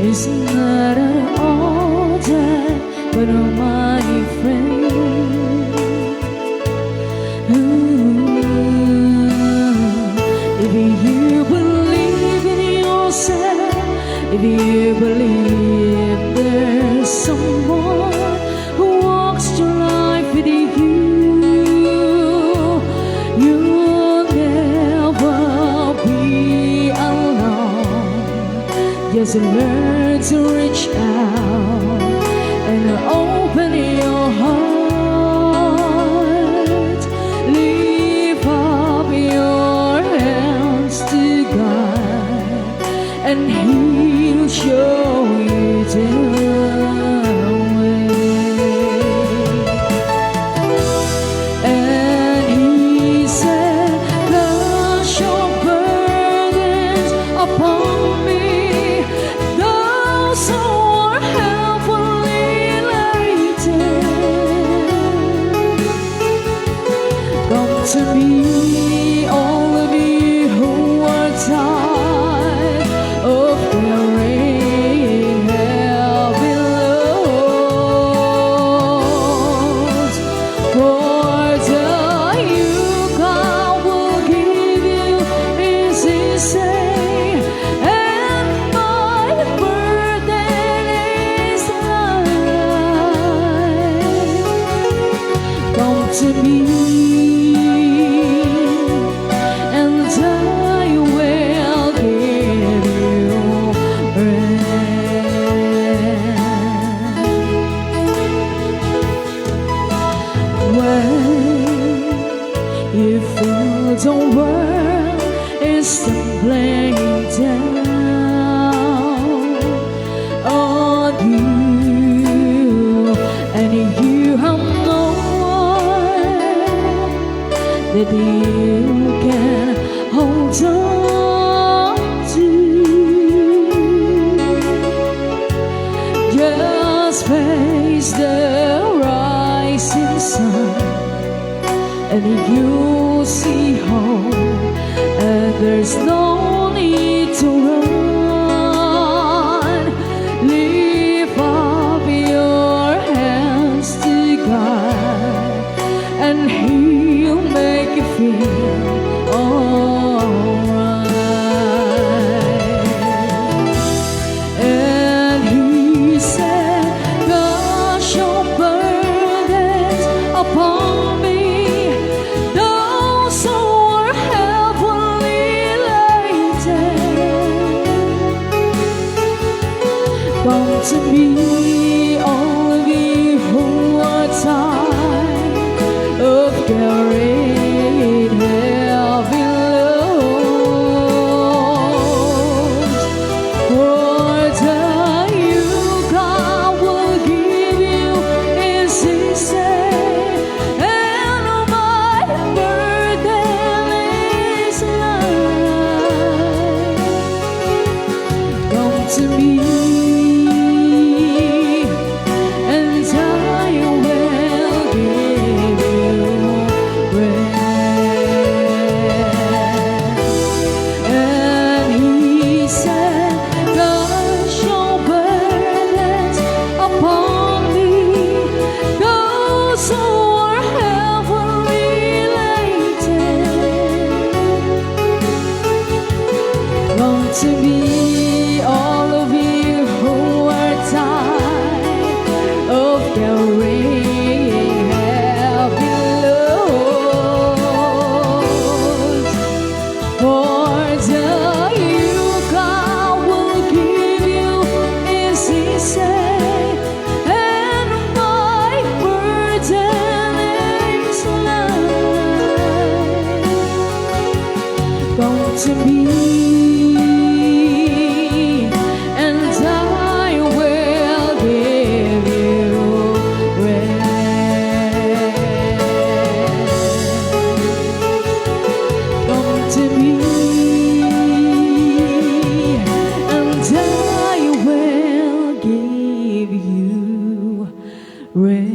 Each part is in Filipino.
is not an object, but oh my friend. If you believe in yourself, if you believe there's someone who walks your life with you, you'll never be alone. Just learn to reach out and open your heart. Lift up your hands to God, and He'll show you the way. And He said, cast your burdens upon me, those who are heavily laden. Come to me, all of you who are tired of carrying heavy loads. For the yoke I will give you is easy, and my burden is light. Come to me, and I will give you rest. When you feel the world is tumbling down on you, and you have no one that you can hold on to, just face the rising sun, and you'll see hope, and there's no need to run. Lift up your hands to God, and He'll make you feel alright. And He said, cast your burdens upon me, those who are heavily laden. Come to me, all of you who are tired of carrying heavy loads. For the yoke I will give you is easy, and my burden is light. Come to me, and I will give you rest. And He said, cast your burdens upon me, those who are heavily laden. Come to me, all of you who are tired of carrying heavy loads. For the yoke I will give you is easy, and my burden is light. Come to me, and I will give you rest. Come to me, and I will give you rest.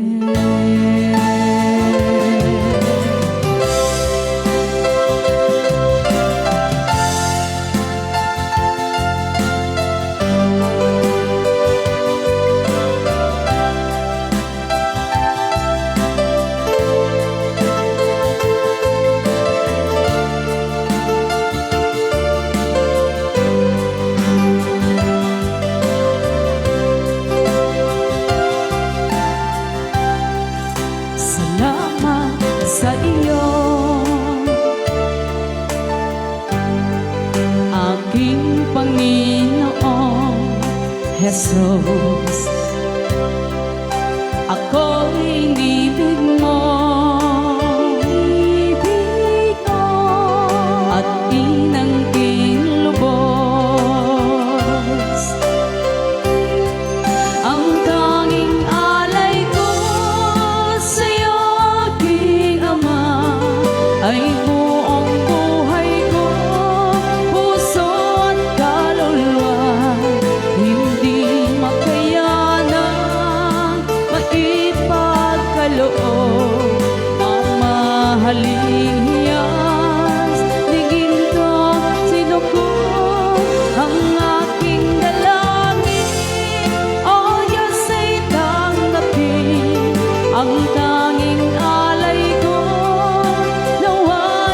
Jesus, ako'y inibig mo, at inangking lubos. Ang tanging alay ko sa'yo, aking Ama, ay buong buhay ko, puso at kaluluwa. Hindi makayanan, maipagkaloob, mamahaling hiyas ni ginto sinugod. Ang aking dalangin, o Diyos, ay tanggapin. Ang tanging alay ko, nawa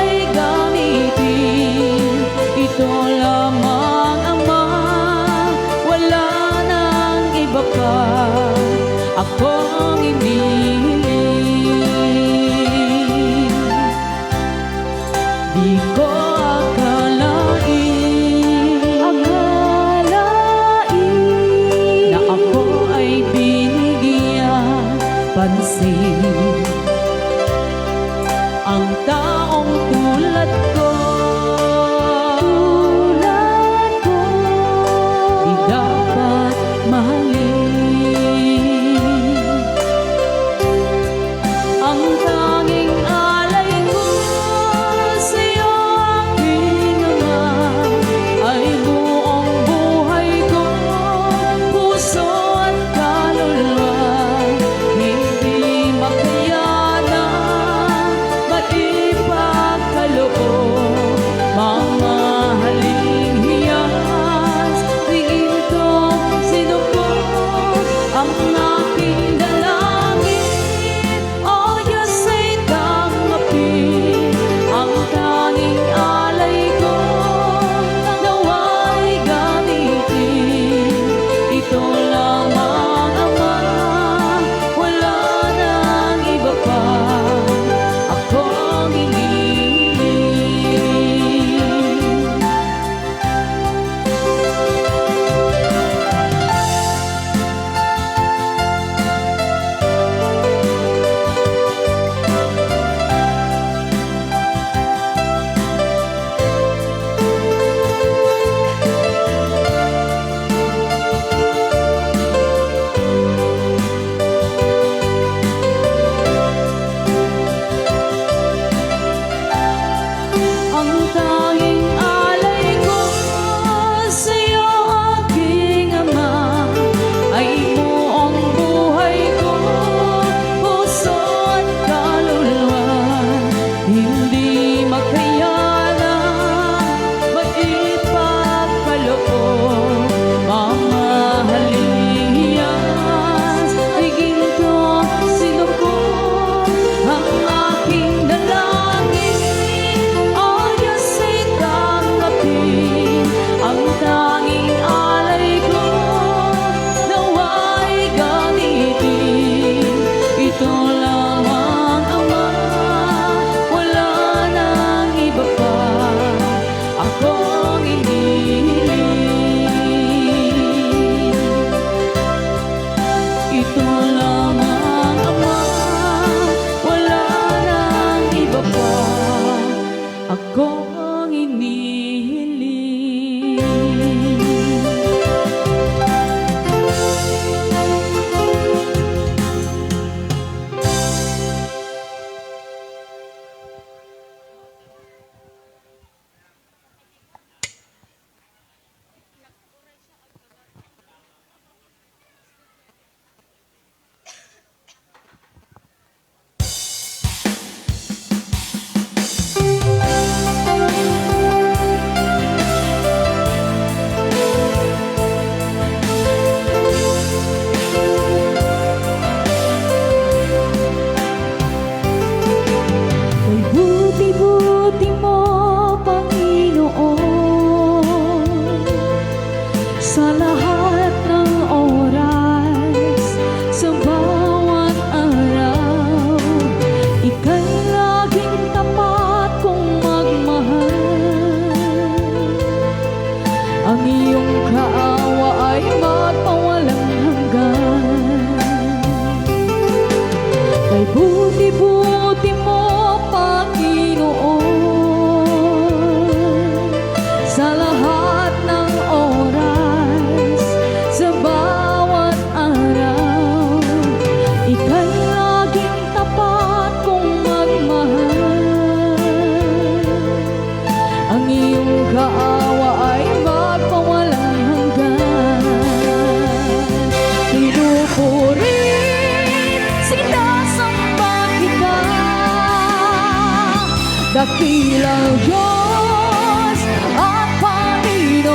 dakilang Diyos at Panginoon.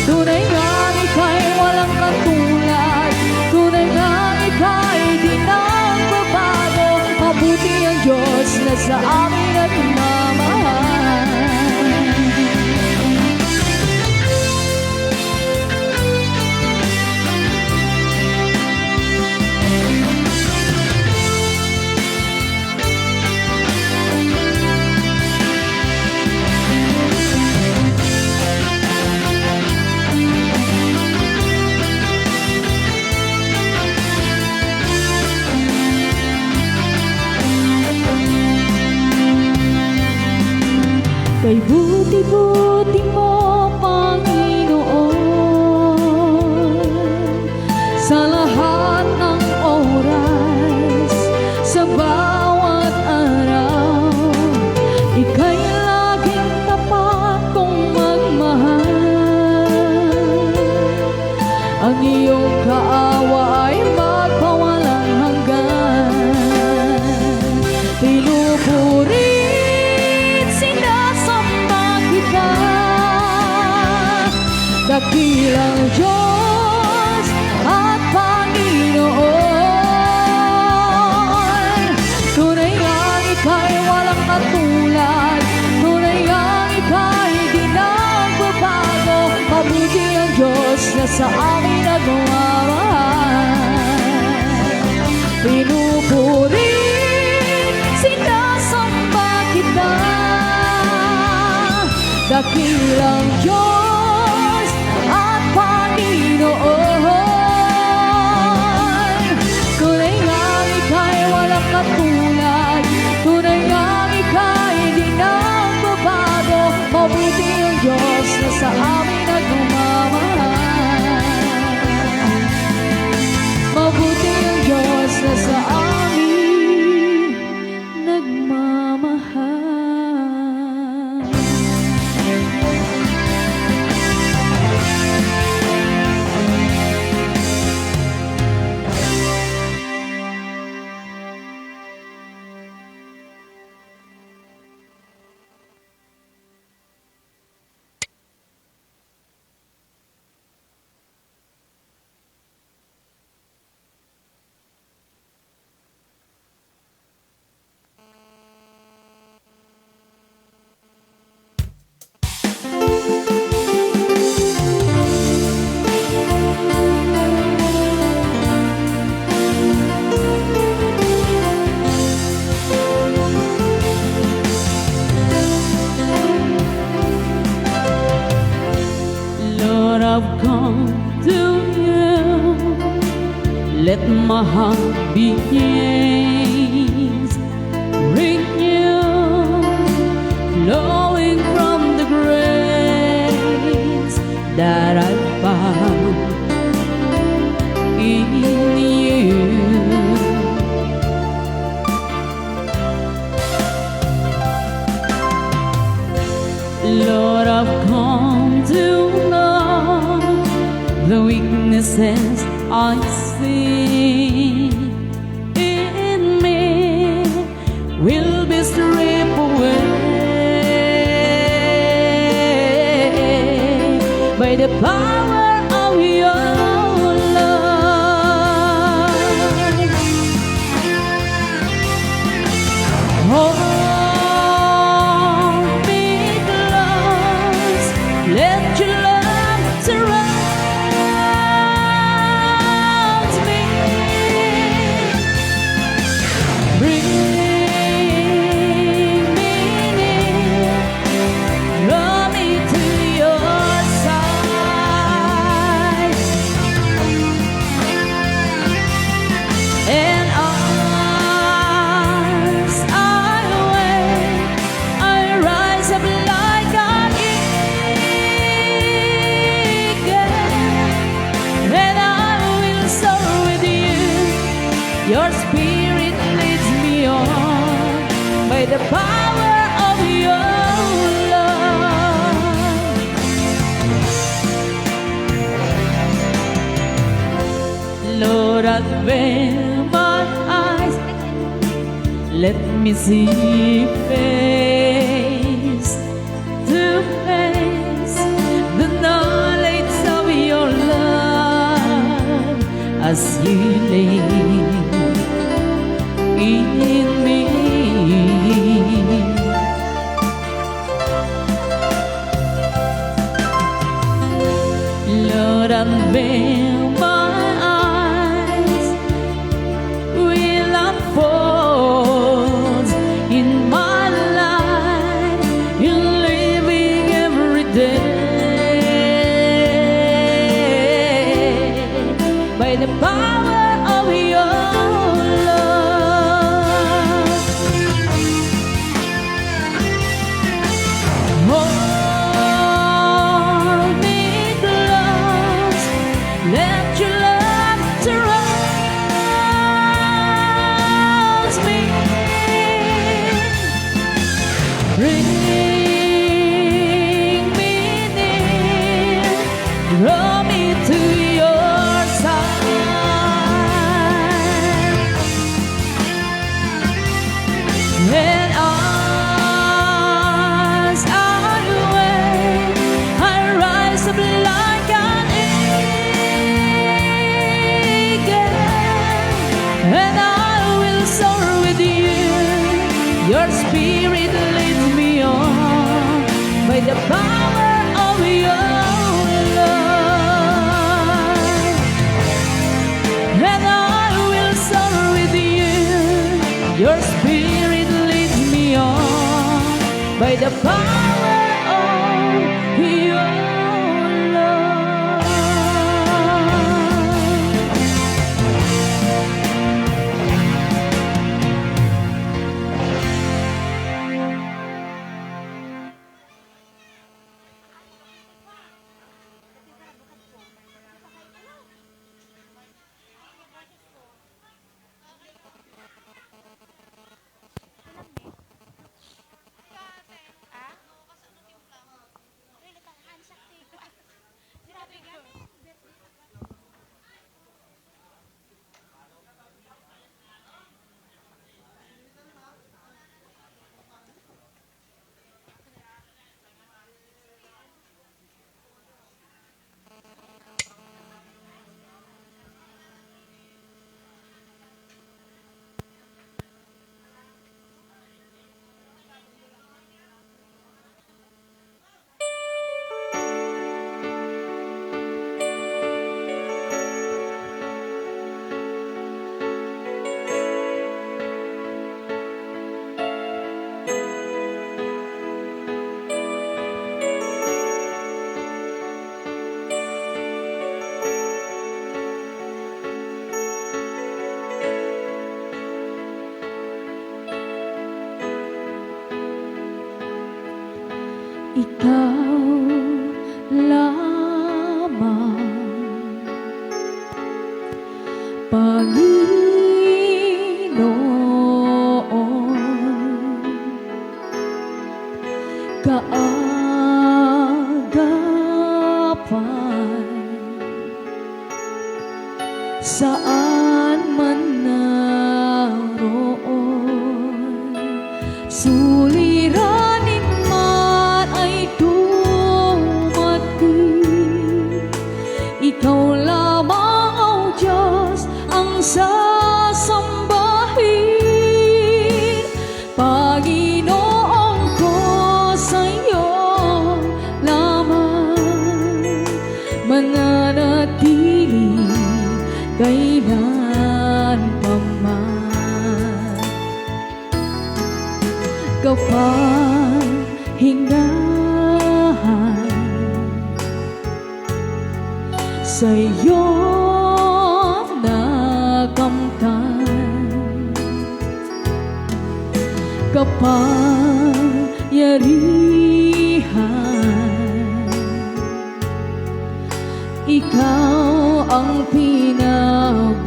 Tunay nga ika'y walang katulad, tunay nga ika'y di nagbabago. Mabuti ang Diyos na sa amin at mamahal. Kay buti-buti mo, Panginoon, sa lahat ng oras, sa bawat araw, ika'y laging tapat kong magmahal. Ang iyong kaawa ay magpawalang hanggan. Pinupuri dakilang Diyos at Panginoon. Tunay nga ika'y walang katulad, tunay nga ika'y di nagbabago. Mabuti ang Diyos na sa amin nagmamahal. Pinupuri, sinasamba kita, dakilang Diyos at Panginoon. Tunay nga ika'y walang katulad, tunay nga ika'y di nagbabago. Mabuti ang Diyos na sa amin nagmamahal. Mabuti ang Diyos na sa amin nagmamahal. I've come to you. Let my heart be eased, renewed, flowing from the grace that I found in you. Lord, I've come to know the weaknesses I see in me will be stripped away by the power of your love. Hold me close, let your love surround me. Bring me near, draw me to your side, and as I wait, I rise up like an eagle, and I will soar with you. Your spirit leads me on by the power of your love. Lord, I've veiled my eyes, let me see face to face the knowledge of your love as healing in me. Lord, unveil my eyes, will unfold in my life, in living every day by the power of your love. Hold me close, let your love surround me. Bring me near, draw me to your side. When as I wait, I rise up like an eagle, and I will soar with you. Your spirit leads me on by the power of your love, and I will soar with you. Your spirit leads me on by the power of your love. Ikaw lamang, Panginoon, kaagapan saan man naroon, suliranin man ay dumating. Ikaw lamang, O Diyos, ang sasambahin. Panginoon ko, sa'yo lamang mananatili kailan pa man. Kapanghingahan sa'yo nakamtan, kapangyarihan, ikaw ang pinagmulan.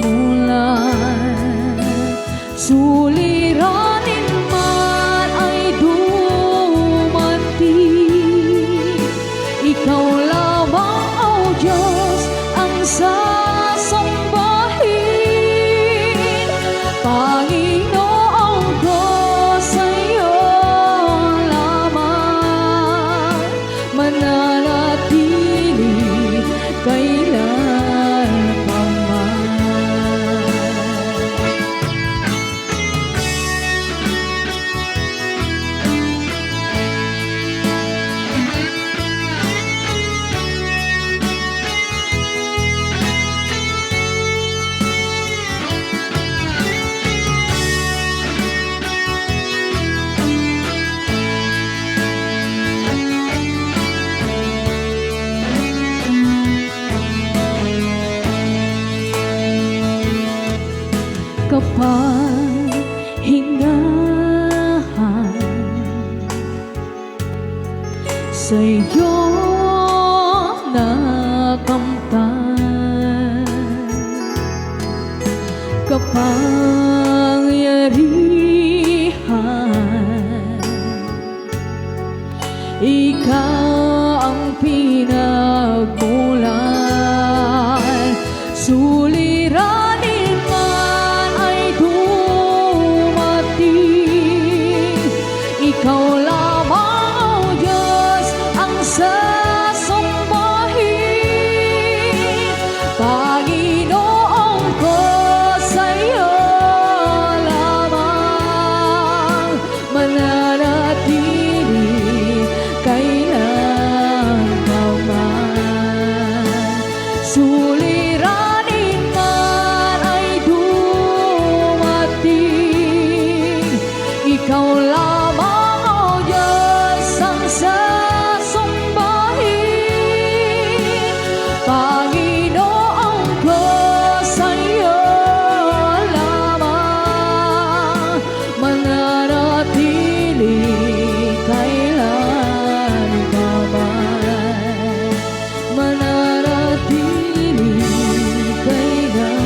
Suliranin man ay dumating, ikaw lamang, O Diyos, ang sasambahin. Panginoon ko, pahingahan sa'yo nakamtan. Kapangyarihan, ikaw ang pinagmulan. Suliranin man ay dumating, ikaw lamang, O Diyos, ang sasumbahin. Panginoon ko, sa'yo lamang mananatili kailanman. Suliranin man ay dumating, ikaw lamang, O Diyos, ang sasumbahin. Panginoon ko, sa'yo lamang mananatili kailanman. Mananatili kailanman.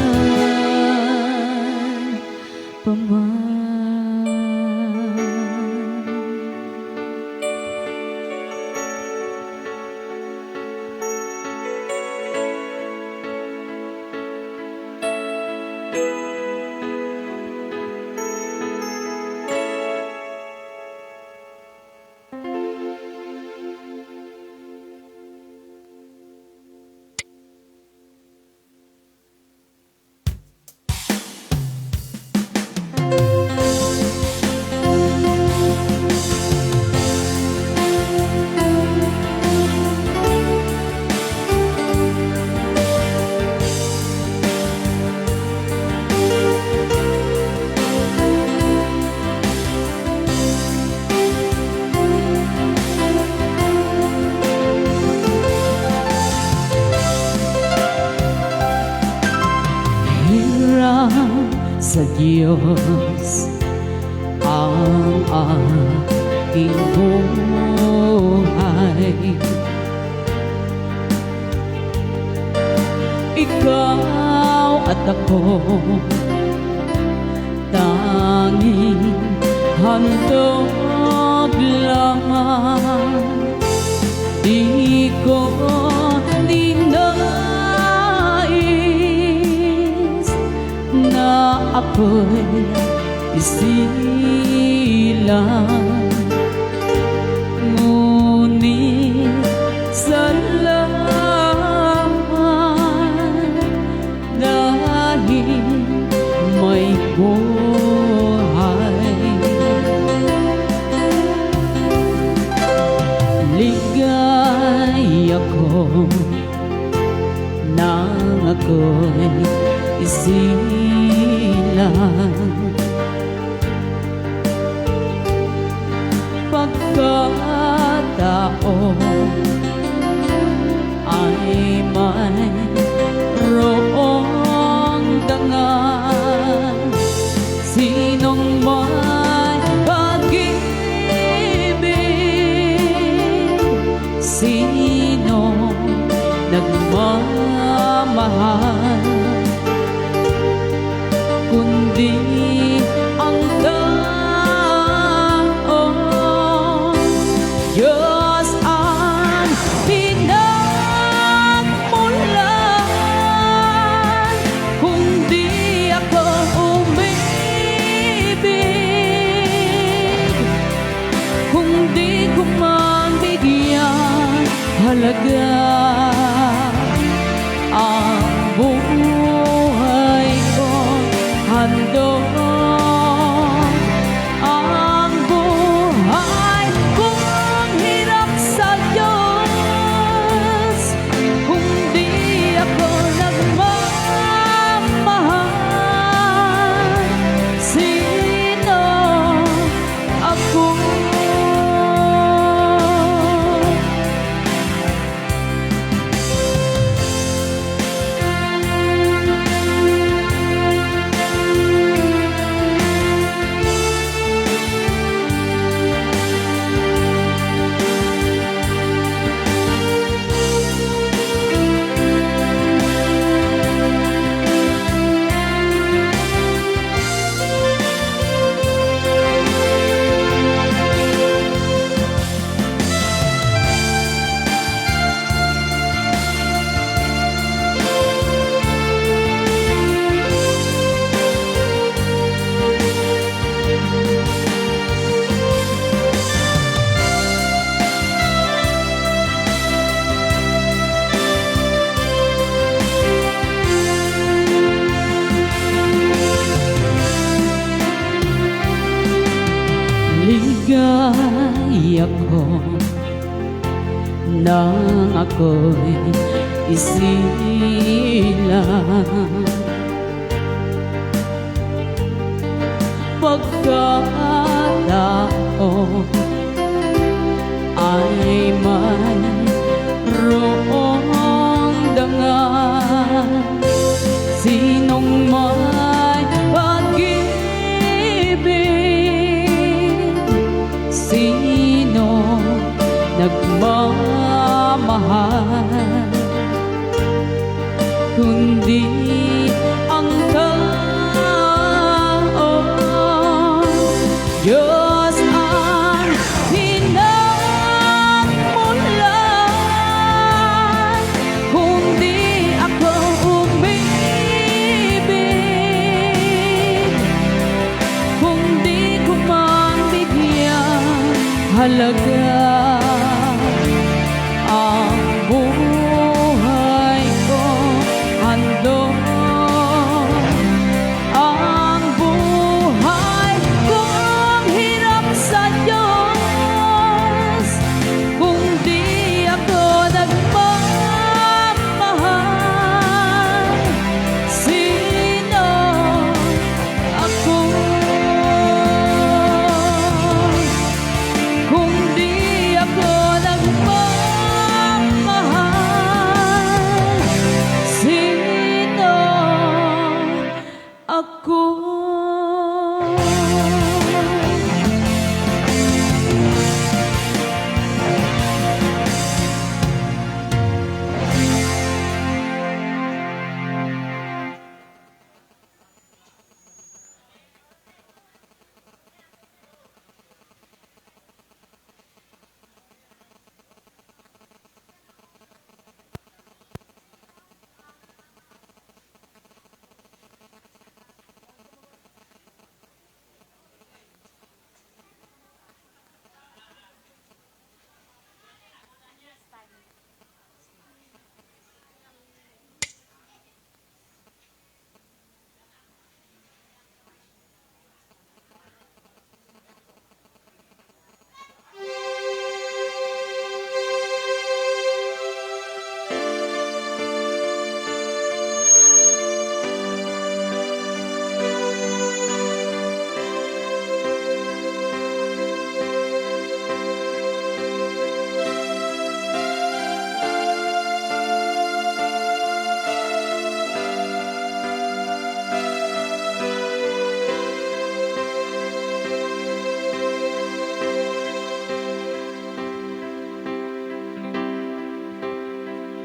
Hirang sa Diyos ang aking buhay. Ikaw at ako tanging handog lamang. Di ko dinais na ako'y isilang, ngunit salamat dahil may buhay. Ligay ako nang ako'y isilang, pagkataon ay mayroong dangal. Sinong may pag-ibig, sino nagmamahal, kundi ang taong Diyos ang pinagmulan. Kung di ako umibig, kung di ko man bigyan halaga ang buhay ko, handog ang buhay kong hirap sa Diyos. Kung di ako nagmamahal, sino ako? buhay ako nang ako'y isilang. Pagkataon ay mayroong dangal, sinong may pag-ibig, sino nagmamahal, kundi ang Diyos ang pinagmulan. Kung di ako umibig, kung di ko man bigyan halaga ang buhay ko, handog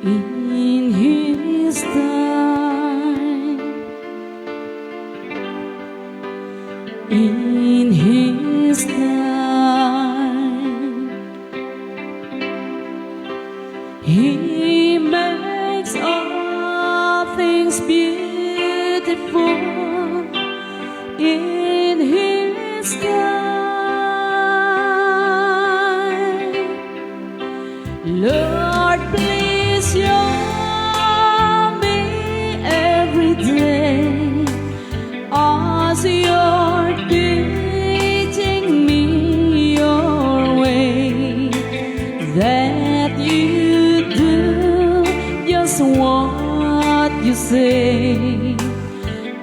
in His time, in His time, He makes all things beautiful in His time. Lord, please show me every day as you're teaching me your way, that you do just what you say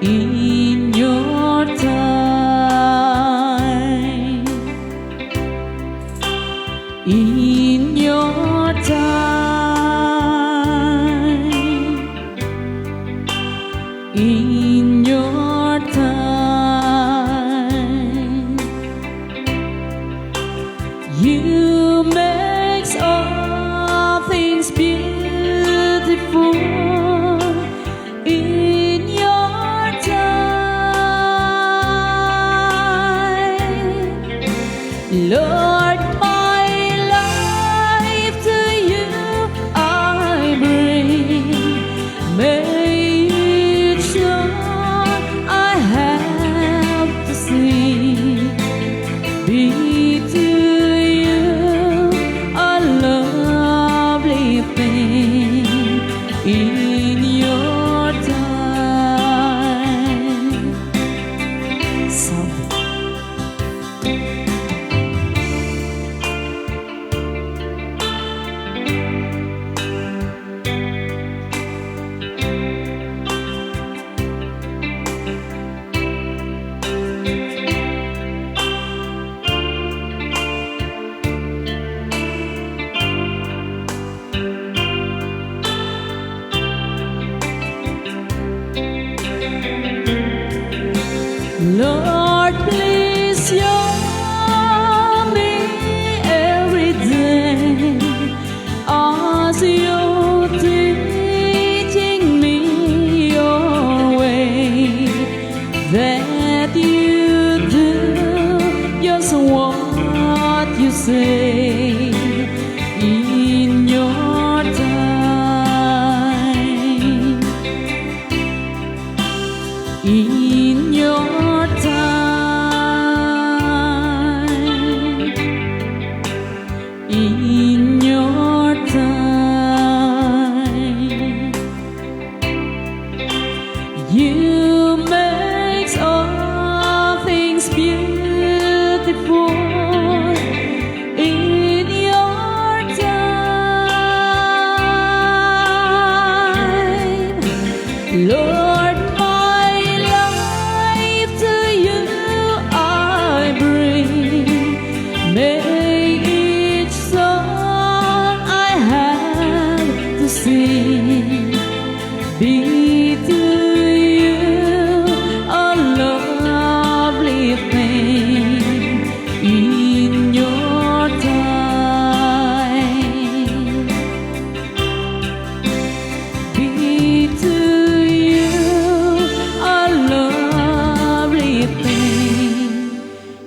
in your time, in your time, in your time. You make all things beautiful in your time. Lord, my life to you I bring. May each song I have to sing be to you a lovely thing in your time. So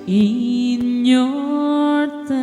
in your time.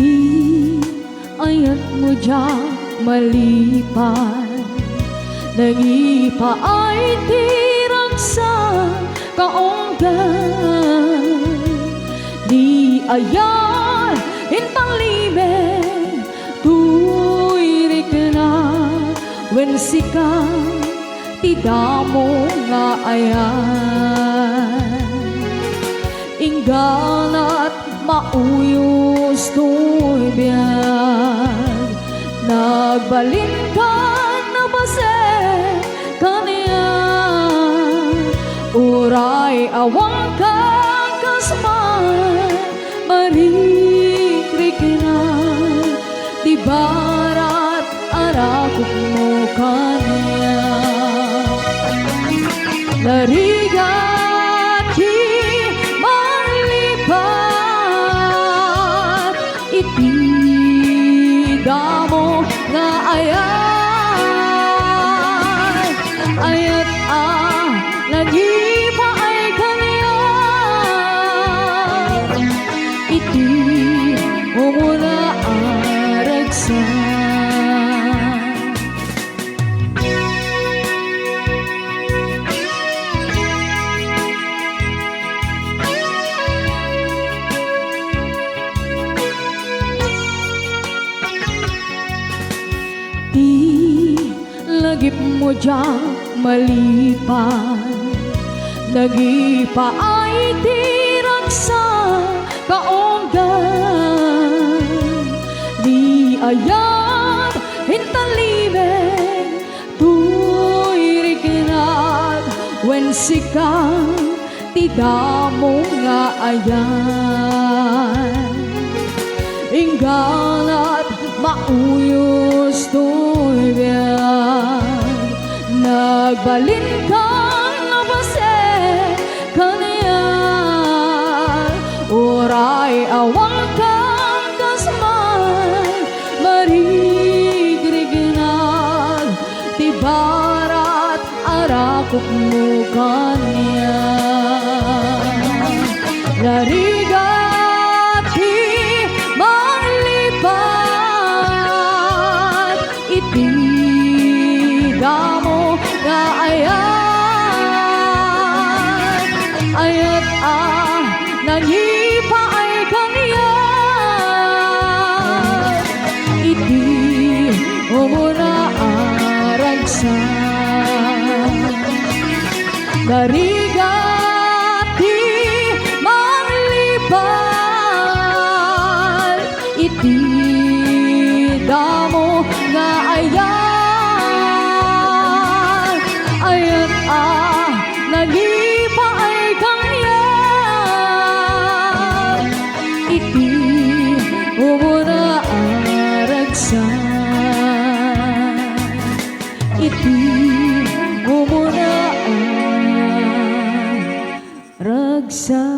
Di ayat mo dyan malipan, nagipa ay tirang sa kaonggan. Di ayat intang libe, tuwirik na wensika, tidamo nga ayan. Ingganat mauyos to'y biyag, nagbalin ka na base kaniya, uray awang ka kasman, marikrik na, di barat arakok mo kaniya. Narigat di malipat, iti damo nga ayan, ayat lagi pa ay kaniya, iti umuna aragsan. Di lagip mo dyan malipan, nagipa ay tirang sa kaonggan. Di ayat hintalibig, tuwirik na wensika, tidamo nga ayan. Ingganat mauyos to'y biyag, nagbalin ka nga base kaniya, uray awang ka kasman, marigrignag, ti barat arakok mo kaniya. Narigat di malipat, iti damo nga ayan, ayat nangipa ay kaniya, iti umuna aragsan. Narigat di malipat, iti damo nga ayan, ayat nagipa ay kaniya, iti umuna aragsan, iti umuna aragsan.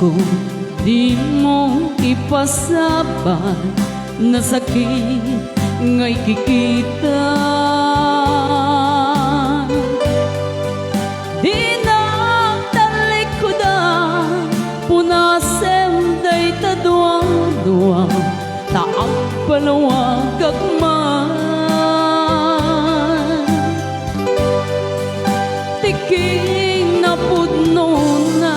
kung di mo ipasabay na sakit nga'y kikita. Di na talikodan punasem day tadwa-dwa taang palawag kagman. Tiking na pudno na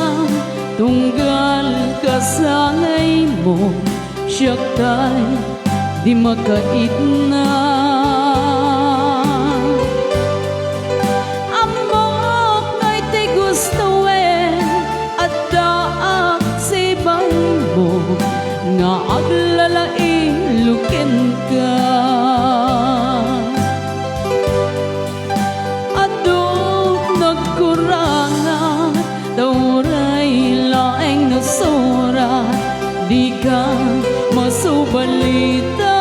tunggal kasanay mo, siya kay di makait na. Amok nga'y ti gusto at daak si bay mo nga aglalaing lukin ka. Adok nagkurangan tauray laeng nasura, di ka masubalita.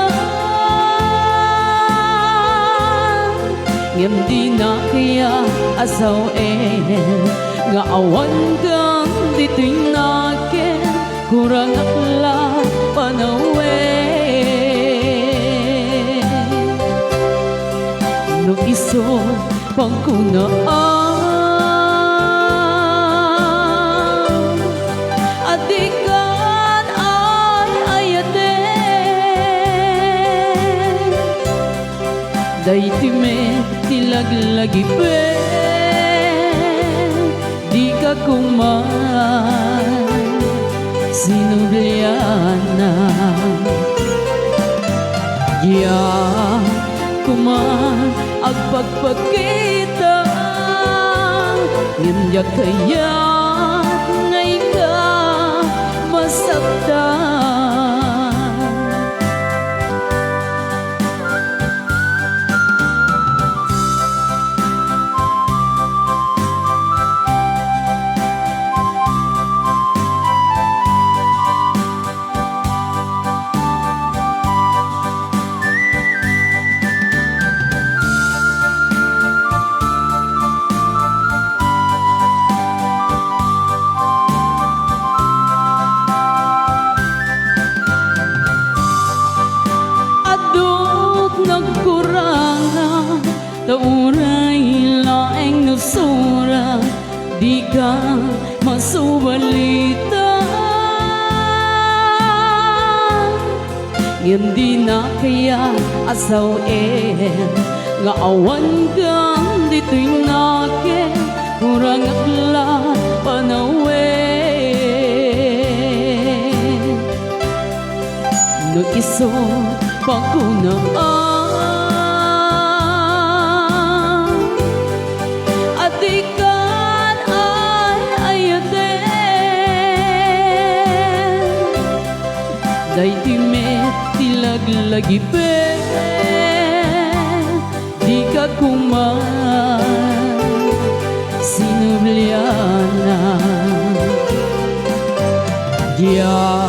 Ngem di na kaya asaw nga awan kang dito'y nakin kurang akla panawe. No iso pangkunaan adikan ay ayate dayti me tilaglagi pe di ka kuman sinubliana ya kuman agpagpagkita ngimyak kaya ngay ka masaktan. Nagkurangan tauray laeng nasura, di ka masubalita. Ngem di na kaya asaw nga awan kang dito'y nakin kurang akla panawe. No iso pagkunaan adikan ay ayate dayti me tilaglagi pe di ka kuman sinubliana ya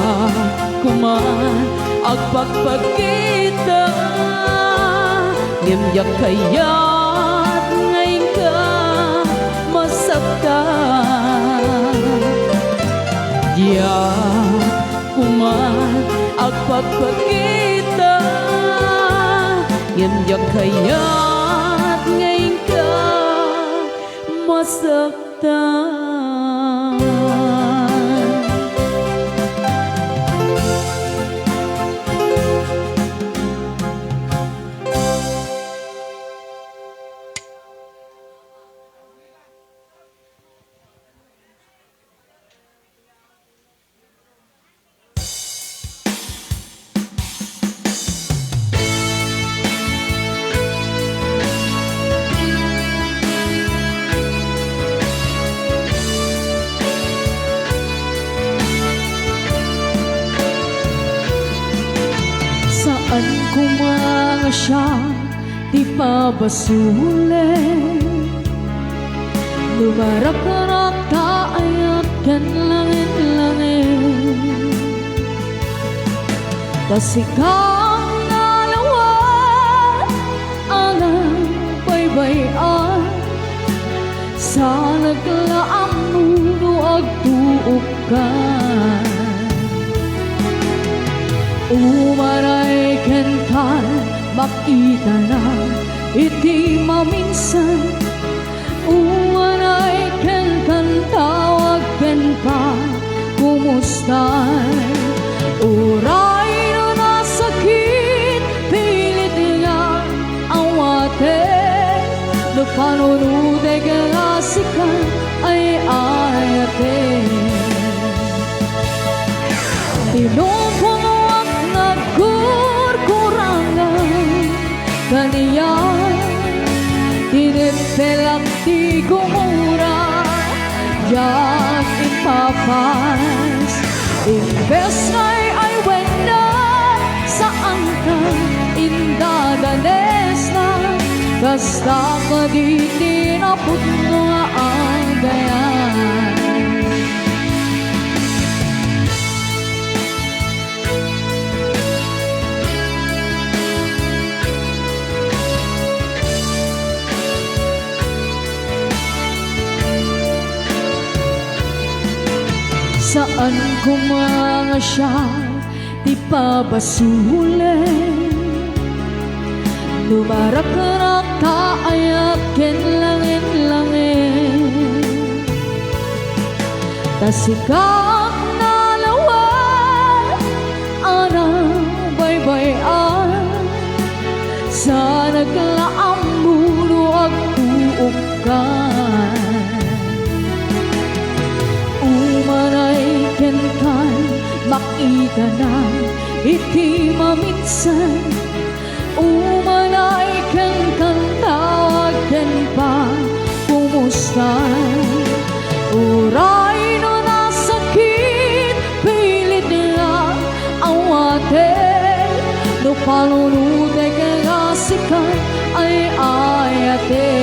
kuman agpagpagkita ngimyak kaya't ngayon ka masaktan. Diya kuman agpagpagkita ngimyak kaya't ngayon ka masaktan. Saan ko mga siya di pa basule lumarak-rak taayat kan langit-langit tasikang nalawat alang baybayan sa naglaang mundo agtuok ka Umaray kental makita na iti maminsan. Umaray kental tawag ken pa kumustay. Uray no nasakit pilit nga awate. No panunude kalasikan ay ayate. Tinumpuno at nagkurkurangan kaniyan. Tinipelak di gumura diyan ipapas. Imbes nga'y ay wenda saan ka indadanes na. Basta ka di tinapot mo ang gayan. Saan ko mga siya di pa basulit. Lumarak-rak kaayakin langit-langit. Tasikak na lawan anang baybayan. Sa naglaang mulo ag tuukan. Umaray kentan makita na iti maminsan. Umanay kentan tawag ken pa kumustay. Uray no nasakit pilit nga awate. No panunude kalasikan ay ayate.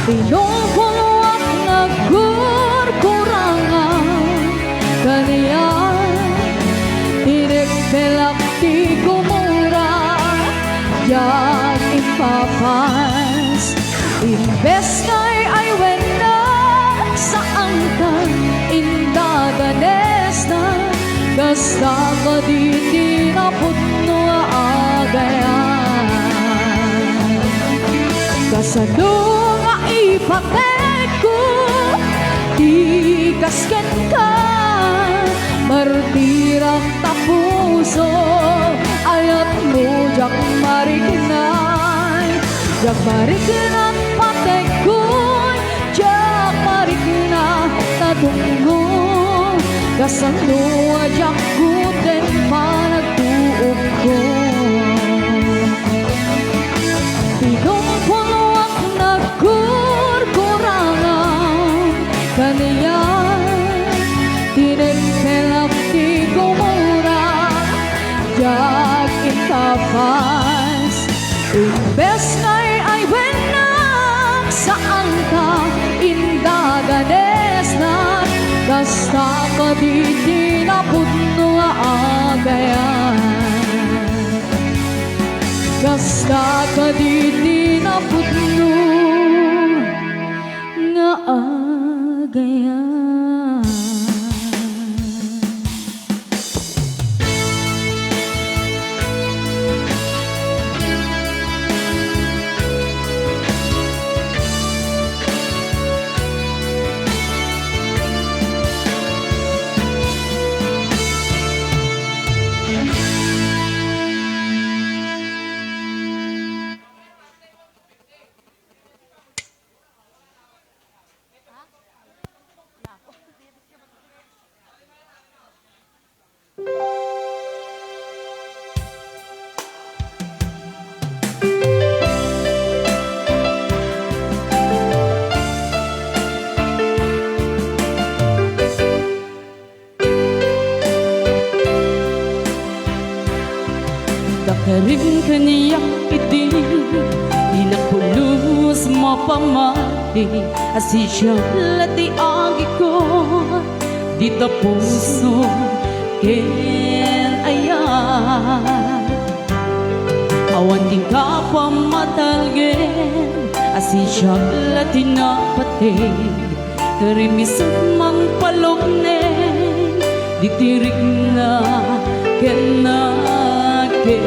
Tinumpuno at nagkurkurangan kaniyan. Tinipelak di gumura diyan ipapas. Imbes nga'y ay wenda saan ka indadanes na. Basta ka di tinapot no agayan. Kasano nga ipatek ko di kasken ka. Martirang tapuso ayat mo jak marikinay. Jak marikinat patek ko. Jak marikinat tatunggo. Kasano ajak kuten managtuog ko. Pinumpuno at nagkurkurangan kaniyan. Tinipelak di gumura diyan ipapas. Imbes nga'y ay wenak saan ka indaganes na. Basta ka di tinapot no nga agayan. Basta ka di tinapot no nga agayan. Karing kaniyak iti inapulos mapamati. Asisya lati agi ko dito puso ken ayan. Awan din ka pamatalgen asisya lati na pati. Karimisot mang palokneng ditirik na kenake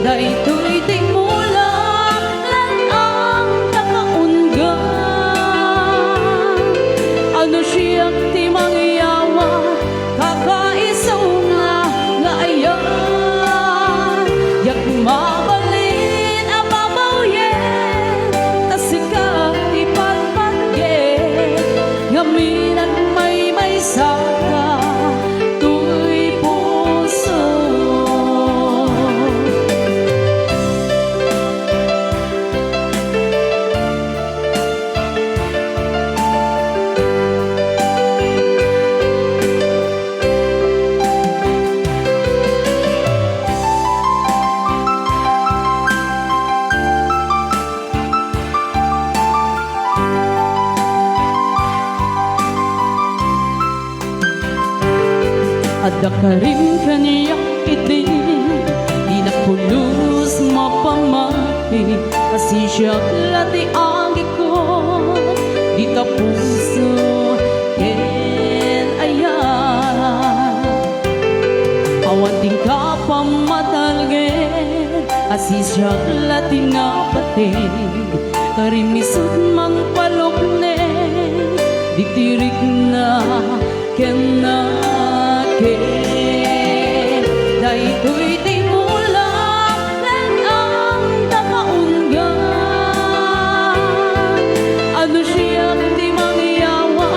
daytoy ti mulang lan ang nakaunggan ano siya ti mangyawa kakaisaw nga ayan yak mabalin ababawyen tasika ti pagpagyen ngaminan may saka tuy puso ada ka rin kaniya itin di napulos mapamati kasi siya lati agi ko di tapuso ken ayan awanting ka pamatalgen asi siya lati nga pating karimisot mang palokneng ditirik na daytoy ti mulang lan ang nakaunggan ano siya ti mangyawa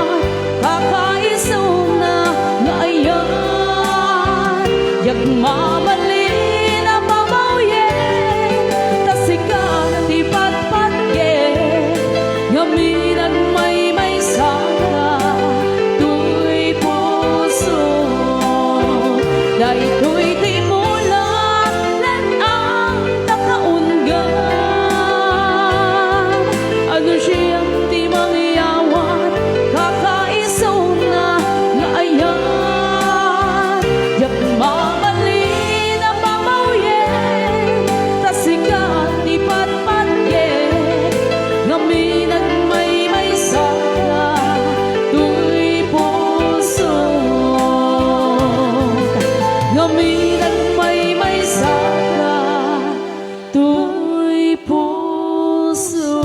kakaisaw nga ayan yak mabalin ang babawyen tasika ti patpatyen ngaminan may saka tuy puso daytoy ti mulang lan ang nakaunggan ano siyang ti mangyawan kakaisaw nga ayan yak mabalin ang babawyen tasika ti patpatyen ngaminan may saka tuy puso ngaminan may saka tuy puso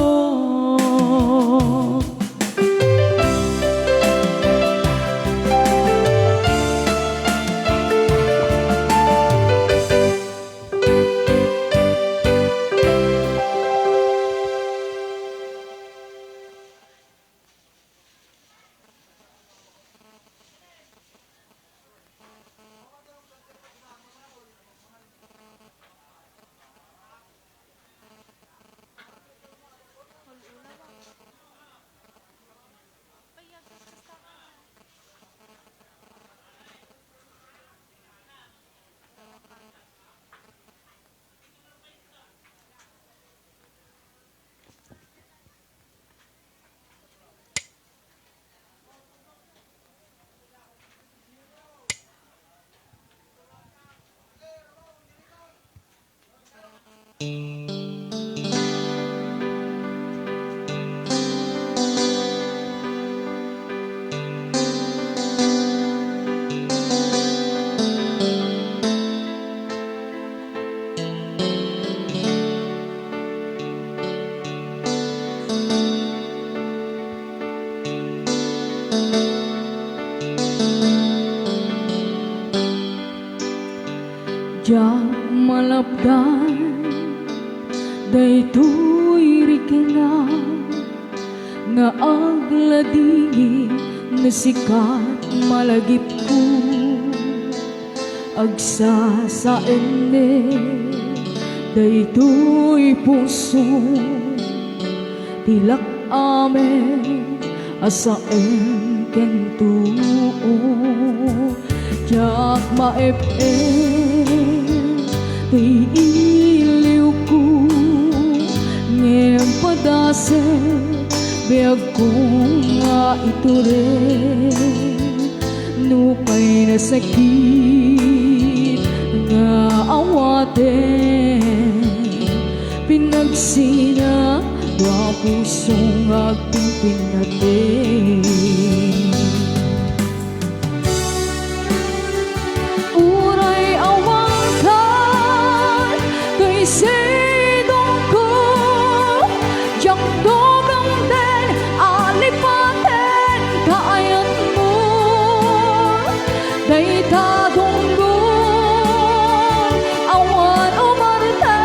Diyak malapdan daytoy rikina nga agladi na sikat malagip ko agsa sa ende daytoy puso tilak amen asaen kentuo diyak maep-em ti iliw ko ngem padase biag ko nga iture nupay na sakit nga awate pinagsina pusong agpinpinati. Uray awangkan kay sidong ko, yang dogang den alipaten kaayat mo, day tadunggon awan umarta,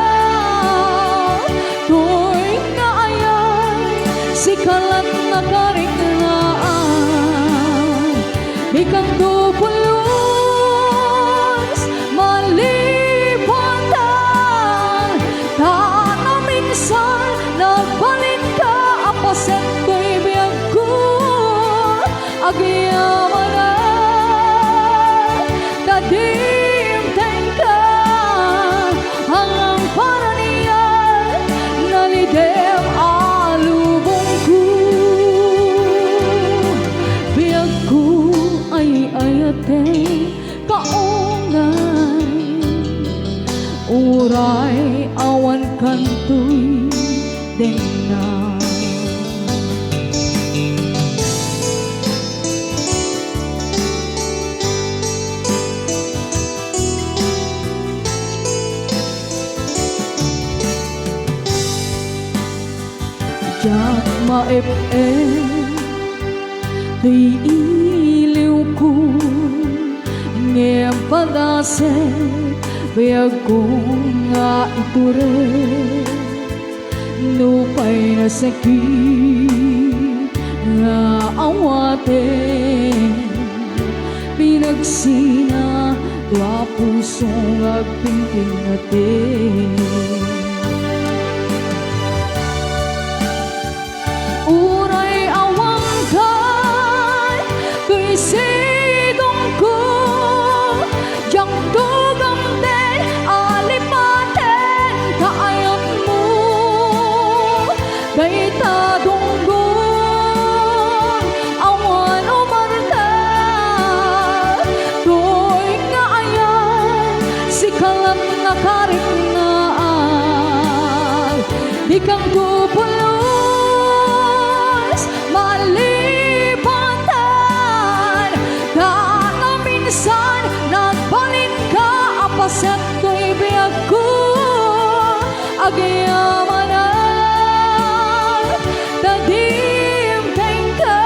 to'y kaayat sikalat na kariklaan, ikang tupulos malipatan, na minsan nagbalik ka apaset ko'y biyag ko, agyaman na kadimteng ka, hanggang para niyan nalidem alubong ko. Biyag ko ay ayate kaunay, uray awan kantoy denga. Jak maep-em di iliw ko ngem pag-asep biyag ko nga iture, nupay na sakit nga awaten, pinagsina dua pusong agpinpinati. Uray awangkan kay sidong ko, yang dugang den alipaten kaayat mo, day tadunggon awan umarta, to'y kaayat sikalat na kariknaan, ikang tupulos malipatan, na minsan nagbalik ka apaset ko'y biyag ko, agyaman na tadimteng ka,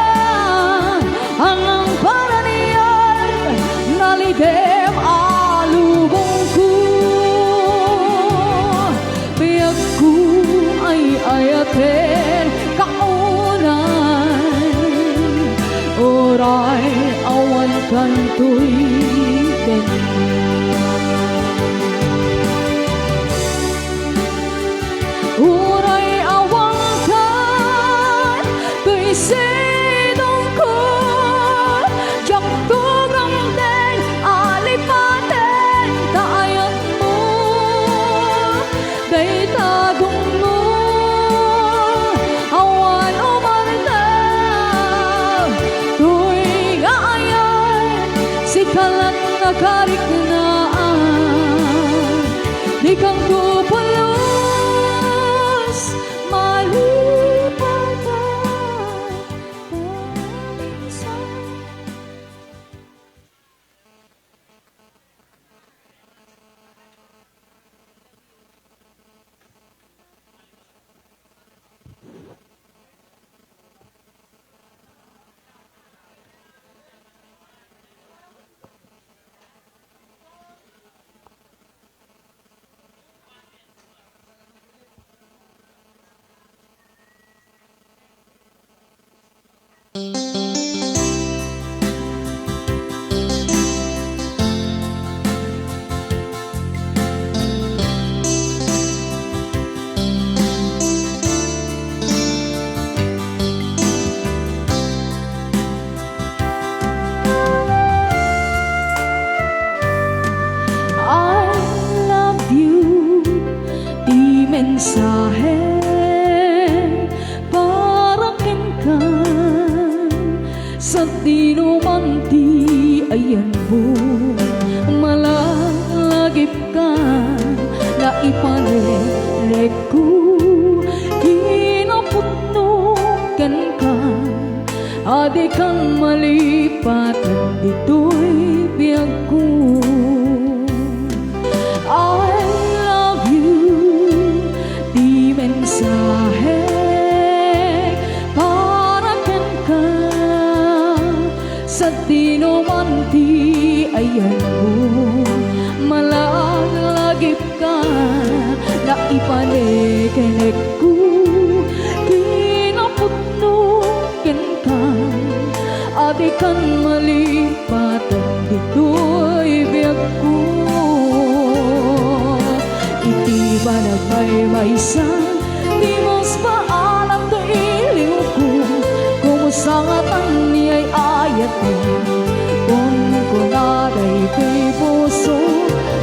hanggang para niyan nalidem alubong ko. Biyag ko ay ayaten kaunay, oray awan kantoy denga. Uray awangkan kay sidong ko, yang tugang den alipaten kaayat mo, day tagong mo awan umarta, to'y kaayat sikalat na kariknaan, ikang tupulos malipatan, minsan. mensahe para kenkan sa dinumanti ayan mo malalagip ka na ipanelek ko kinaput ken ka adi kang malipatan dito'y biyag ko. I love you, di mensahe para ken ka sa tinuman ti ayan mo malaglagip ka na ipanikenek ko kinaputno ken ka adi kan malipatan dito'y biyag ko. Iti ba nagmaymaysa di mos paalam to iliw ko kumusangatan niya'y ayat kung kunaday kay puso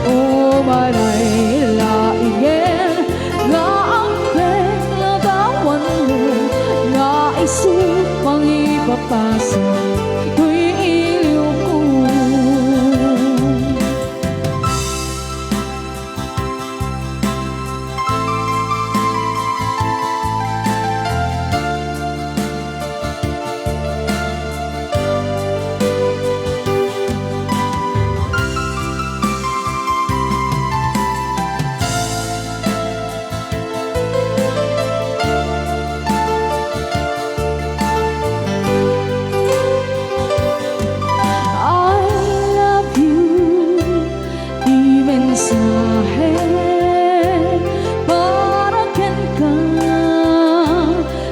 o manay laingen nga ang pekladawan mo nga isu pangipapasa ko'y iliw ko. Mensahe para ken ka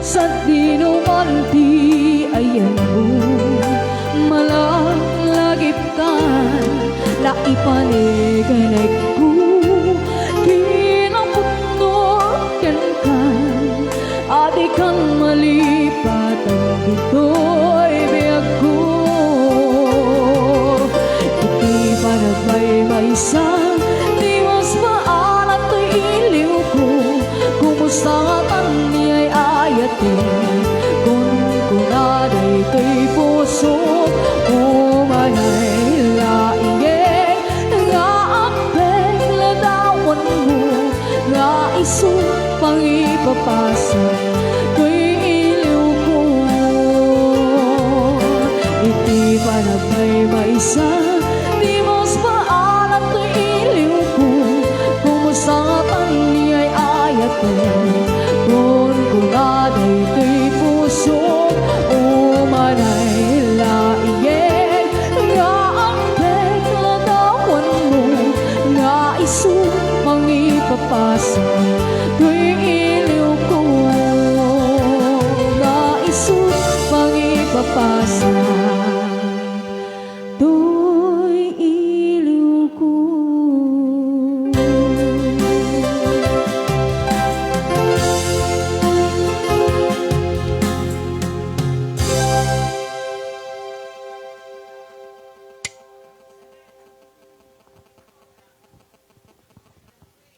sa tinuman ti ayan mo malaglagip ka na ipanikenek ko kinaputno ken ka adi kang malipatan dito'y biyag ko. Iti pa nagmaymaysa sangatan niya'y ayatin kung kunaday kay puso o manay laingin nga ang pekladawan mo nga isu pangipapasa ko'y iliw ko. Iti pa nagmaymaysa di mos paalam to'y iliw ko kumusangatan niya'y kung kunaday kay puso o manay laingin nga ang pekladawan mo nga isu pangipapasa ko'y iliw ko nga isu pangipapasa to'y iliw ko.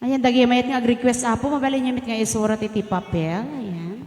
Ayan, dagi mayat nga request apo, mabalin niya mit nga isurat iti papel. Ayan.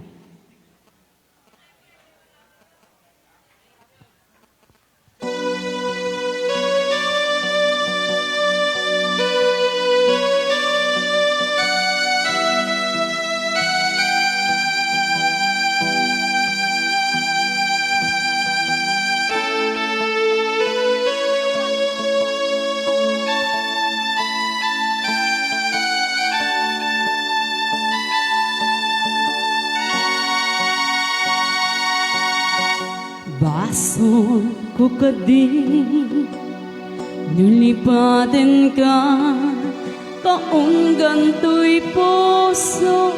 Bason ko kadi nulipatin ka kaong ganto'y puso.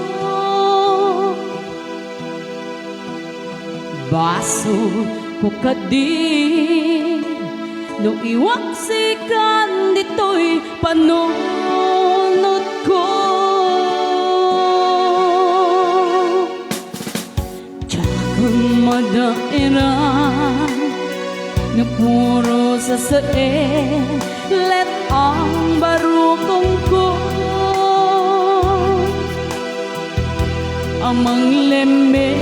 Bason ko kadi no iwaksikan dito'y panunod ko. Madairan na puro sa sae let ang barukong ko amang lemes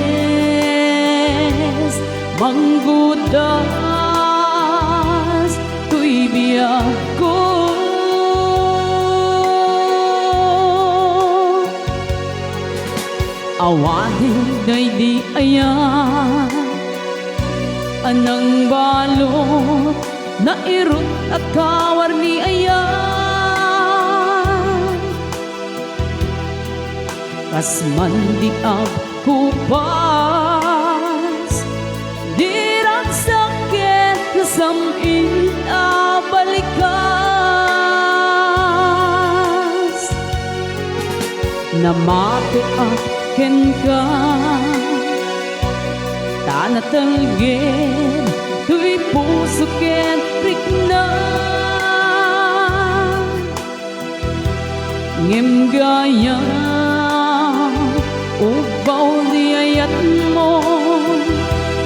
manggudas tuy biyak ko awatin day di ayan, anang balot na irot at kawar ni ayan, kas man di ab kupas, dirang sakit na samin abalikas, namati akin ka tanatalgin tuy puso ken rikna ngem gaya ubaw di ayat mo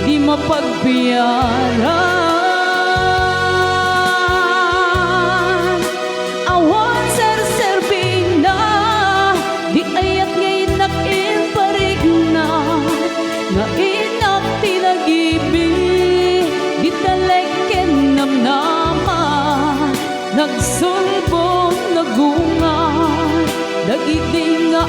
di mapagbiyaran awan ser-serbing na di ayat ngayon nakin parigna nga inak tinag-ibig di taleken namnama nagsulbong nagungan dagiti nga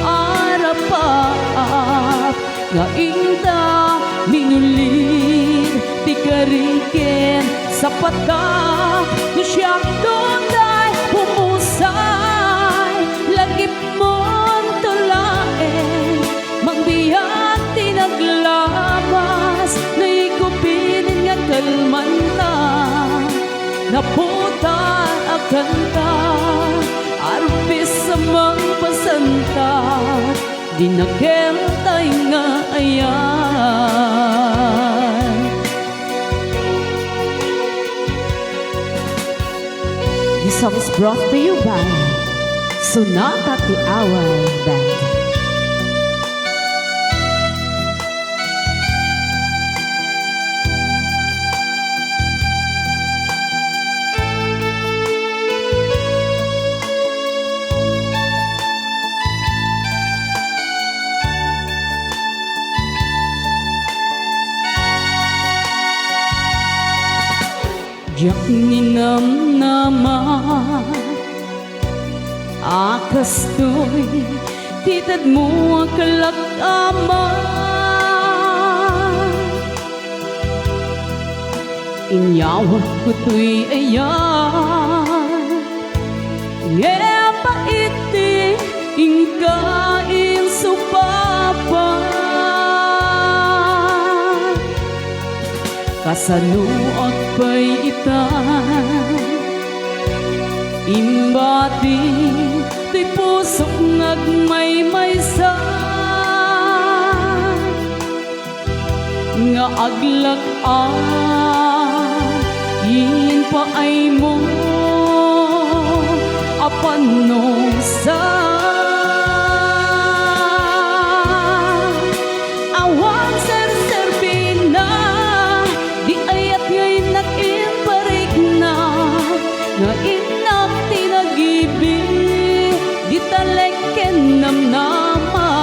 arapaap nga inda minulit ti kariken sa patak no siyang tunay pumusay lagip mon tulaen magbiyak tinaglabas na ikupinin nga kalman na naputan akan ka arbis sa mga pasanta di nakentay nga ayan. This song is brought to you by Sonata Ti Away Band. Diyak ninam naman akas to'y titad mo ang kalakaman inyawag ko to'y ayan ngepa iti ingkain supapan kasano at pa'y itan imbati ti pusok ngagmaymaysan nga aglag-an yin pa ay mo apan sa awang ser-serbin na di ayat ngayon nakin parigna nga inak tinag-ibig di taleken namnama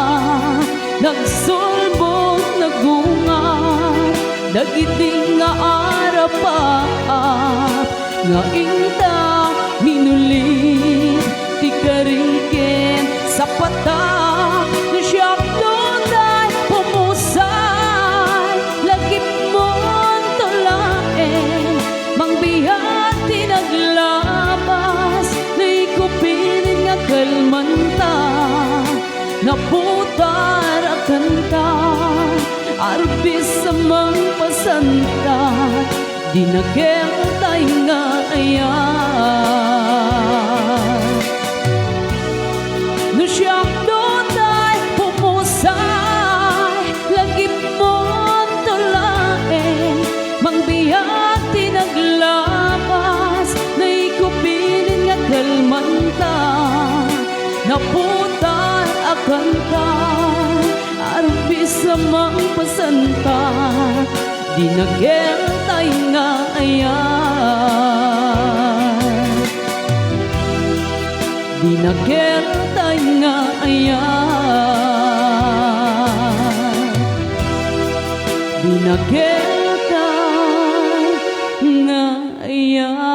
nagsulbong nagungan dagiti nga arapaap nga inda minulit ti kariken sa patak no siyang tunay pumusay lagip mon tulaen mangbiyak tinaglabas na ikupinin nga kalmanta naputar akan ka arbis sa mga pasanta di nakentay nga ayan no siyang tunay pumusay lagip mon tulaen mangbiyak tinaglabas na ikupinin nga kalmanta naputar akan ka arbis sa mga pasanta di nakentay nga ayan di nakentay nga ayan di nakentay nga ayan.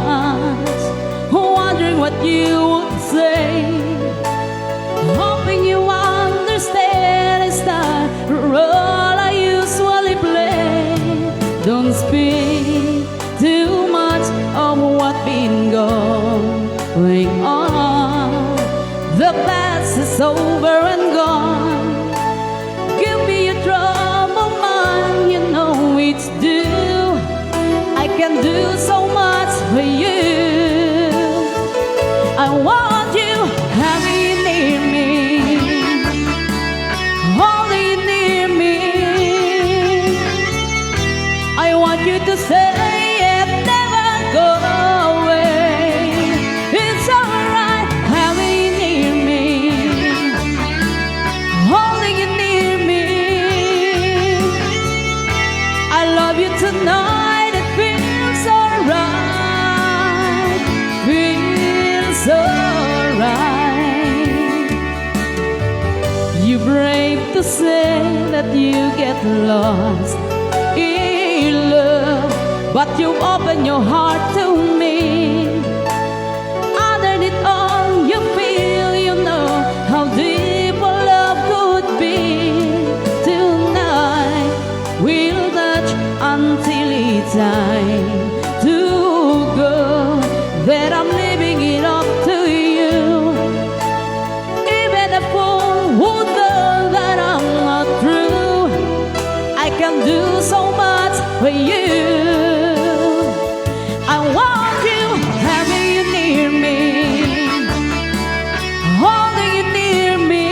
once, wondering what you would say, hoping you understand it's not a role I usually play. Don't speak too much of what's been going on. The past is over and gone. Give me your troubled mind, you know it's due. I can do so much for you. I want you having near me, holding near me. I want you to say it, never go away. It's alright having near me, holding you near me. I love you tonight, it feels alright, feels alright. You're brave to say that you get lost in love, but you open your heart to me. Underneath all you feel, you know how deep a love could be. Tonight we'll touch until it's time to go. That I'm leaving it up to you. Even a fool would know that I'm not true. I can do so much for you. I want you having you near me, holding you near me.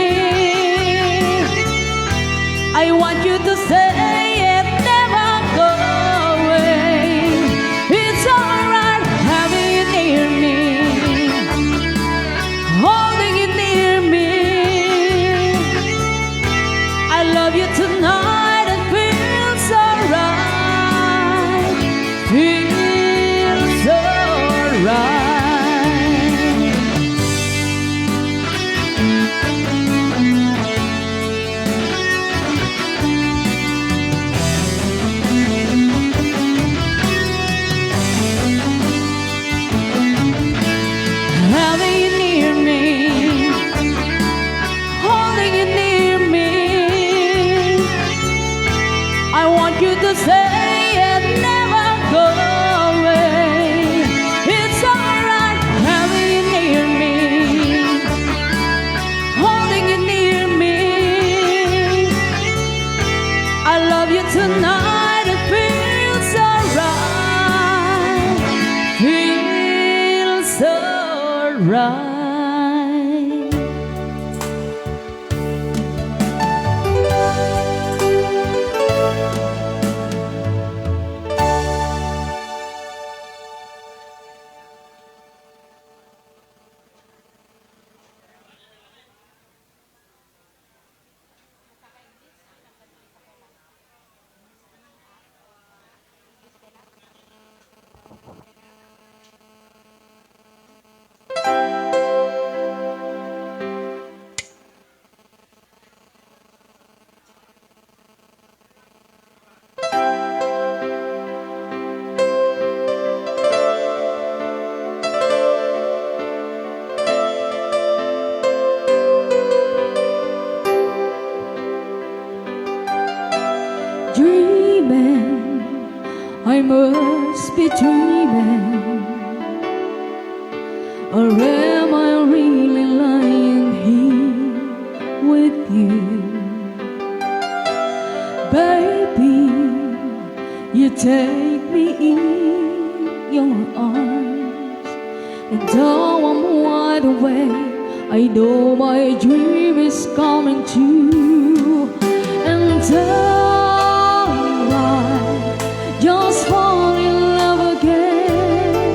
I want you to say it, never go away. It's alright having you near me, holding you near me. I love you tonight, it feels alright, feels alright. Having you near me, holding you near me. I want you to say it, never go away. It's alright having you near me, holding you near me. I love you tonight, it feels alright, feels alright. Dreaming, I must be dreaming, or am I really lying here with you? Baby, you take me in your arms, and though I'm wide awake, I know my dream is coming true. And just fall in love again.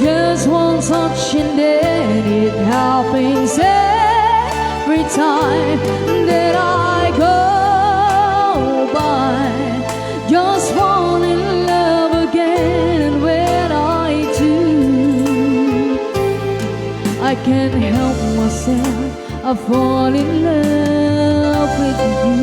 Just one touch and then it happens every time that I go by. Just fall in love again, and when I do, I can't help myself, I fall in love with you.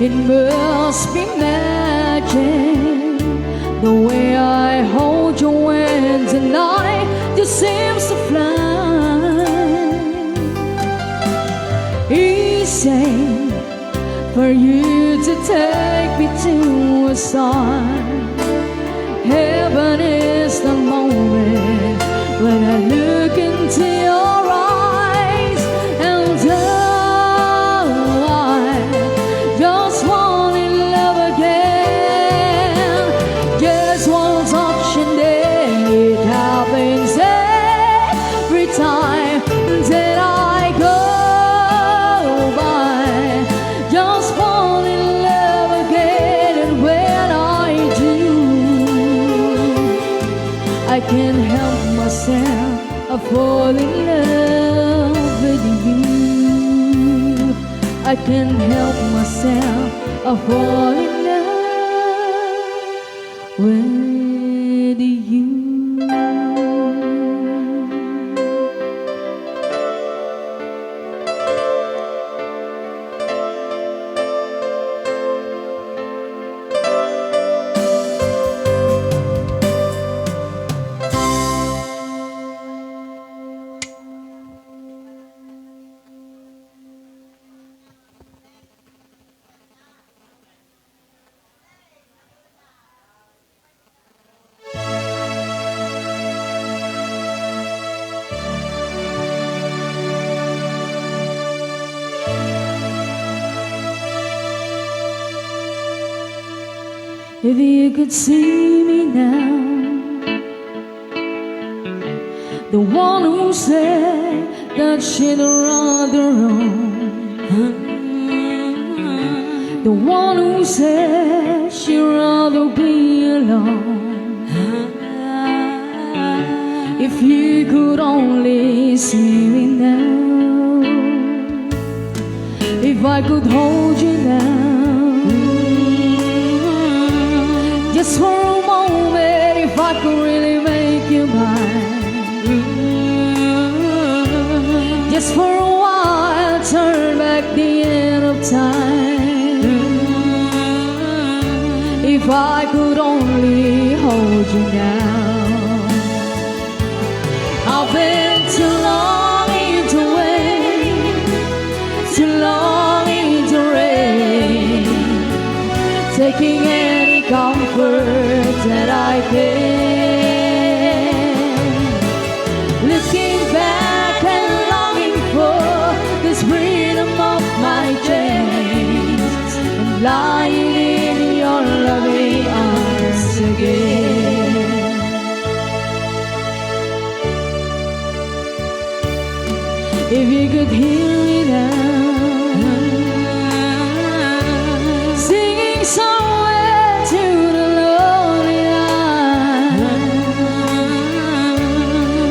It must be magic, the way I hold your hand tonight just seems to fly. Easy for you to take me to a star. Heaven is the moment when I look into your eyes, and I just want in love again. Just one touch and then it happens every time that I go by. Just fall in love again, and when I do, I can't help myself. I fall in love with you. I can't help myself. I fall in love with you. If you could see me now, the one who said that she'd rather run, the one who said she'd rather be alone. If you could only see me now, if I could hold you now, just for a moment, if I could really make you mine, just for a while, turn back the end of time. If I could only hold you now. I've been too long to wait, too long to rain, taking any comfort that I can, looking back and longing for this freedom of my chains, and lying in your loving arms again. If you could hear me now, singing somewhere to the lonely night,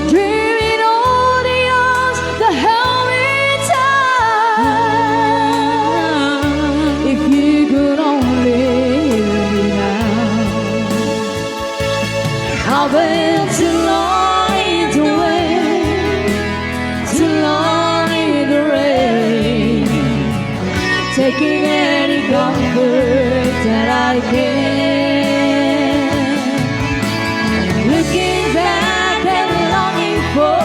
dreaming all the hours that held me tight. If you could only hear me now, I've been too long to wait, too long in the rain, taking any comfort that I can, looking back and longing for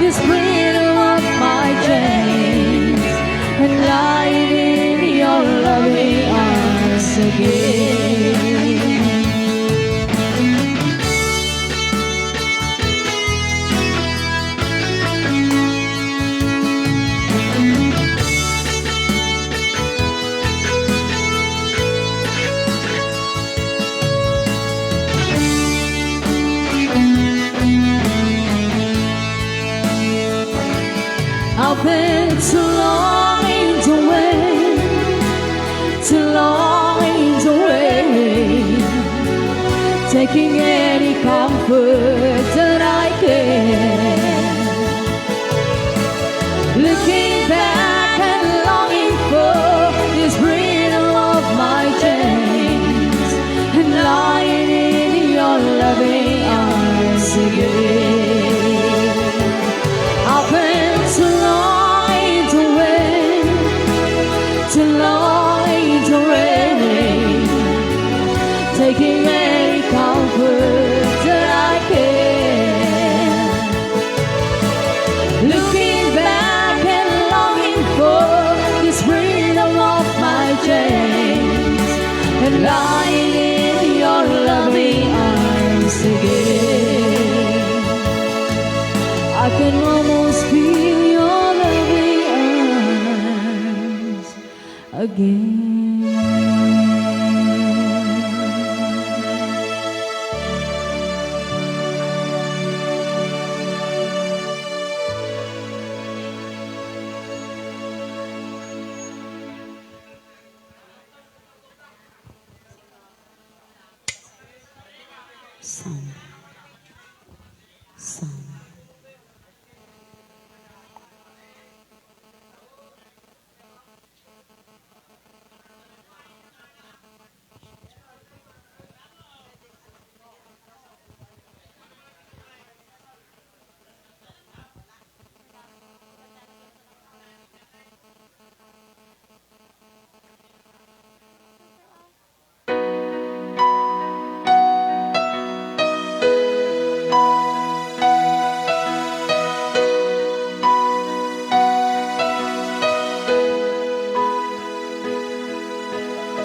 this freedom of my chains, and lying in your loving arms again. I've been too long to wait, too long to wait, taking any comfort that I can, looking back and longing for this freedom of my chains, and lying in your loving arms again. I've been too long to wait, too long to wait, lying in your loving arms again. I can almost feel your loving arms again. Sun.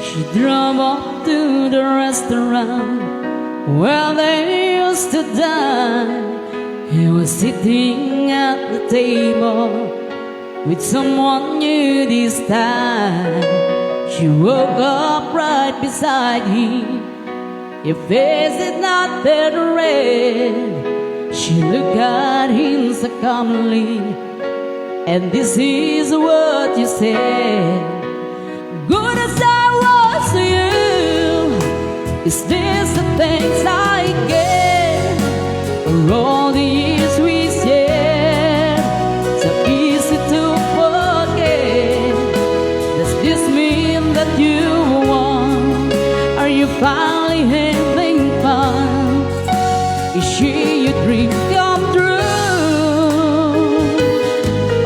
She drove up to the restaurant where they used to dine. He was sitting at the table with someone new this time. She woke up right beside him. Your face did not turn red. She looked at him so calmly, and this is what you said. Good as I was to you, is this the thanks I get for all the years we shared? So easy to forget. Does this mean that you won? Are you finally having fun? Is she your dream come true?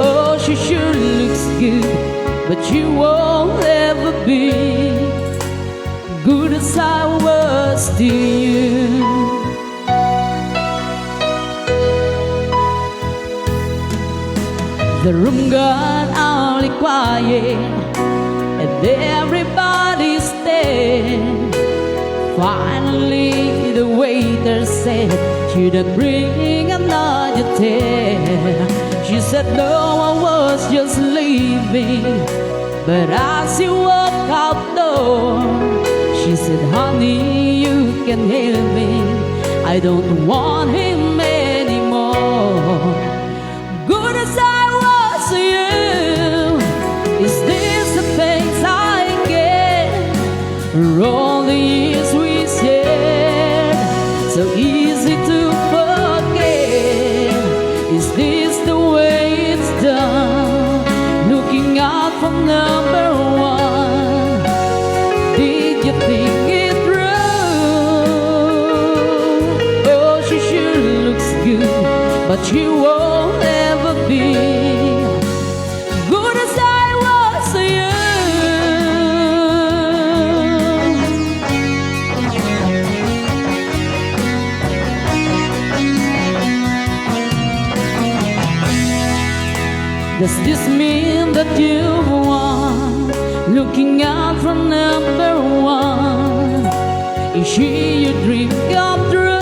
Oh, she sure looks good, but you won't ever be good as I was to you. The room got awfully quiet, and everybody stared. Finally, the waiter said, "Should I bring another chair?" She said, "No, I was just leaving." But as you walk out door, she said, "Honey, you can help me. I don't want him anymore." Good as I was to you, is this the thanks I get for all the years we shared? So easy to forget. Is this the way it's done? Looking out from number one, did you think it through? Oh, she sure looks good, but she won't ever be good as I was to you. Does this mean that you've won? Looking out from number one, is she your dream come true?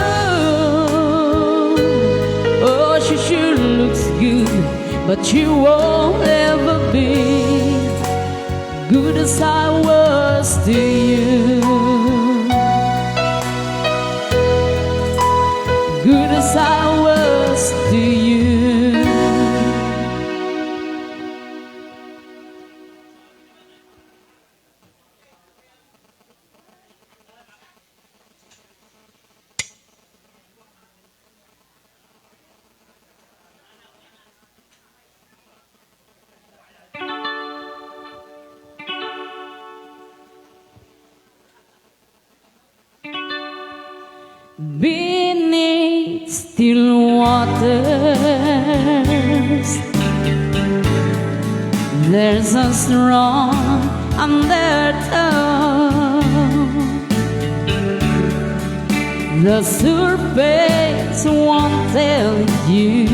Oh, she sure looks good, but you won't ever be good as I was to you. Good as I was to you. Beneath still waters, there's a strong undertow. The surface won't tell you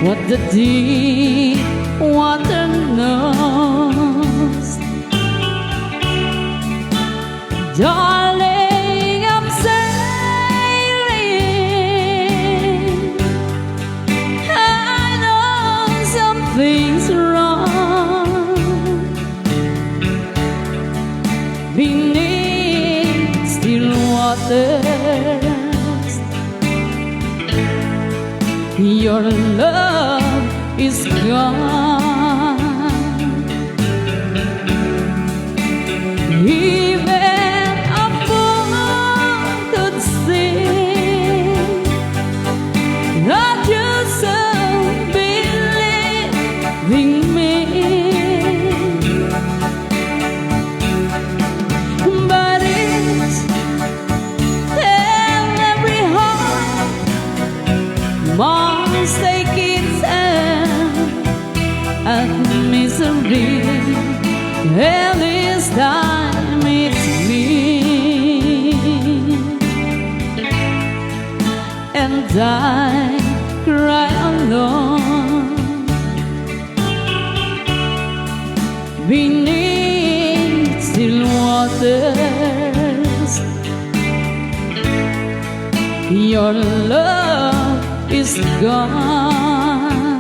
what the deep water knows. Darling, I'm sailing. I know something's wrong beneath still waters. Your love is gone. Even a fool could see that you're so believing me. But it's in every heart must take its end at misery. And this time it's me, and I cry alone beneath still waters. Your love is gone.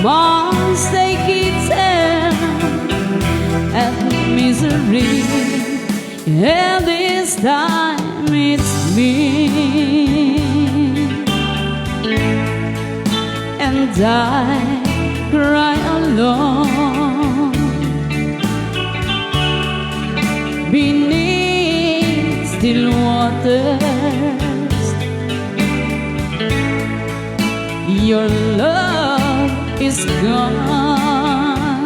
Must take its end at misery, and this time it's me, and I cry alone beneath still waters. Your love is gone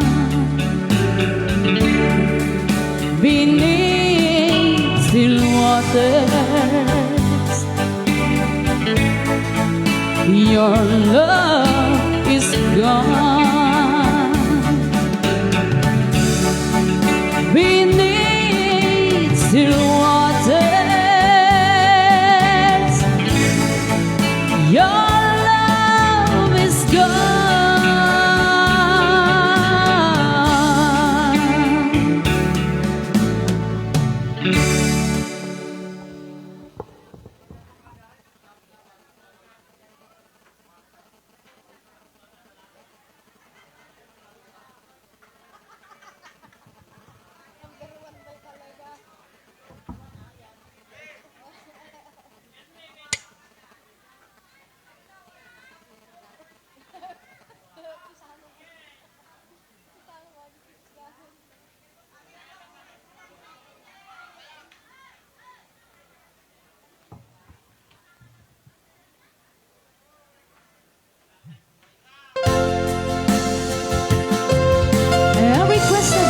beneath still waters. Your love is gone beneath still waters. Your love is gone.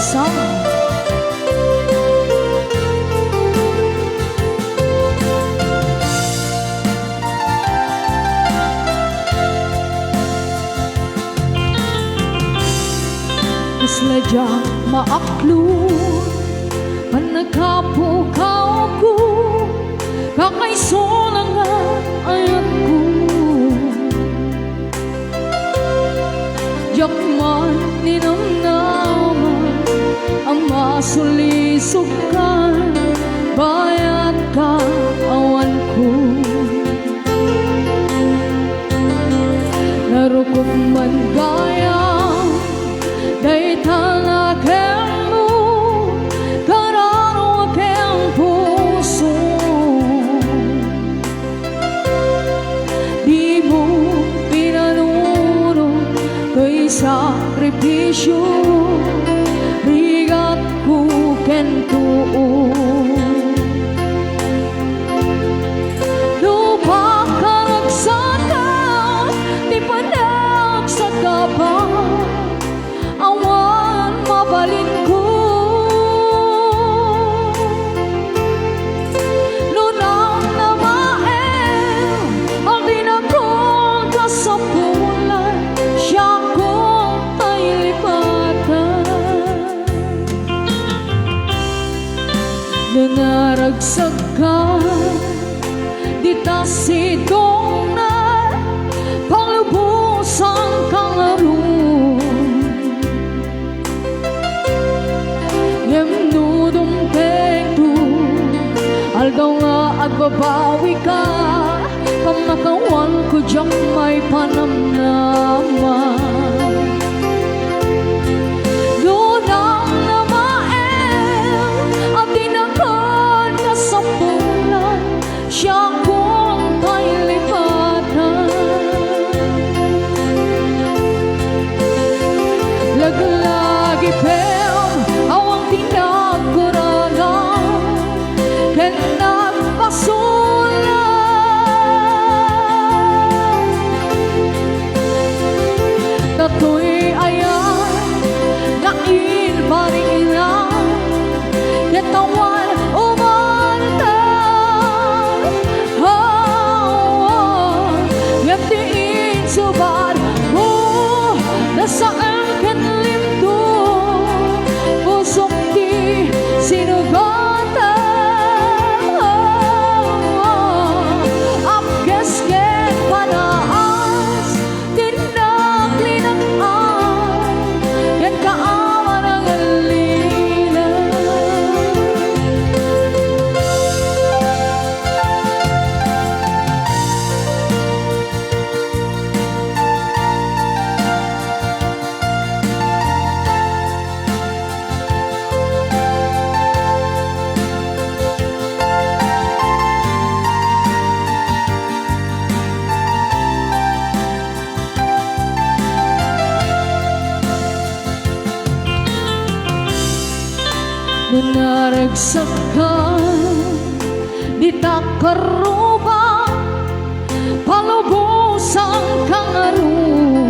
Song. Isladya maaklu Panagkapukaw ko Kakaiso na nga ayan ko Yakman ninamnaman Ang masulisukan Bayat ka awan ko Narukog man gayang Daytan aking mo Karano aking puso Di mo pinanong sakripisyo rigat ko kento lupa karagsaka di panagsaka pa awan mabalin ko lunang namael ang dinakong kasapulan siya kong ay lipatan nangaragsak ka di tasidong na panglubusang kangaroo nudong tekto aldaw nga agbabawi ka pamakawan ko diyang may panamnaman lunang namael at tinakan kasapulan siya kong pailipatan laglagi pem awang tinagkuranan ken nagpasulan katoy ayan nain paringinan ketawan umantan ngaptiin subad mo nasaan ken limto pusok di sinugatan apges ken panaas tinaklinaan ken kaaman ang alila nanaragsak ka di takaruba palubusang kangaroo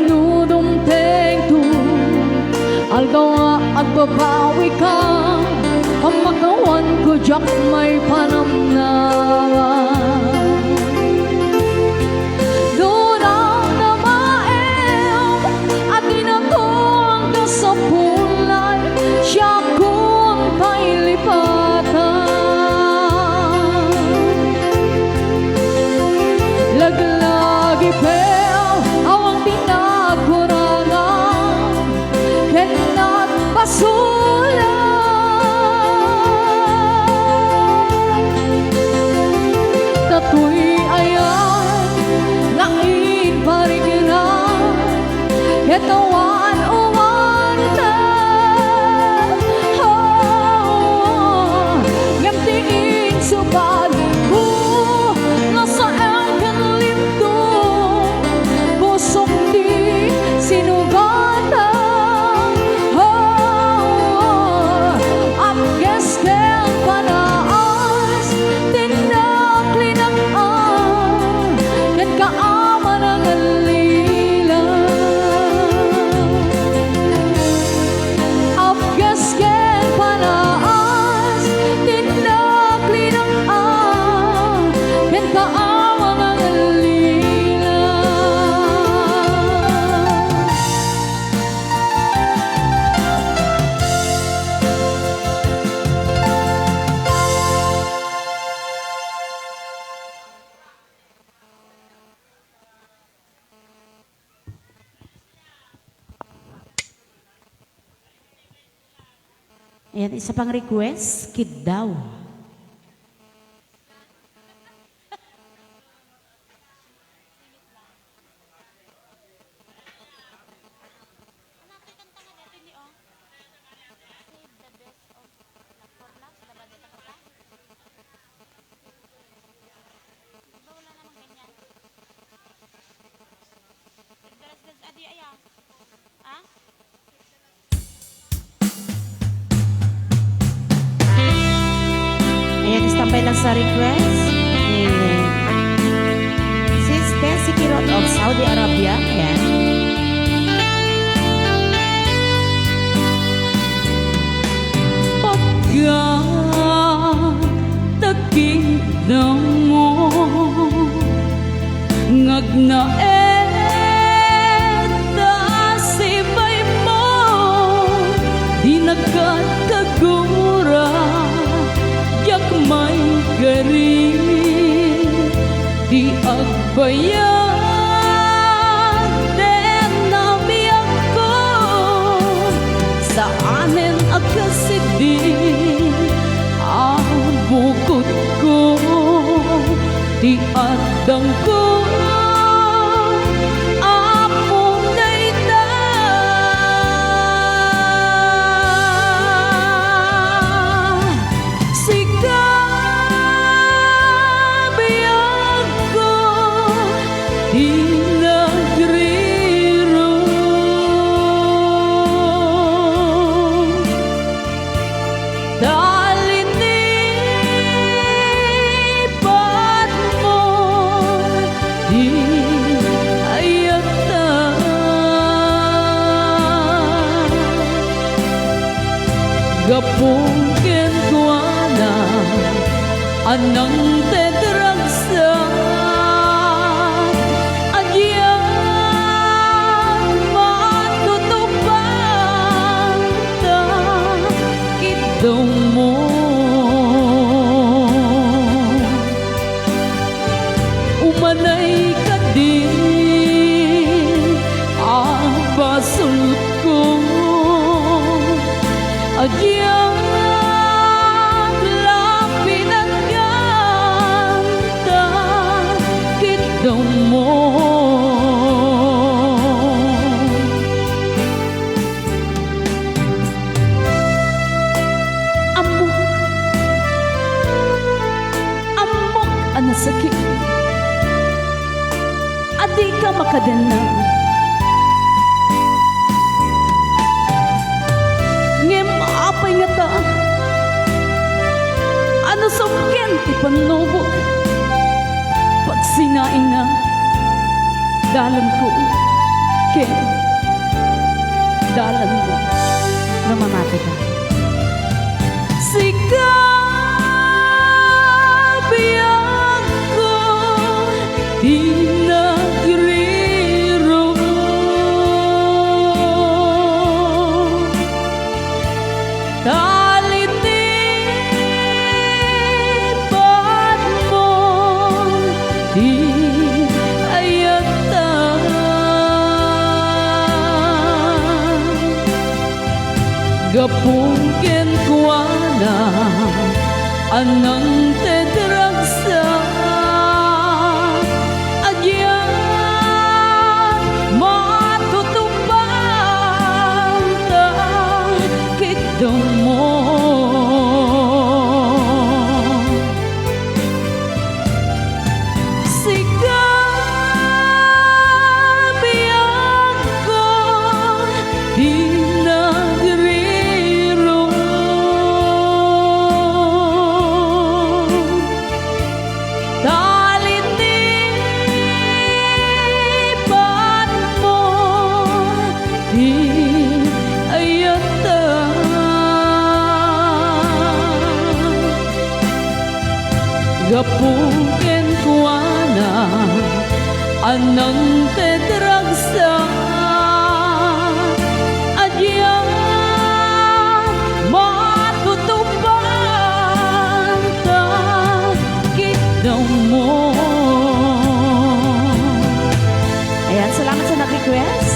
nudong tekto aldaw nga agbabawi ka pamakawan ko diyang may panamnaman lunang namael at tinakong kasapulan siya kong pailipatan laglagi pel awang tinagkurangan ken nagpasulan katoy ayan nain pariginan ketawan umantan ngaptiin subad mo nasaan ken limto pusok di sinugatan apges ken panaas tinaklinaan ken kaaman ang alila apges ken panaas tinaklinaan ken kaaman ang alila Ayan, isa pang request, Kid daw. tambay lang sa request ni Sis Tessie Kirot of Saudi Arabia. Ayan. Pagkatakidang mo ngagnaet asibay mo di nagkatagura yak may gari di agbayan den nabiyak ko sa anen agkasidi ang bukod ko di adang ko gapungkin ko na anang tedragsa agyan matutupan ta idong mo umanay ka din ang basul ko agyan lapin at ganda kitong mo amok amok ang sakit adi ka makadana apay nga ta ano sumken ti panubok pag sinaing na dalan ko ken dalan mo Mamamati ka. sikabiyag ko di nagriro talitipan mo di ayata gapungkin ko na anang tedragsa agyan matutupan ta kitong mo sikabiyag ko di nagriro talitipan mo di ayata gapungkin ko na anang tedragsa agyan matutupan ta kitong mo. Ayan, salamat sa nag-request.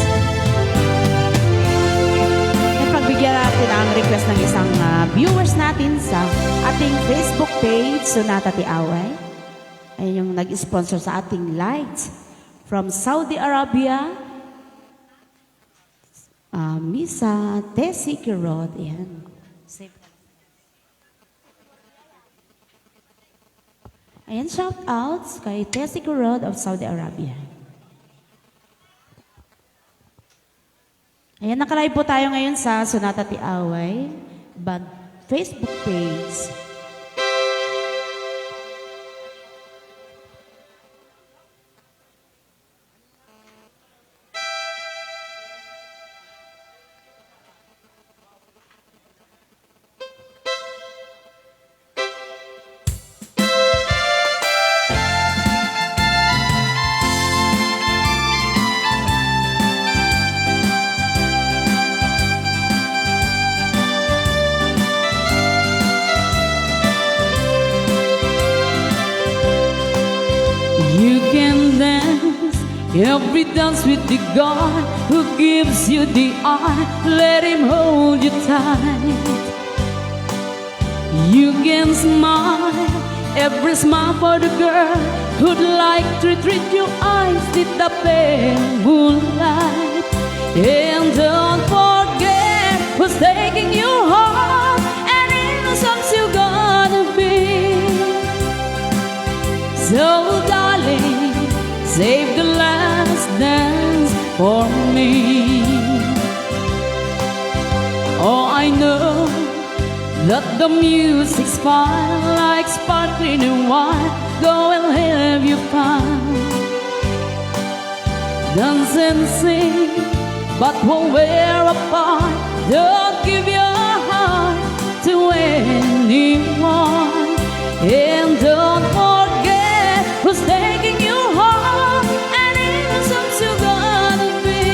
At pagbigyan natin ang request ng isang viewers natin sa ating Facebook page, Sonata Tiaway. Ayan yung nag-sponsor sa ating lights from Saudi Arabia. Misa Tessie Kirot. Ayan. Ayan, shout outs kay Tessie Kirot of Saudi Arabia. Ayan, nakalive po tayo ngayon sa Sonata Tiaway Facebook page. Every dance with the God who gives you the eye, let him hold you tight. You can smile, every smile for the girl who'd like to treat your eyes with the pale moonlight. And don't forget who's taking you home, and innocence you're gonna be. So darling, save the last dance for me. Oh, I know that the music's fine, like sparkling wine. Go and have your fun, dance and sing, but when we're apart, don't give your heart to anyone. And don't forget who's taking you home, and innocence you're gonna be.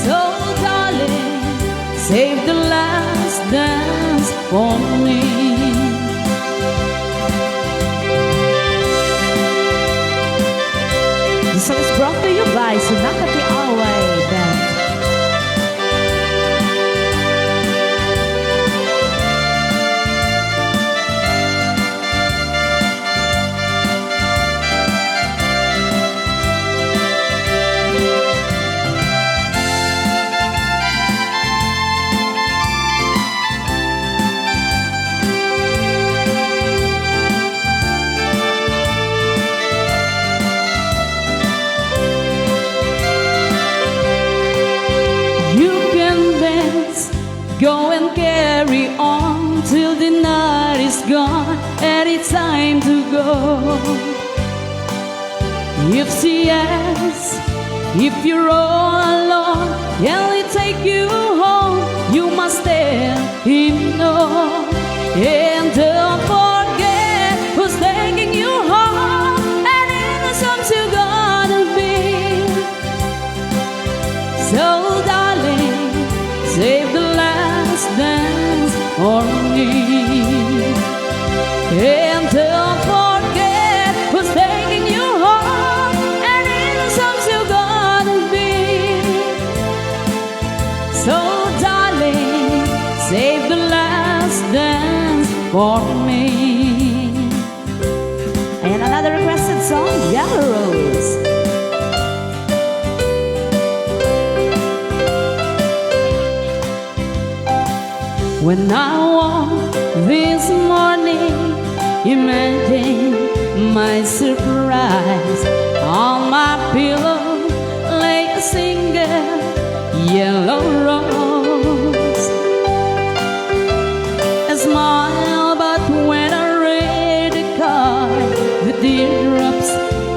So darling, save the last dance for me. This song is brought to you by Sunakati Away Band. Go and carry on till the night is gone and it's time to go. If she asks if you're all alone, can he take you home? You must tell him no. And don't forget who's taking you home, and innocence you're gonna be. So darling, save the dance for me. And don't forget who's taking you home, and innocence you're gonna be. So darling, save the last dance for me. And another requested song, Yellow Rose. When I woke this morning, imagine my surprise. On my pillow lay a single yellow rose. A smile, but when I read the card, the teardrops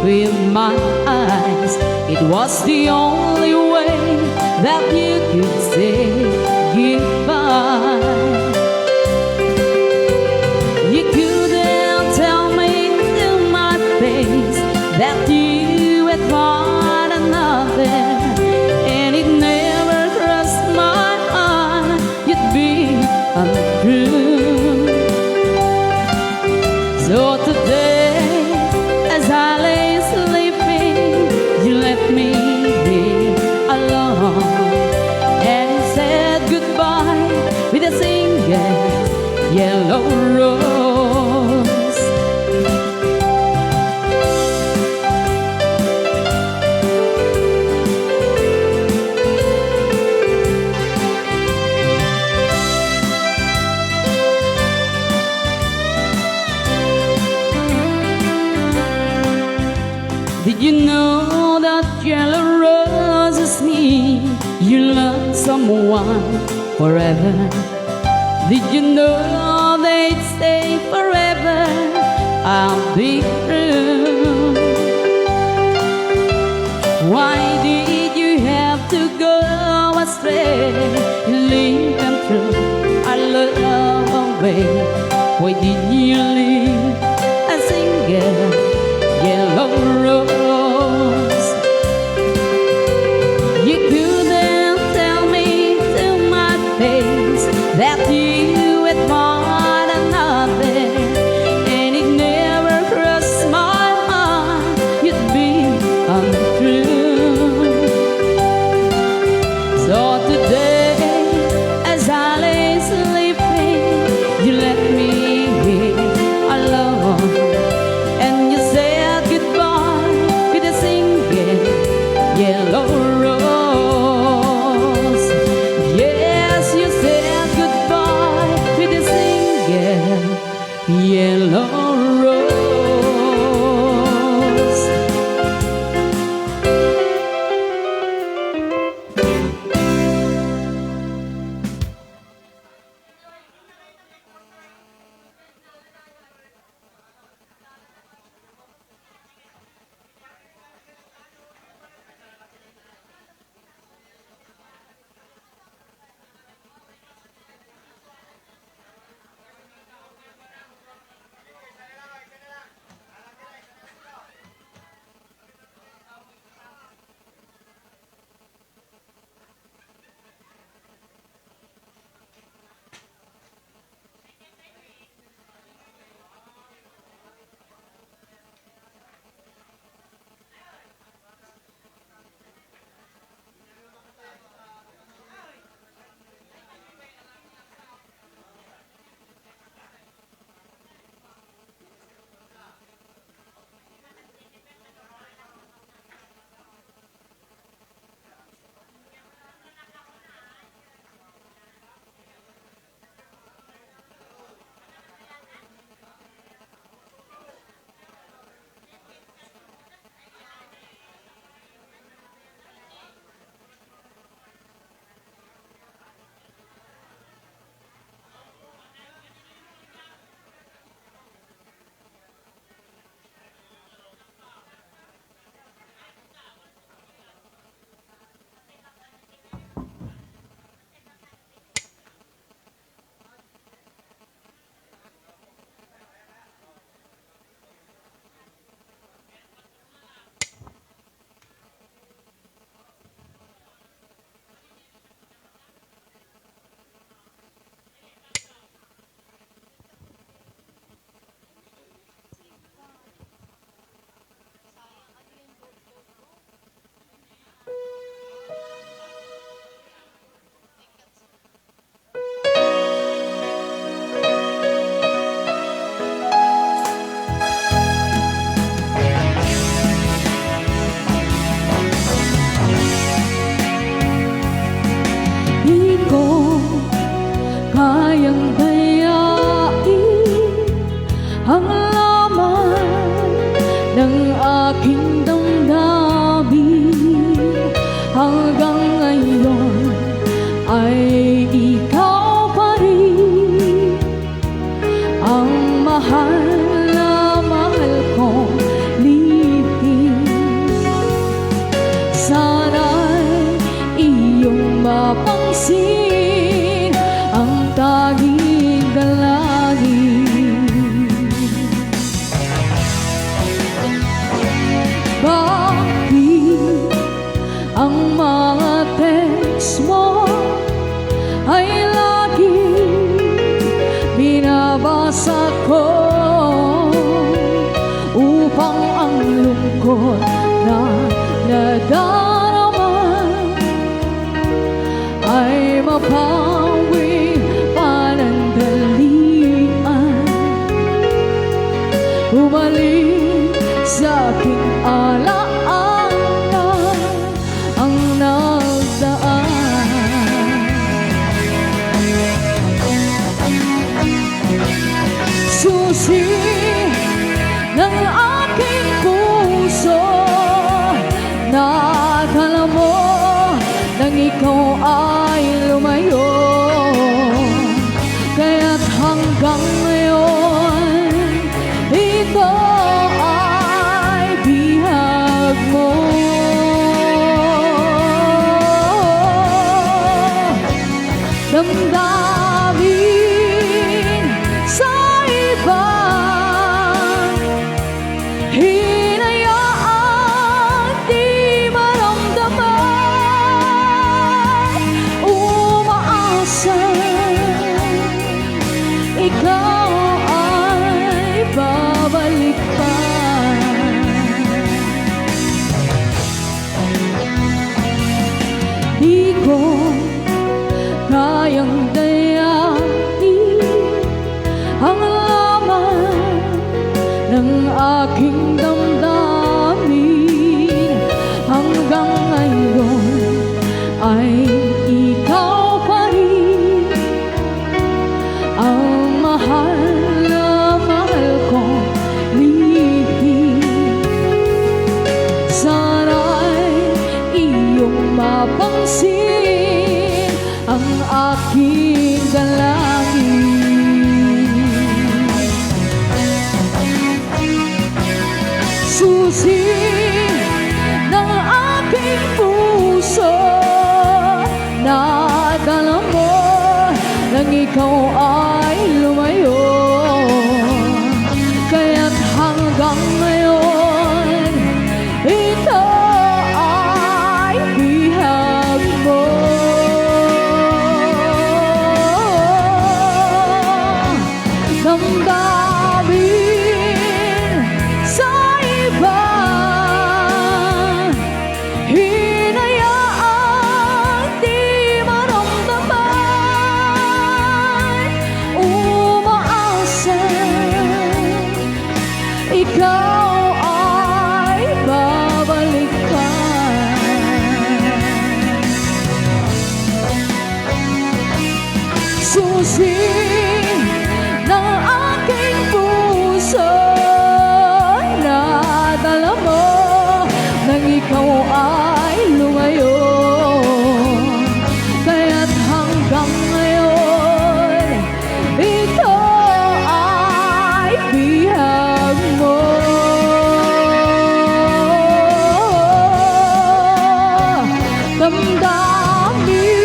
filled my eyes. It was the only way that you could say goodbye. You couldn't tell me to my face that you had found another, and it never crossed my mind you'd be untrue. So today, as I lay sleeping, you left me there alone, and you said goodbye with a single yellow rose. Did you know that yellow roses mean you love someone forever? Did you know they'd say forever, I'll be true? Why did you have to go astray, leave and throw our love away? Why did you leave a single yellow rose? You couldn't tell me to my face that you had found another, and it never crossed my mind you'd be yellow rose. Yes, you said goodbye with a single yellow rose. Kayang dayain ang laman ng aking damdamin. Hanggang ngayon ay ikaw pa rin ang mahal na mahal kong lihim. Sana'y iyong mapansin ang tanging dalangin. Bakit ang mga text mo ay laging binabasa ko upang ang lungkot na nadarama ay mapawi panandalian. Bumalik sa aking alaala ang nagdaan. Susi ng aking puso, nakakala mo nang ikaw ay lumayo. Kaya't hanggang ngayon ito ay bihag mo. Damdamin sa iba, hinayaan di maramdaman. Umaasa ikaw ay babalik pa. Di ko kayang dayain ang laman ng aking damdamin. Hanggang ngayon ay ikaw pa rin ang mahal na mahal kong lihim. Sana'y iyong mapansin ang aking dalangin. Susi ng aking puso, nadala mo nang ikaw ay lumayo. Kaya't hanggang ngayon, ito ay bihag mo. Damdamin sa iba, hinayaang di maramdaman, umaasa ikaw ay babalik pa. Susi ng aking puso, nadala mo nang ikaw ay lumayo. Kaya't hanggang ngayon, ito ay bihag mo. Damdamin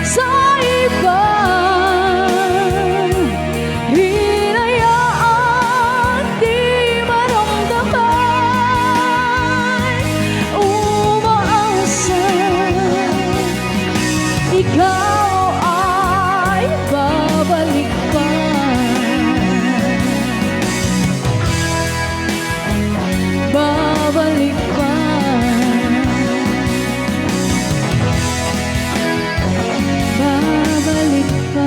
sa iba, hinayaang di maramdaman, umaasa ikaw ay babalik pa. Babalik pa. Babalik pa.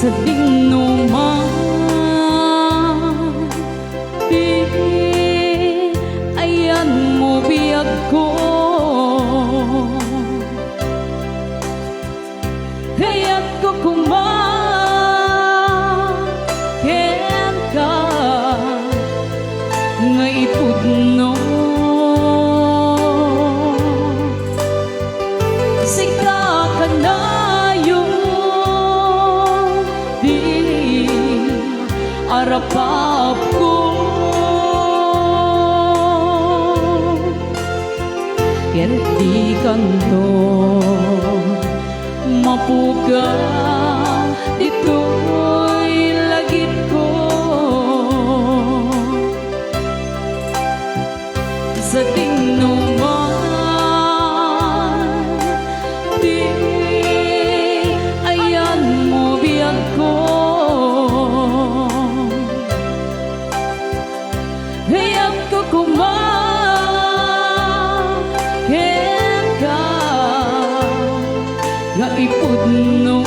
Sa dinuman, ayan mo biyag ko. Kaya't ko kumaken ka nga ipudno. Sika ka na arapap ko, ket di kanto mapuga dito'y lagit ko. Sa dinuman, di ayan mo biyag ko. Kaya't ko kumaken ka nga ipudno.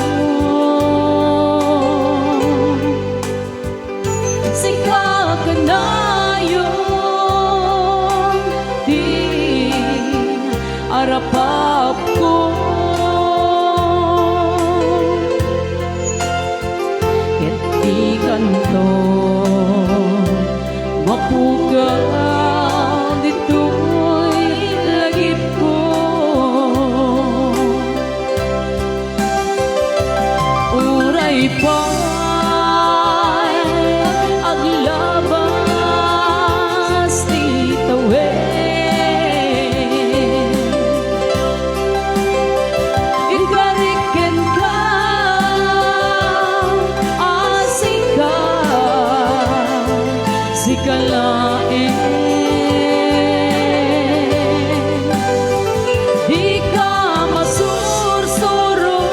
Sika ka na yung di arapap ko. Ket di kanto mapuga dito'y lagit ko. Uray pa aglabas di tawid, ikariken ka asing ka si kalain. Di ka masursurong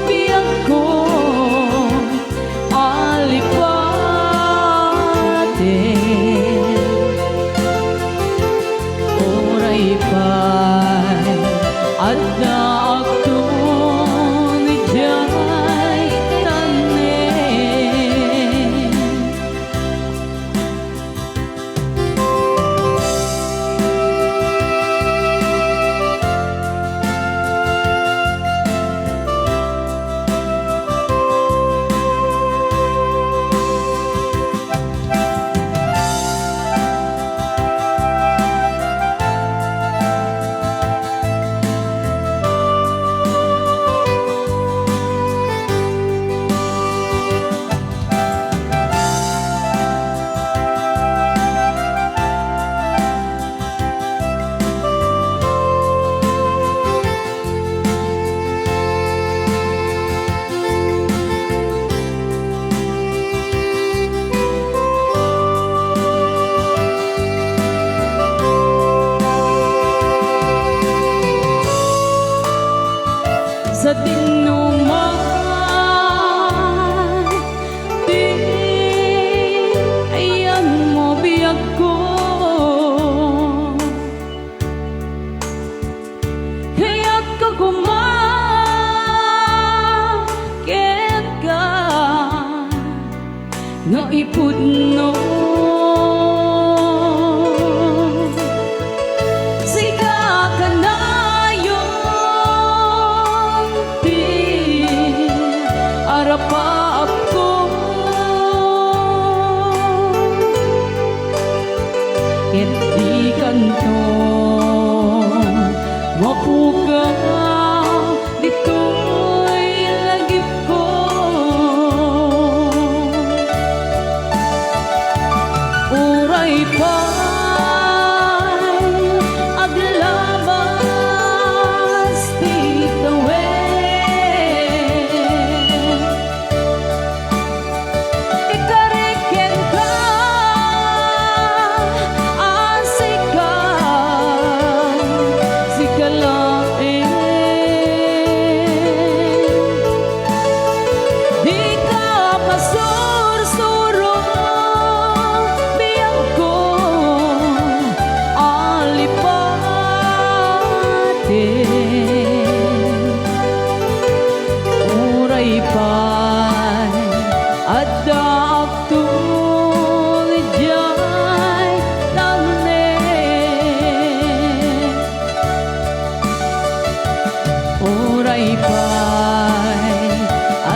biyag ko alipatin. Oray pa'y at naagtong ijay tanin. Sa dinuman, di ayan mo biyag ko. Kaya't ka kumakit ka nga ipudno. Arapa ako hindi kanto mapuga dito'y lagip ko. Uray pa'y aglabas dito uray pa'y adaktul ijay tanin. Uray pa'y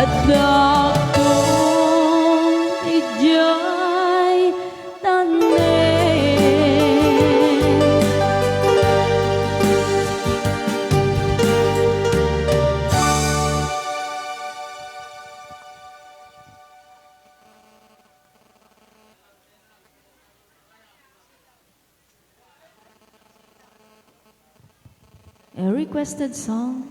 adaktul ijay tanin. A requested song.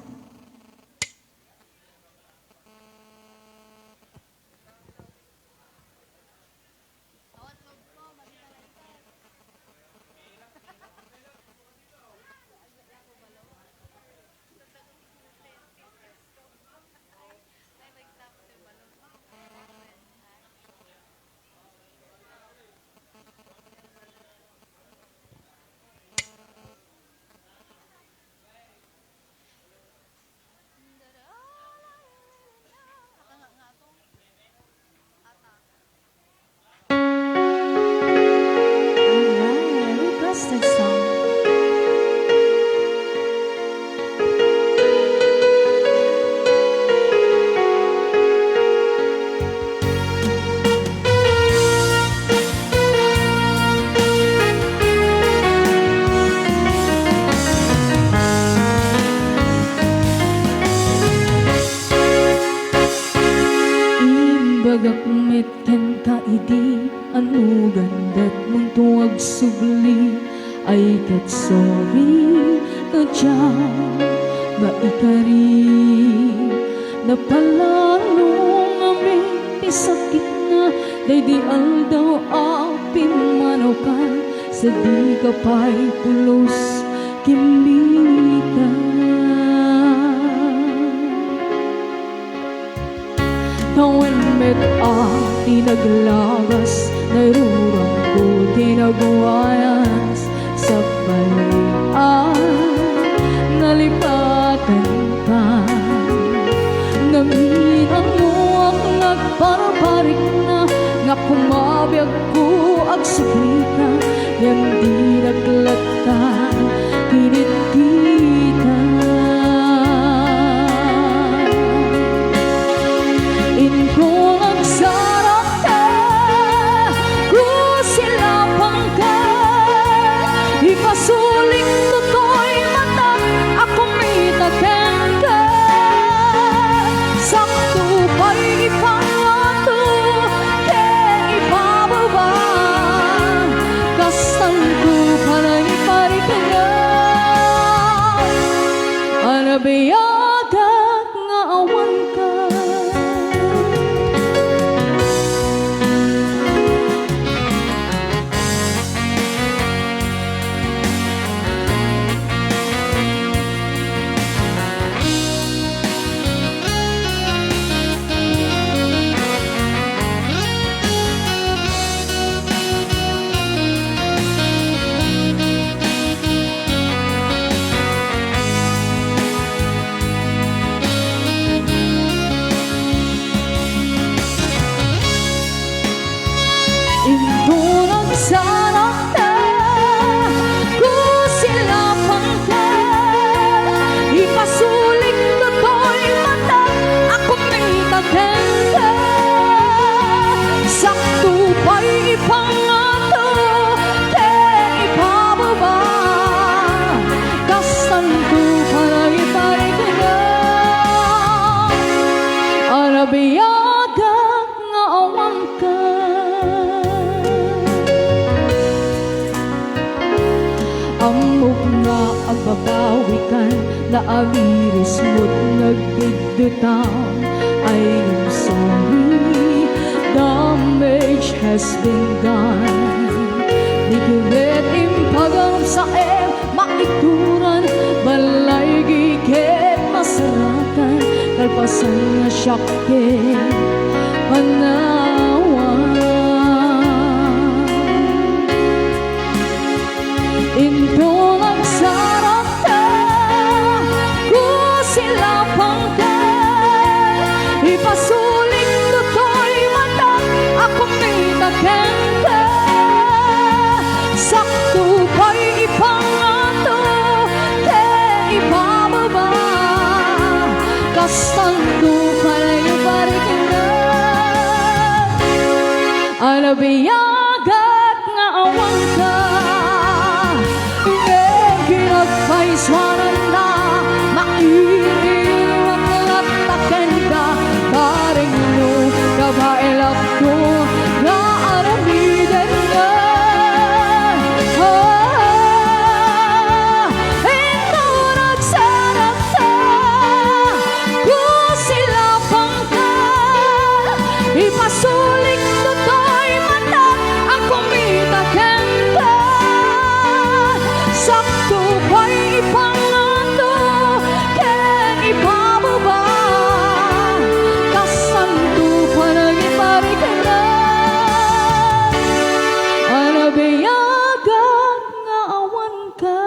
Alright, requested song. Bagak mitken ka idi anu gandat mong tuwag subli ay kat sorry kadyan ba ikari napalarong amin ti sakit na Day di aldaw pimanukan sa di ka pa'y pulos kimita. Tawin met tinaglagas, narurang ko tinagwayas sa balian, nalipatan ka. Naminang mo ang nagparaparik na, nga kumabiyag ko ag suplika, yan di naglatan, kinit kita. Inkong ang sarap ka, kung sila pang ka, ipasuling toto'y mata, akong itaken ka. Sakto pa'y ipangato, ke ipababa, kastan ko pana'y parikana. Anabiyagak nga awan ka. Intunag sarap ka, kung sila pang ka, ipasuling toto'y mata, akong itaken ka. Sakto pa'y ipangato, ke ipababa, kastan ko pana'y parikana. Arabiyagak nga awang ka. Amok nga ang babawikan, na amiris mo't nagdidutaw. I'm sorry, damage has been done. Di kiret impagang sa maikuran, balay giket masaratan, kalpasan nga syakit panawan. Intong ang sarap ka, kung sila pang ka, ipasuling toto'y mata, akong itaken ka. Sakto pa'y ipangato, ke ipababa, kastan ko pana'y parikana. Anabiyagak nga awang ka, Paiswanan na, makiiwang lataken ka, karing no, kabailap ko, na aramiden ka. Ito nagsarap ka, kung sila pang ka, ipasuling toto'y mata, akong itaken ka. Sakto pa'y ipangato, ke ipababa, kastan ko pana'y parikana. Anabiyagak nga awan ka.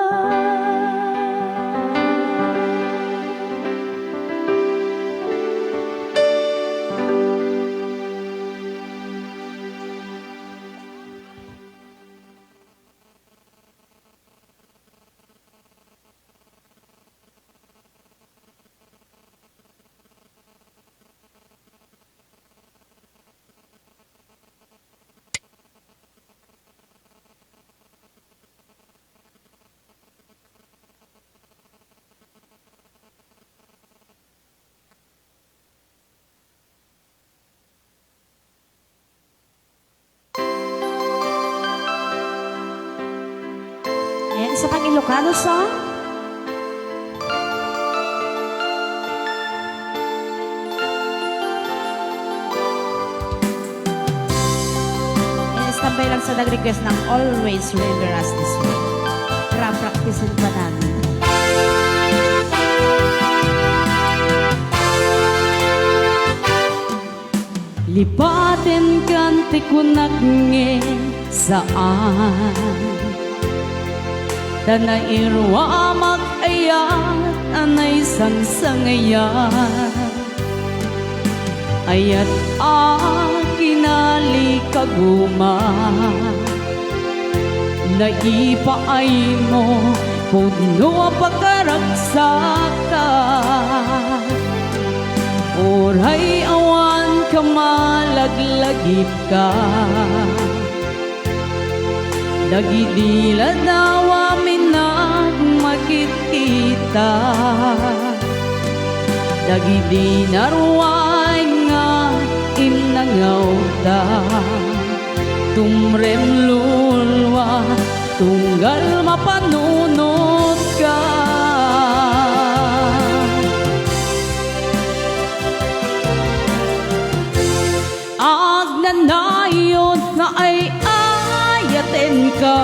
Ayan, isa pang Ilocano song. tambay lang sa nag-request ng Always Remember Us This Way. Pra-practicein pa namin. Lipatin kanti kunak nge saan Tanay irwa mag-ayat anay sangsangayan Ayat akinali kaguma Naipaay mo puno pagkaragsaka Oray awan ka malaglagip ka Dagidila dawa minag makikita Dagidi narway nga imnangaw da Tumrem lulwa tunggal mapanunot ka Agnanayon nga ay ayaten ka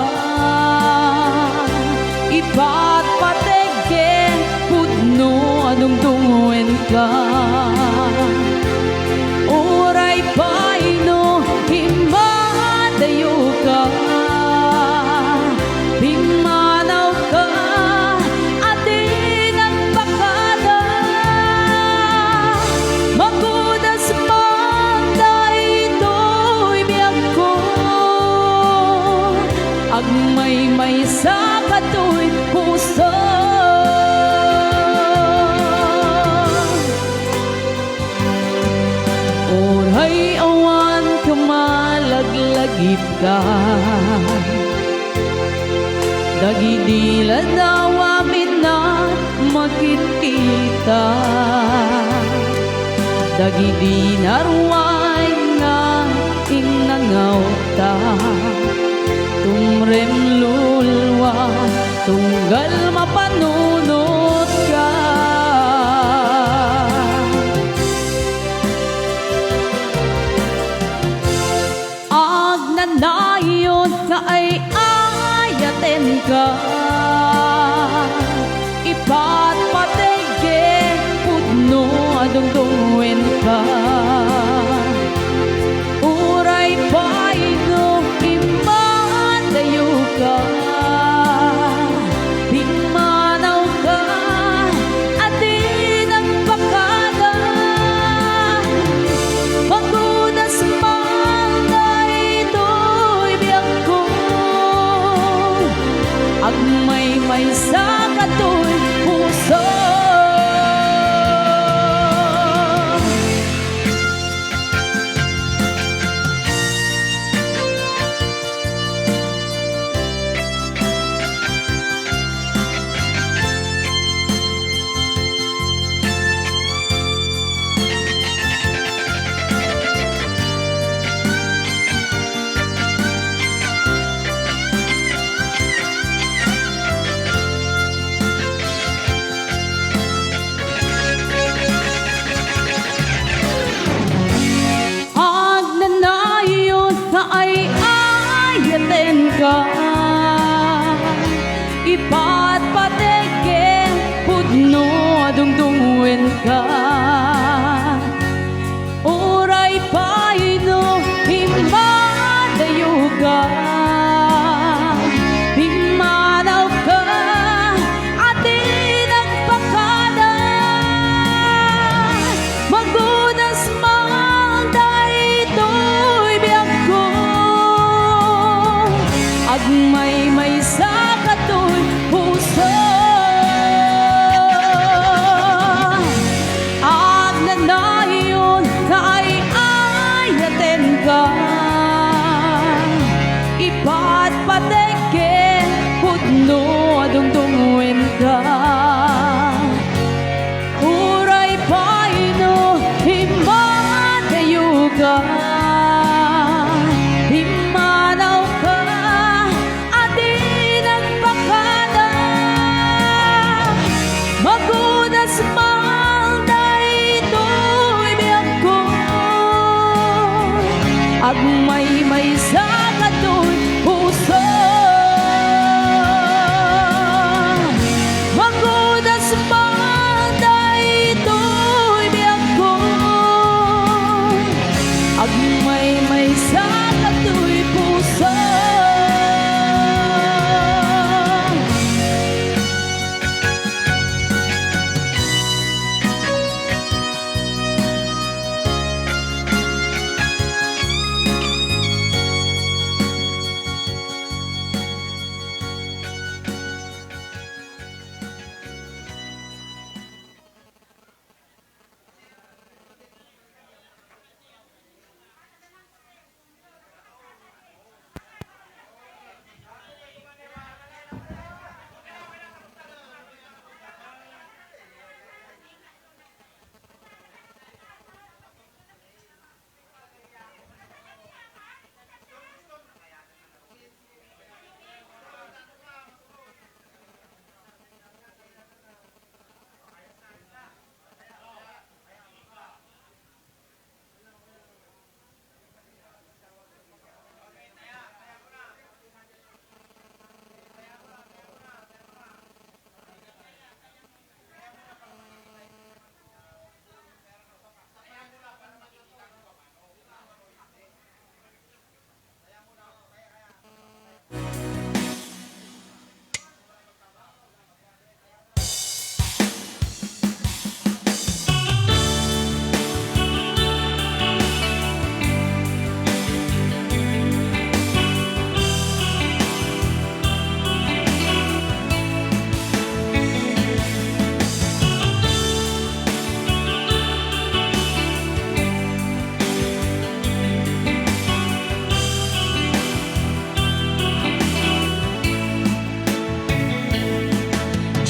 Ipatpategen pudno anong tunguen ka Uray paino himadayo ka Pimanaw ka atin ang bakada Magudas Agmay-may sa kato'y puso Oray awan kumalaglagip ka Dagidila daw amin na makikita Dagidi narway nga inangaw ta Tumrem lulwa, tunggal mapanunot ka Agnanayon nga ay ayaten ka Ipatpatege pudno adong tungwen ka Uray paino dayo ka Pimanaw ka atin ang bakada Magunas mang na ito'y biyang ko Agmay-may sa kato'y puso ka Ipatpategen pudno adungdungwen ka Uray paino himadayo ka Himanaw ka atin ang bakada Magunas mang daytoy biyag ko Agmay-may sa kato'y puso Agnanayon na ay ayaten ka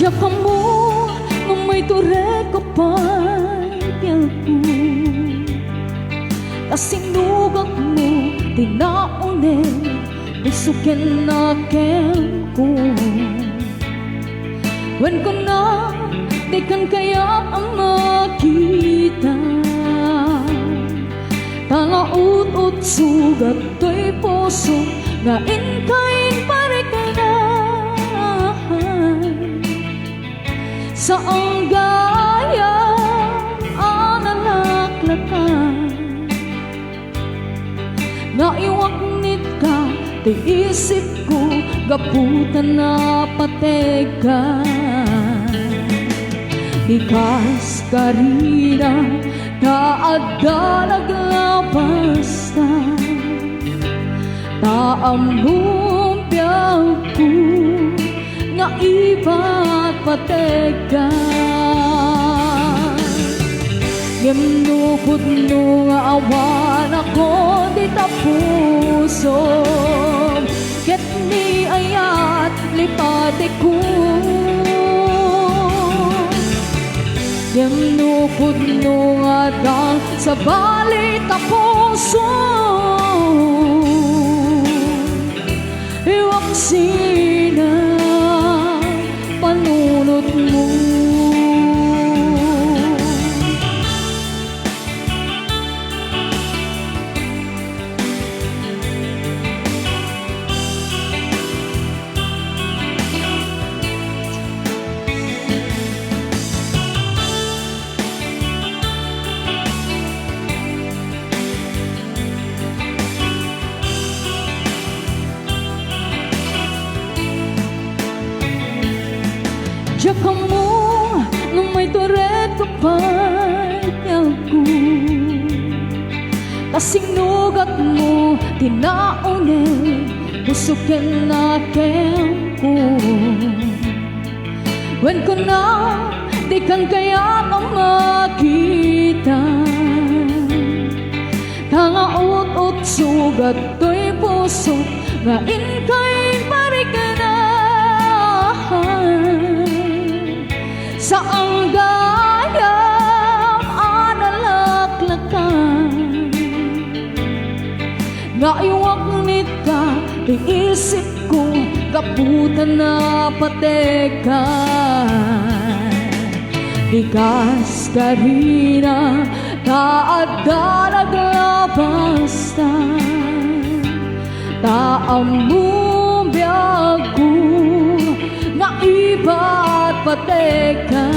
Diyan ka mo nung may ture ka pa ko. Kasinugag mo tinaunin Isukin na ken ko. Wen ko na di kan kaya ang makita. Talaut-ut sugat to'y puso nga inkain pare ka na. Saang gaya ang nalaklakan naiwaknit ka ti isip ko gaputan na pateka. Ikas karina taadalag labasta taambumpyaw ko nga iba't pateka. Gemnupod no nga awan ako di tapuso ket ni ayat lipate ko. Gemnupod no nga dang sa bali tapuso iwak sina panunot mo. Diyan ka mo nung may turet ka pa ko. Kasinugag mo tinaunin Pusukin na ken ko. Wen ko na di kan kaya ang makita. Tangaut-ut sugat to'y puso nga inkay pare ka na. Saang gayam analaklakan nga iwaknit ka iisip ko kaputan na pateka. Ikas karina taadalag labasta taambumbiyag ko nga iba't pateka.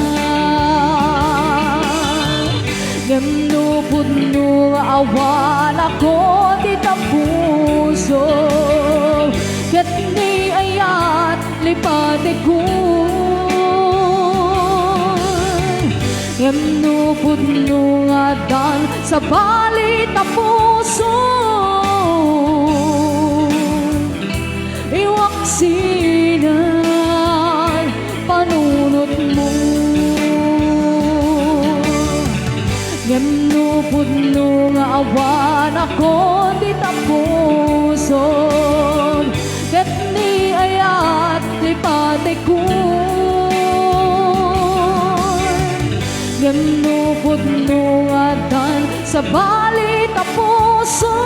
Gemnupod no awan ako di tapuso ket ni ayat lipate ko. Gemnupod no adan sa bali tapuso iwak sinan panunot mo. Gemnupod no nga awan ako di tapuso ket ni ayat lipate ko. Gemnupod no nga dan sa bali tapuso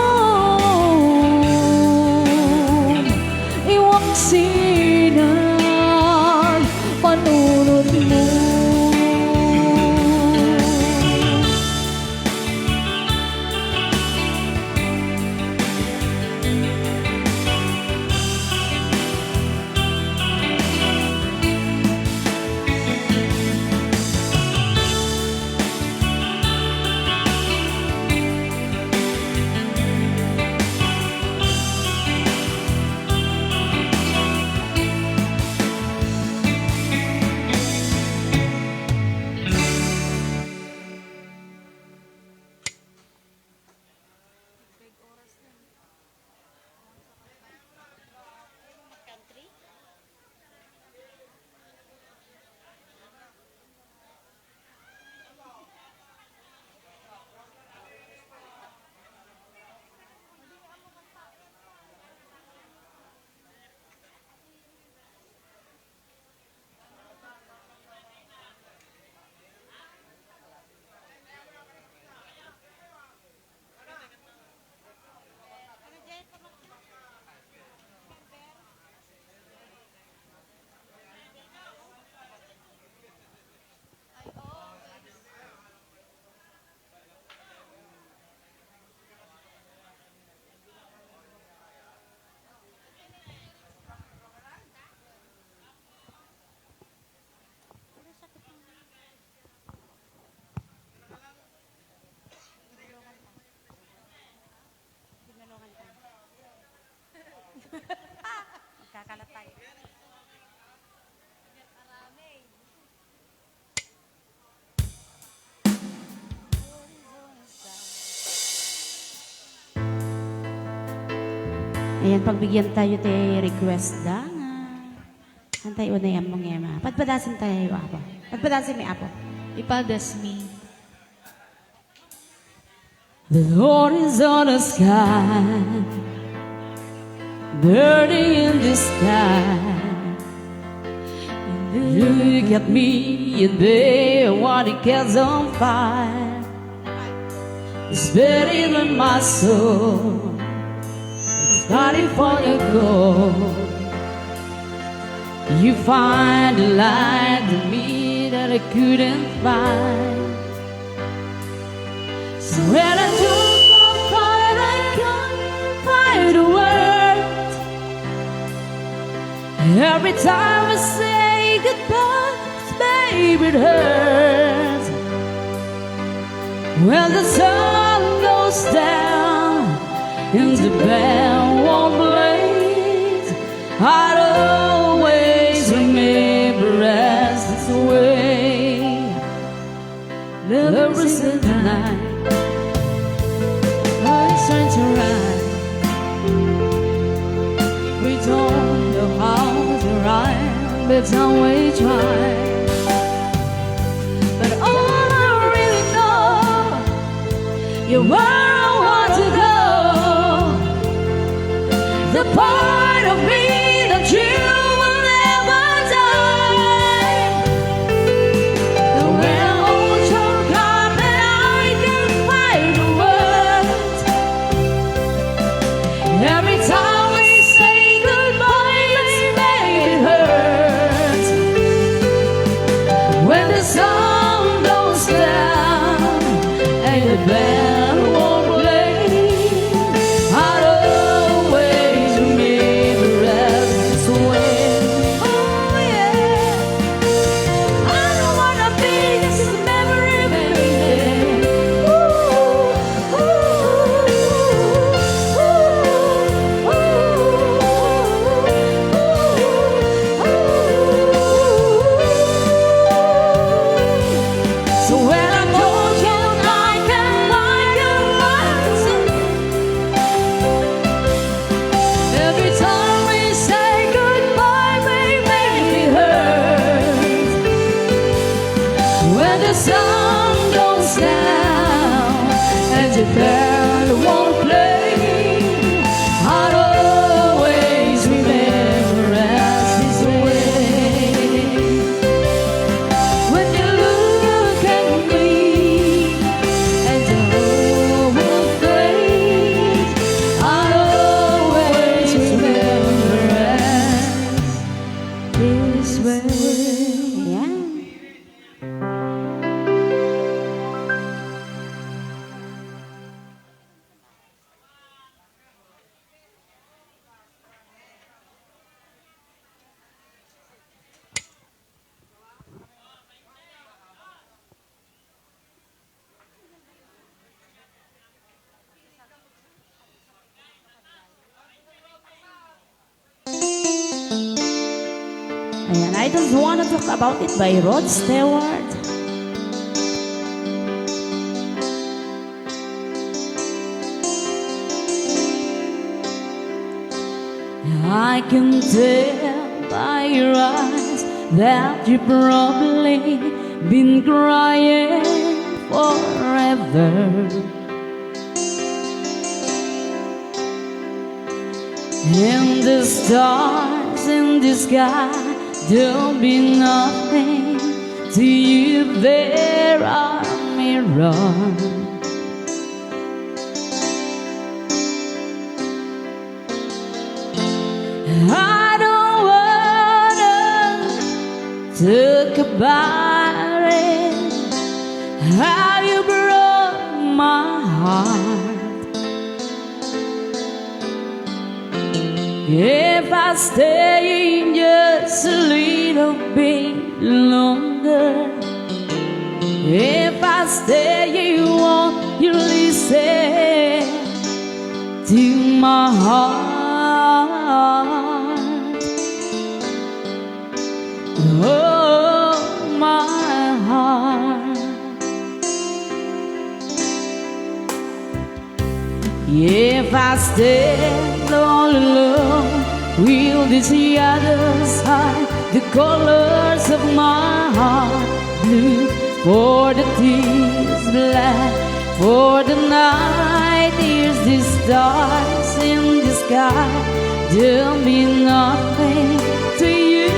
iwak sinan panunot mo. Kakalat tayo. Ayan, pagbigyan tayo tayo request da nga. Antay unay among yama. Padpadasin tayo apo. Padpadasin mi apo. Ipadas me. The horizontal sky, burning in the sky. Look at me and there, what it gets on fire. It's burning in my soul. It's California gold. You find a light in me that I couldn't find. So when I took my fire, I can't find a word. Every time I say goodbye, baby, it hurts. When the sun goes down and the bell won't blaze, I'd always remember as the way. Love is in the night. Trying to ride. We don't know how to ride, but we try. But all I really know, you're where I want to go. The part of me that you will never die. And when I hold your hand and I can find the words. Every time we say goodbye, baby, it hurts. When the sun goes down and the bell won't play, I'll always remember us this way. Oh yeah, I don't wanna be just a memory, baby. Ooh, ooh, so when I told you I can find your words, every time we say goodbye, baby, it hurts. When the sun goes down and the bell won't play, I'll always remember us this way. When you look at me and the whole world fades, I'll always remember us this way. Ayan. Ayan, I don't want to talk about it by Rod Stewart. I can tell by your eyes that you've probably been crying forever. And the stars in the sky don't be nothing to you. There are mirrors. I don't wanna talk about it, how you broke my heart. If I stay just a little bit longer, if I stay, you won't you listen to my heart. I stand all alone, will this other side the colors of my heart? Blue for the tears, black for the night. Here's the stars in the sky, they'll mean nothing to you.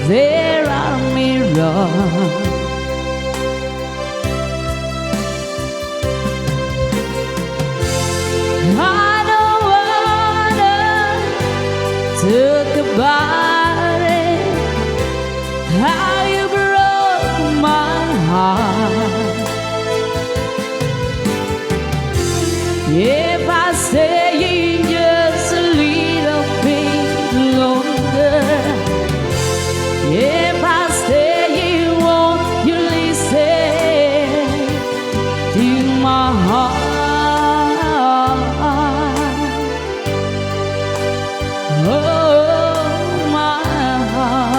There are mirrors. I don't wanna talk about it, how you broke my heart. If I stay just a little bit longer, if I stay, won't you listen to my heart? Oh, my heart.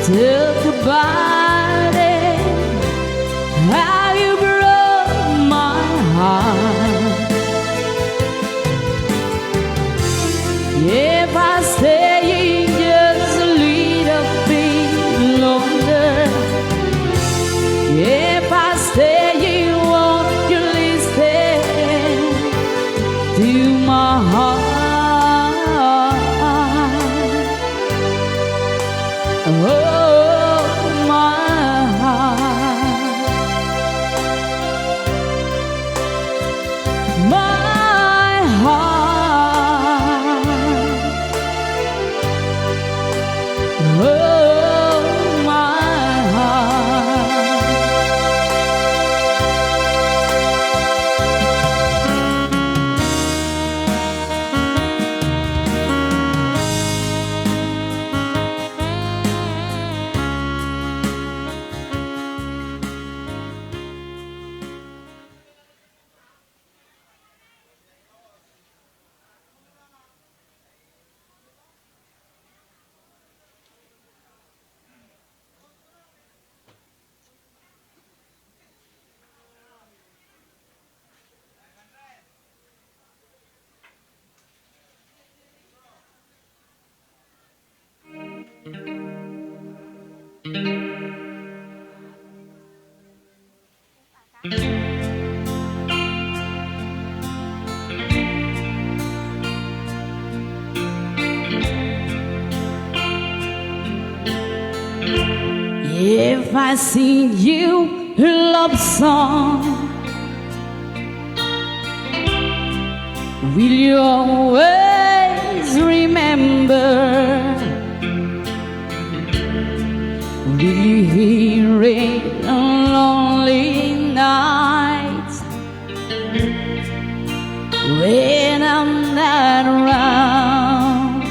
Talk about it, how you broke my heart. If I stay just a little bit longer, if I stay, won't you listen to my heart? Oh, if I sing you a love song, will you always remember? Will you hear it on lonely nights when I'm not around?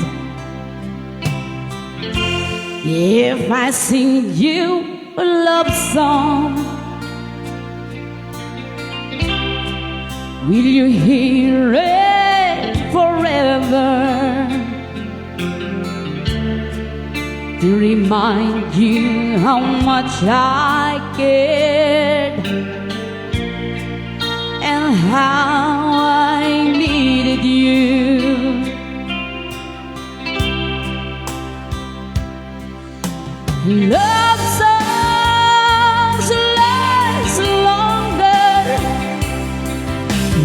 If I sing you a love song, will you hear it forever? To remind you how much I cared and how I needed you. Love songs last longer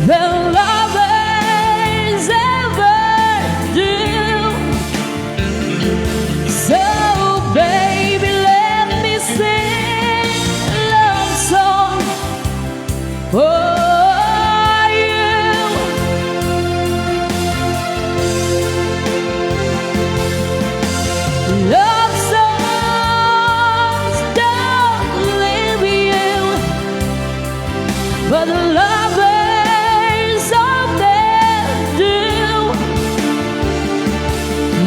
than lovers ever do. So baby, let me sing a love song for you. Love song but lovers often do.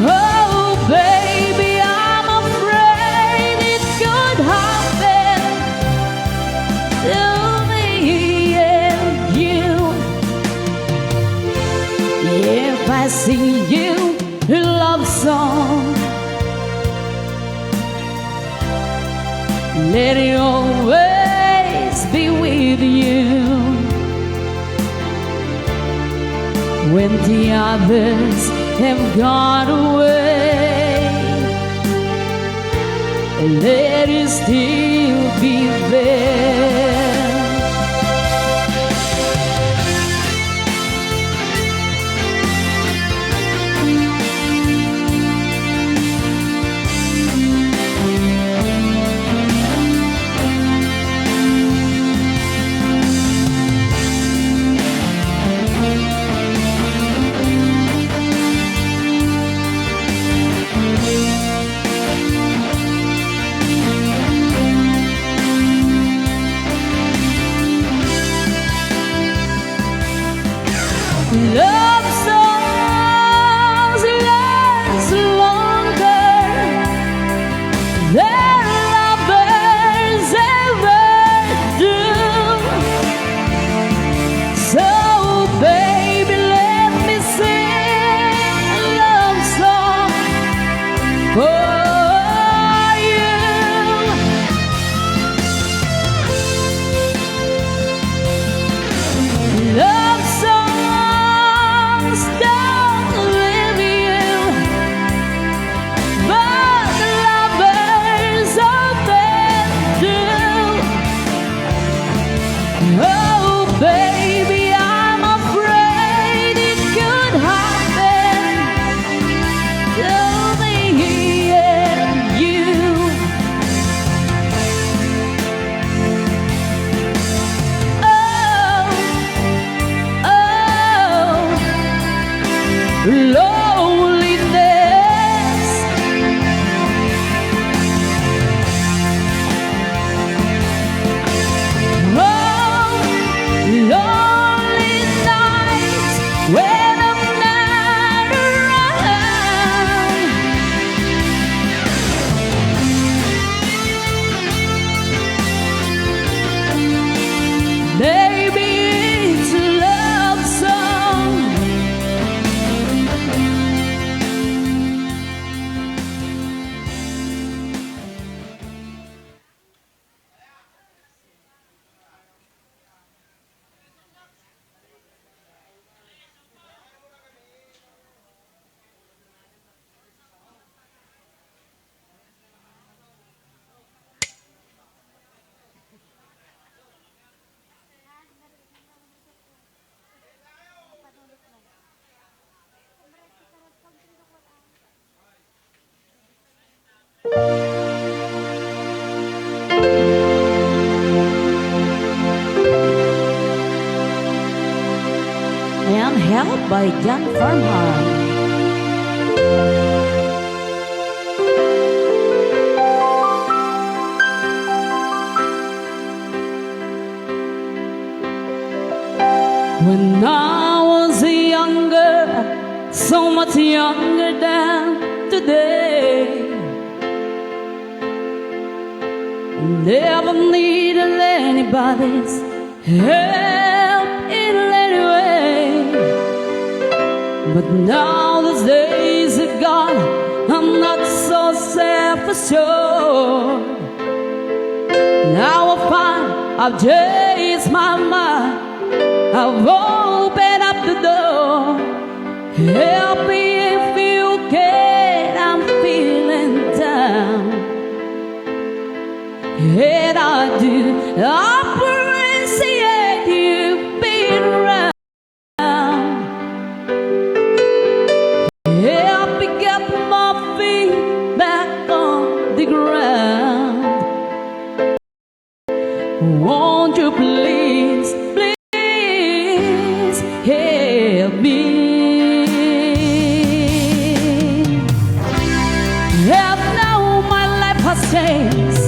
Oh, baby, I'm afraid it could happen to me and you. If I sing you a love song, let it always be with you. When the others have gone away, let it still be there. Love songs last longer than lovers ever do. So, baby, let me sing a love song for you. Love songs don't leave you, but lovers often do. Oh, baby, I'm afraid it could happen to me and you. Loneliness, oh, lonely nights when I'm not around. Maybe it's a love song. I am helped by John Farnham. When I was younger, so much younger than today, never needed anybody's help in any way. But now those days are gone, I'm not so self-assured. Now I find I've changed my mind, I've opened up the door. Help me if you can, I'm feeling down. And I do appreciate you being around. Help me get my feet back on the ground. Won't you please, please help me? And now my life has changed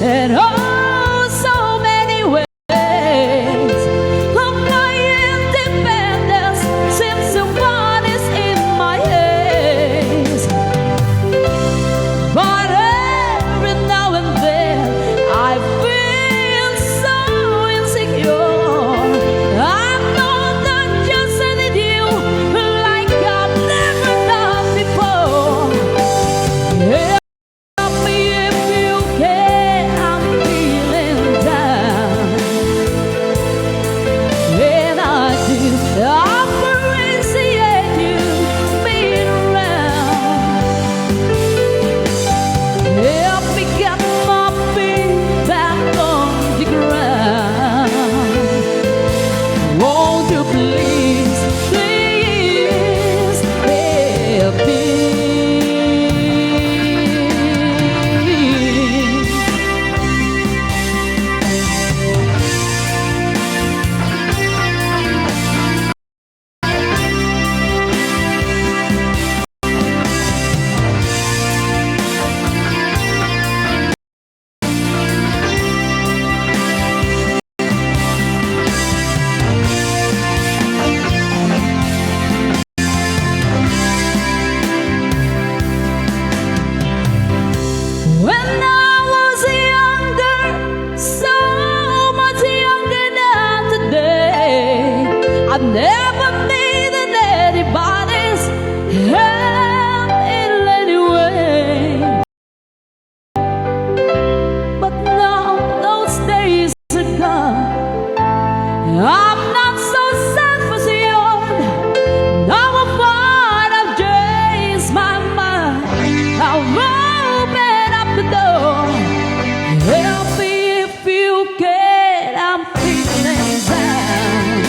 in oh so many ways. I'm not so selfish yet. Now I'm part of Jay's my mind. I'll open up the door. Help me if you can. I'm feeling sad.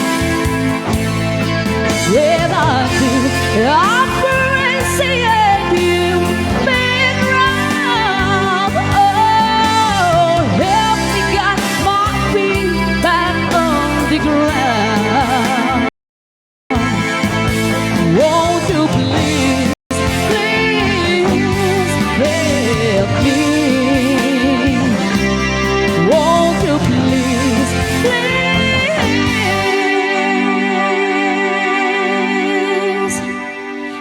Yeah, I do. I'm appreciate you being around. Oh, help me get my feet back on the ground. Won't you please, please help me? Won't you please, please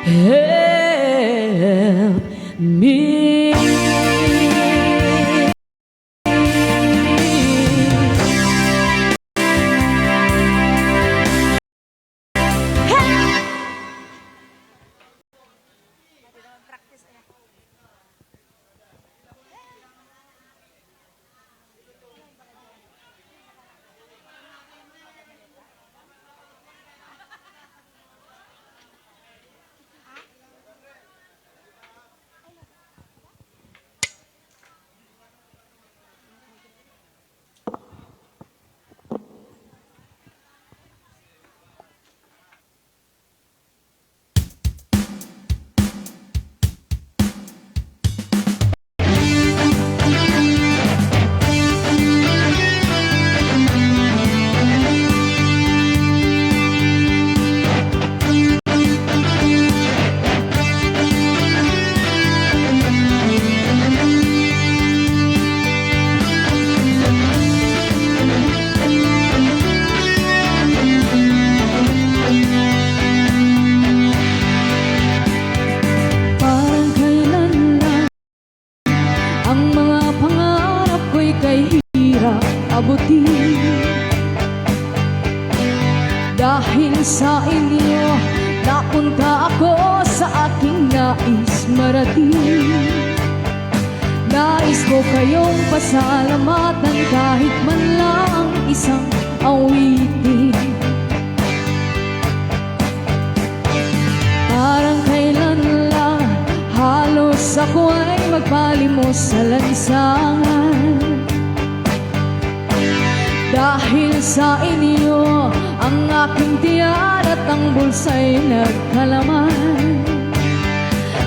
help me? Parang kailan lang ang mga pangarap ko'y kahirap abutin. Dahil sa inyo, napunta ako sa aking nais marating. Nais ko kayong pasalamatan kahit man lang isang awitin. Parang kailan lang halos ako ay magpalimos sa lansangan. Dahil sa inyo, ang aking tiyan at ang bulsa'y nagkalaman.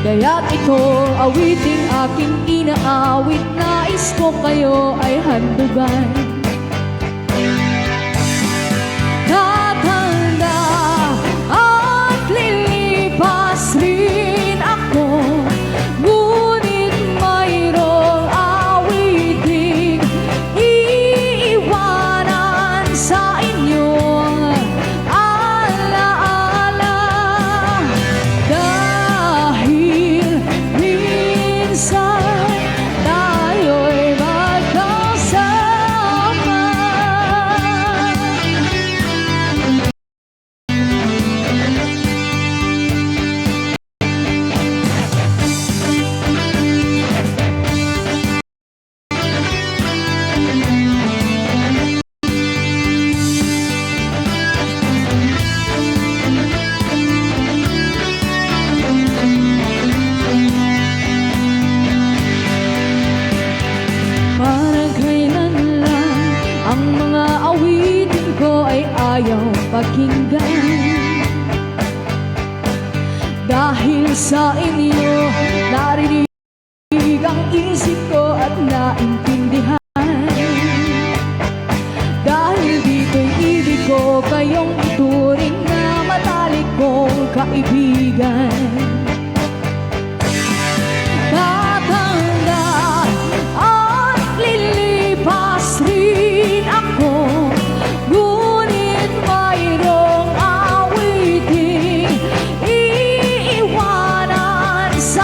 Kaya't ito awiting aking inaawit, nais ko kayo ay handugan. Tatanda at lilipas rin ako, ngunit mayroong awiting iiwanan sa inyong alaala. Dahil minsan tayo'y magkasama. Parang kailan lang ang mga awitin ko ay ayaw pakinggan. Dahil sa inyo, narinig ang isip ko at naintindihan. Dahil dito'y ibig ko kayong ituring na matalik kong kaibigan. Tatanda at lilipas rin ako, ngunit mayroong awiting iiwanan sa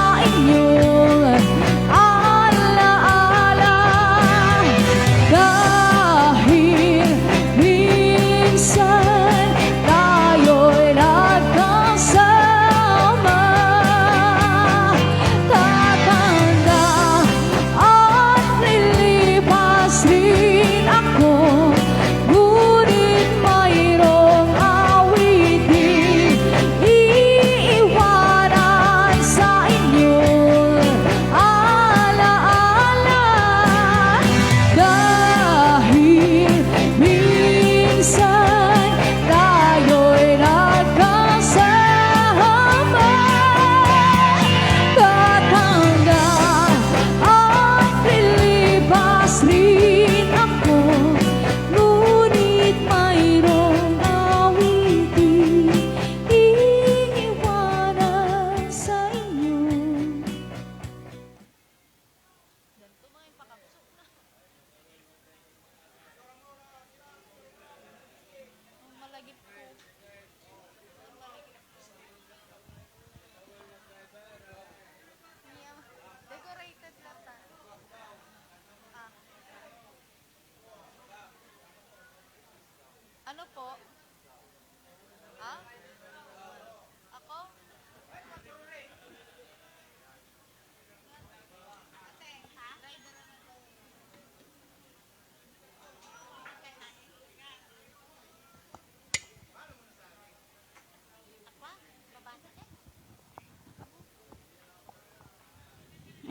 Ano po? Ha? Ako?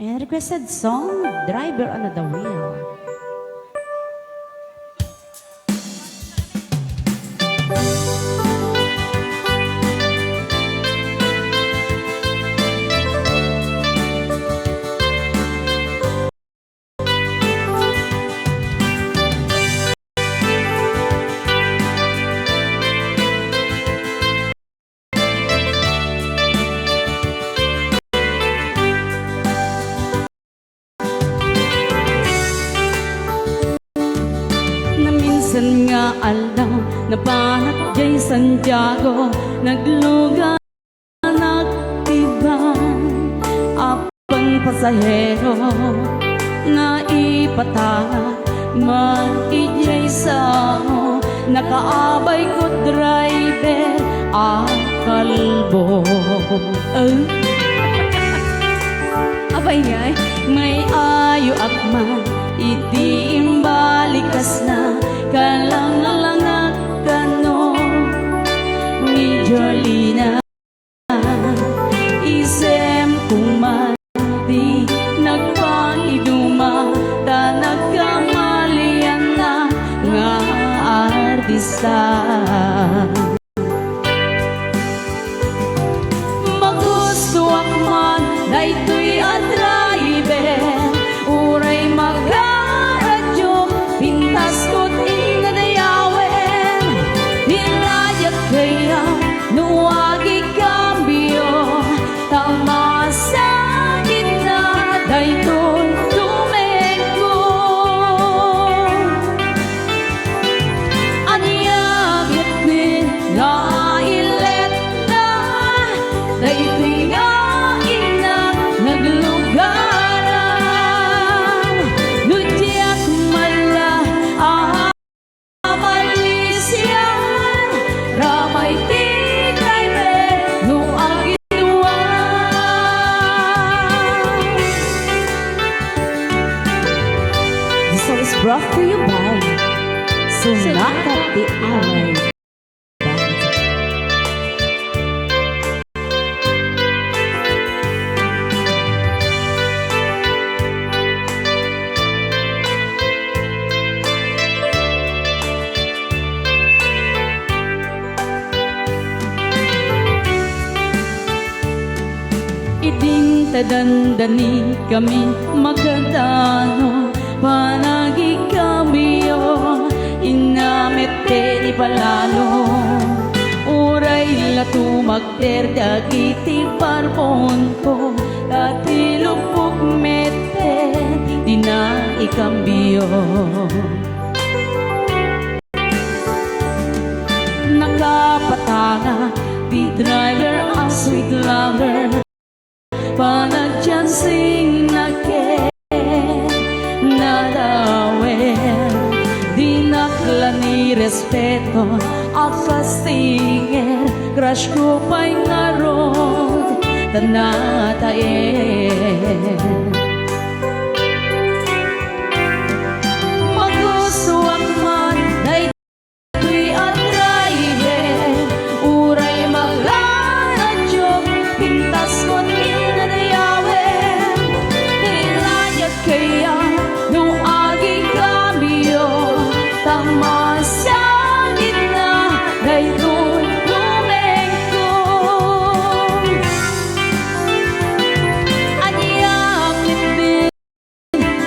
Ayan, requested song, Driver on the Wheel. Na minsan nga alam na panak jay Santiago naglugar nagtibang apang pasahero na ipatanga mag-ijay sa nakaabay ko driver kalbo. Abay ngay, may ayo akman, iti imbalikas na, kalang kano, ni Jolina. Isem kuman, di nagpangiduma, ta nagkamalian na, nga artista. Magusto akman, na ito'y driver, uray magaradyo, pintas ko't inadayawen, nilayat kaya nuwagi kambyo, tama sa gitna, dayto'n tumengko. Aniyagit min na ilet na, dayto'y nga inang naglugaran, nudyak mala amalisyan, ramay ti driver no aginuan. This song is brought to you by Sonata Ti Away. Iding tadandani kami magkadano, panagi kami inamete ni palalo, uray latu magterda kiti parpon ko, dati lupok mete di na ikambyo. Nakapatanga di driver ang sweet lover, panagchansing na ke nalawer, di nakla ni respeto akastinger, crush ko pa'y ngarod tanatayen. Magusto akman na ito'y driver, uray maglaradyo, pintas ko't inadayawen, nilayat kaya nung aging kambyo, tama sa gitna, dayto'n tumengko. Aniyang limbin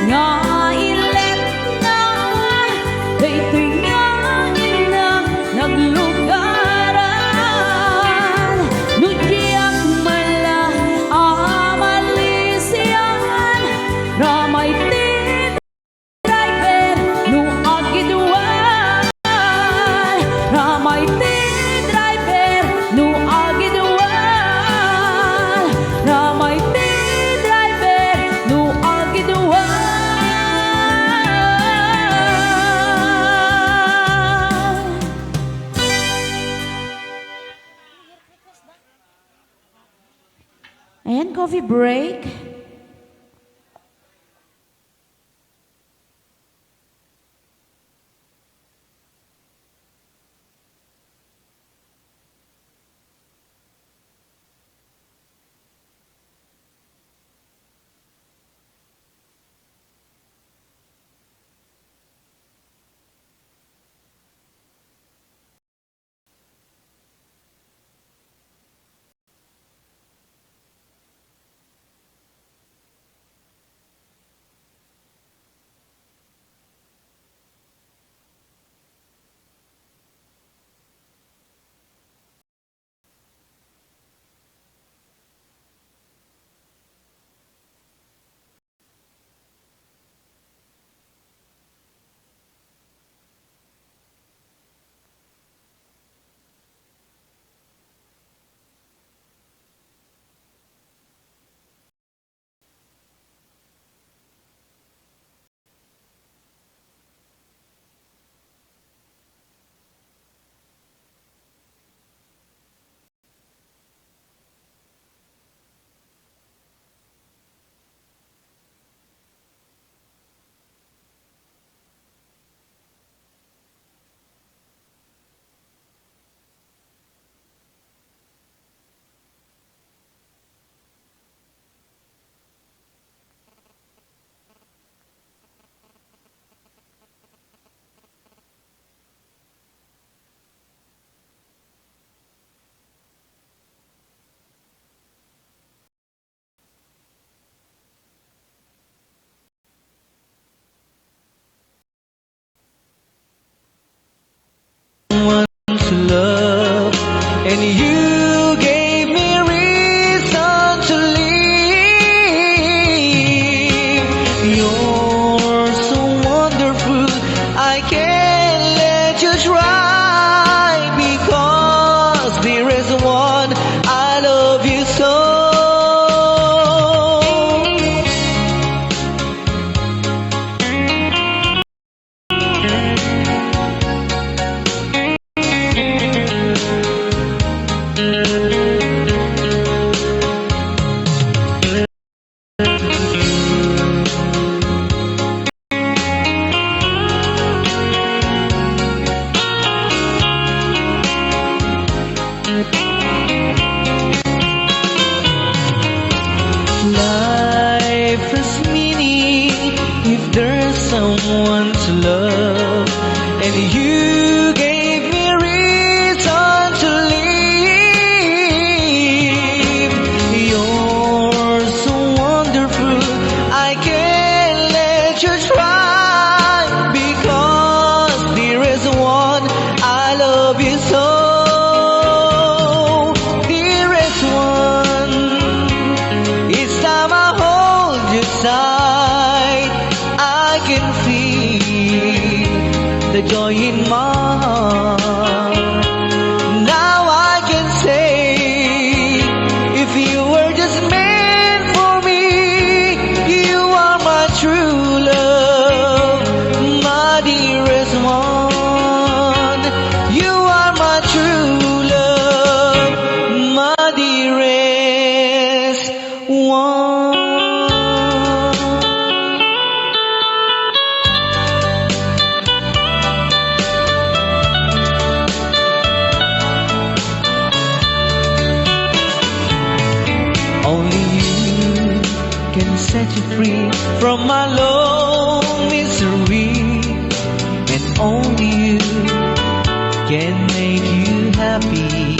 nga ilet na, dayto'y nga inang naglugaran, nudyak mala amalisyan, ramay ti driver no agiduan. coffee break. To love, and you gave me reason to live. You're so wonderful, I can't let you try, because there is one I love you so. Life has meaning if there's someone to love, and you gave me reason to live. You're so wonderful, I can't let you try, because there is one I love you so. There is one. Each time I hold you tight, I can feel the joy in my heart. Now I can say, if you were just meant for me, you are my true love, my dearest one. You are my true love, my dearest one. Only you can set you free from my long misery, and only you can make you happy.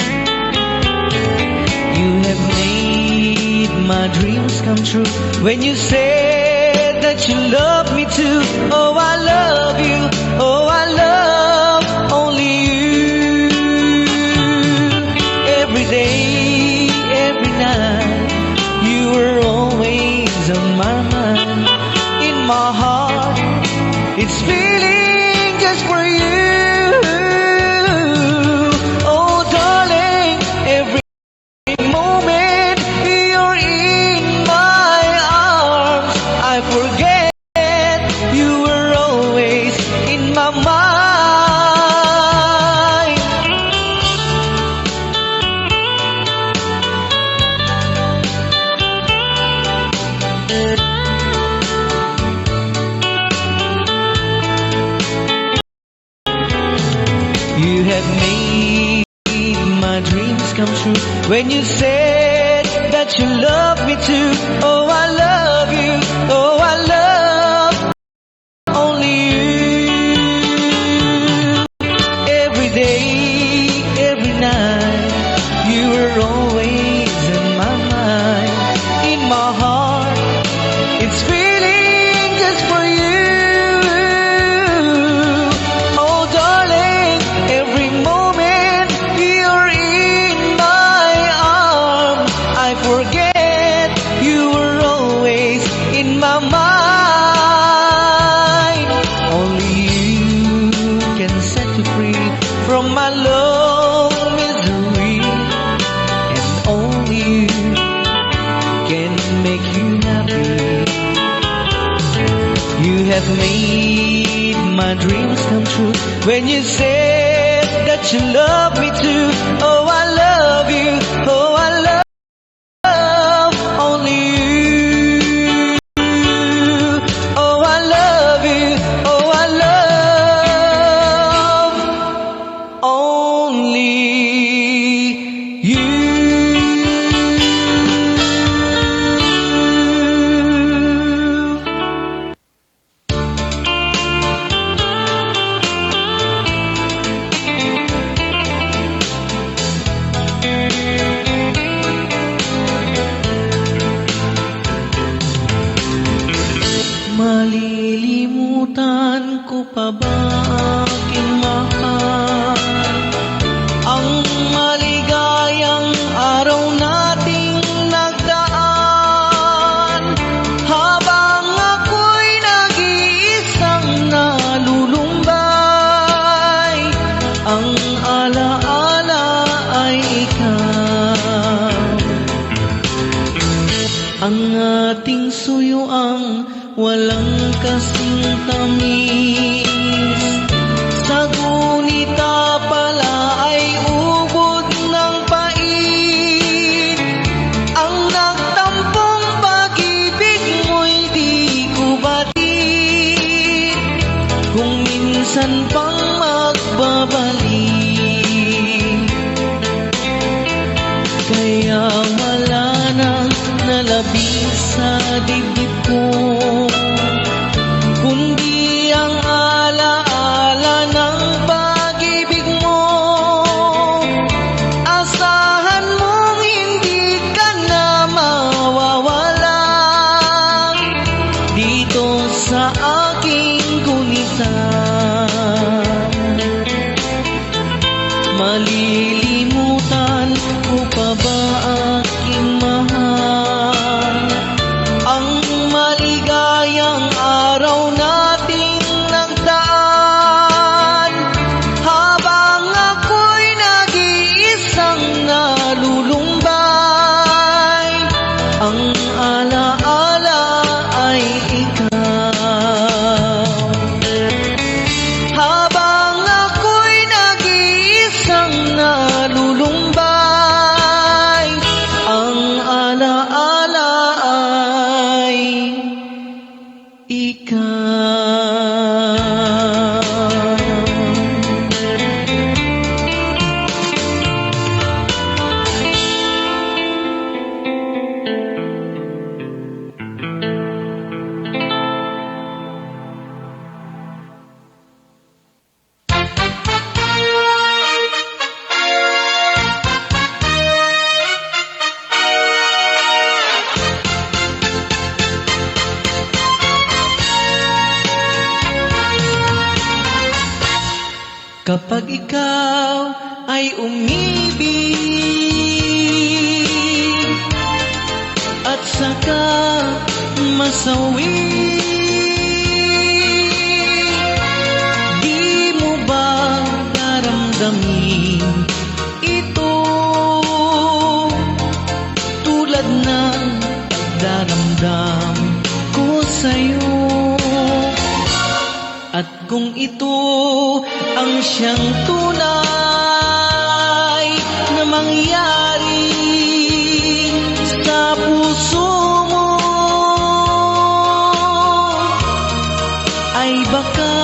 You have made my dreams come true when you said that you love me too. Oh, I love you. Oh, I love only you. Every day, every night, you were always on my mind. In my heart, it's feeling just for you. Oh, darling, every moment you're in my arms, I forget you were always in my mind. have made my dreams come true when you said that you love me too. Oh, I love you. Oh, I love only you. Every day, every night, you were always in my mind, in my heart. It's feeling just for you. Oh, darling, every moment you're in my arms, I forget you were always in my mind. Only you can set me free from my love misery, and only you can make you happy. You have made my dreams come true when you said that you love me too. Oh, I love you. Oh, I love only you. Oh, I love you. Oh, I love only you. Malilimutan ko pa ba aking mahal ang maligayang araw nating nagdaan, habang ako'y nag-iisang nalulumbay. Ang alaala ay ikaw, ang ating suyuang walang kasing tamis. Sa gunita pala ay ubod ng pait. Ang nagtampong pag-ibig mo'y di ko batid, kung minsan pang magbabalik. Kaya wala nang nalabis sa dibdib ko, kundi ang alaala ng pag-ibig mo. Asahan mong hindi ka na mawawala dito sa aking gunitan. Malilimutan ko pa ba aking mahal ang maligayang araw nating nagdaan, habang ako'y nag-iisang nalulumbay. Ang alaala ay ikaw, habang ako'y nag-iisang nalulumbay. Ang alaala ay kapag ikaw ay umibig at saka masawi, di mo ba naramdamin ito tulad ng pagdaramdam ko sa'yo? At kung ito ang siyang tunay na mangyari sa puso mo, ay baka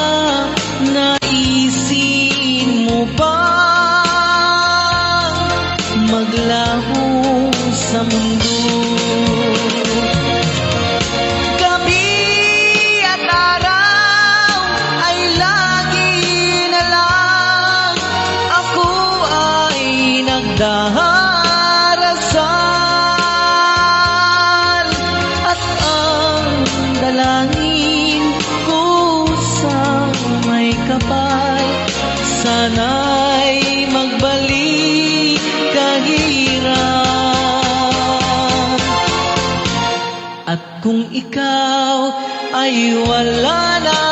naisin mo ba kapal. Sana'y magbalik kahirap. At kung ikaw ay wala na,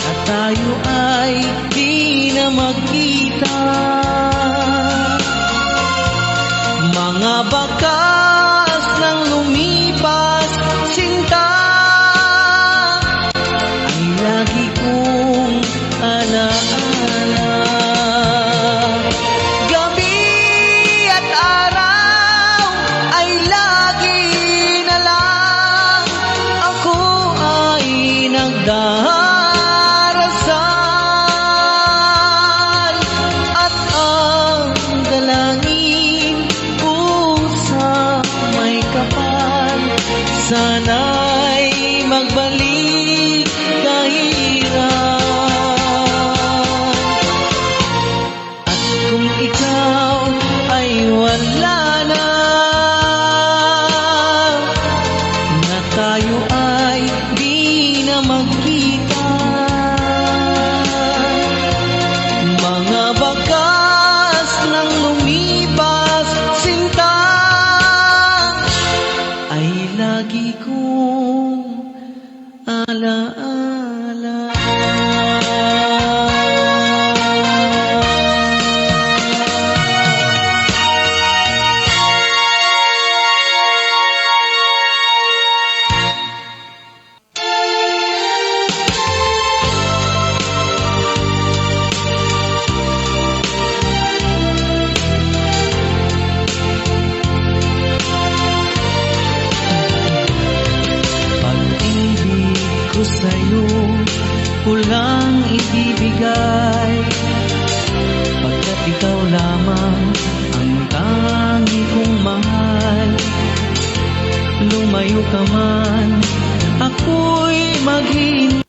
at tayo ay di na magkita, mga bakas ng lumipas sinta ay lagi kong alaala. Gabi at araw ay lagi na lang ako ay nagdarasal, at ang dalangin ko sa may kapal, sana'y magbalik kahirap. At kung ikaw ay wala na, na tayo ay di na magkita, mga bakas ng lumipas sinta ay lagi kong alaala. Pag-ibig ko sa'yo kulang ibibigay, pagkat ikaw lamang ang tangi kong mahal. Lumayo ka man, ako'y maghihintay.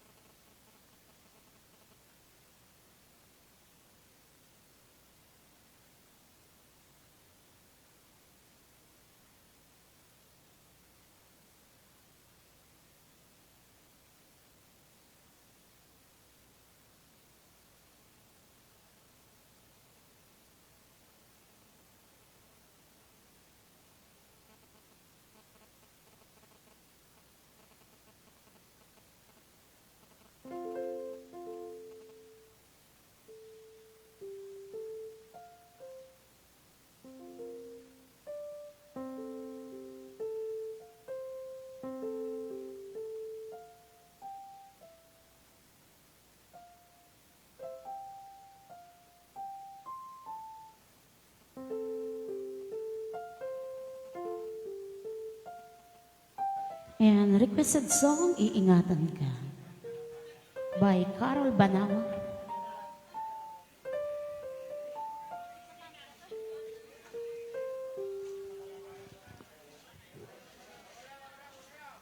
And requested song, Iingatan Ka, by Carol Banawa.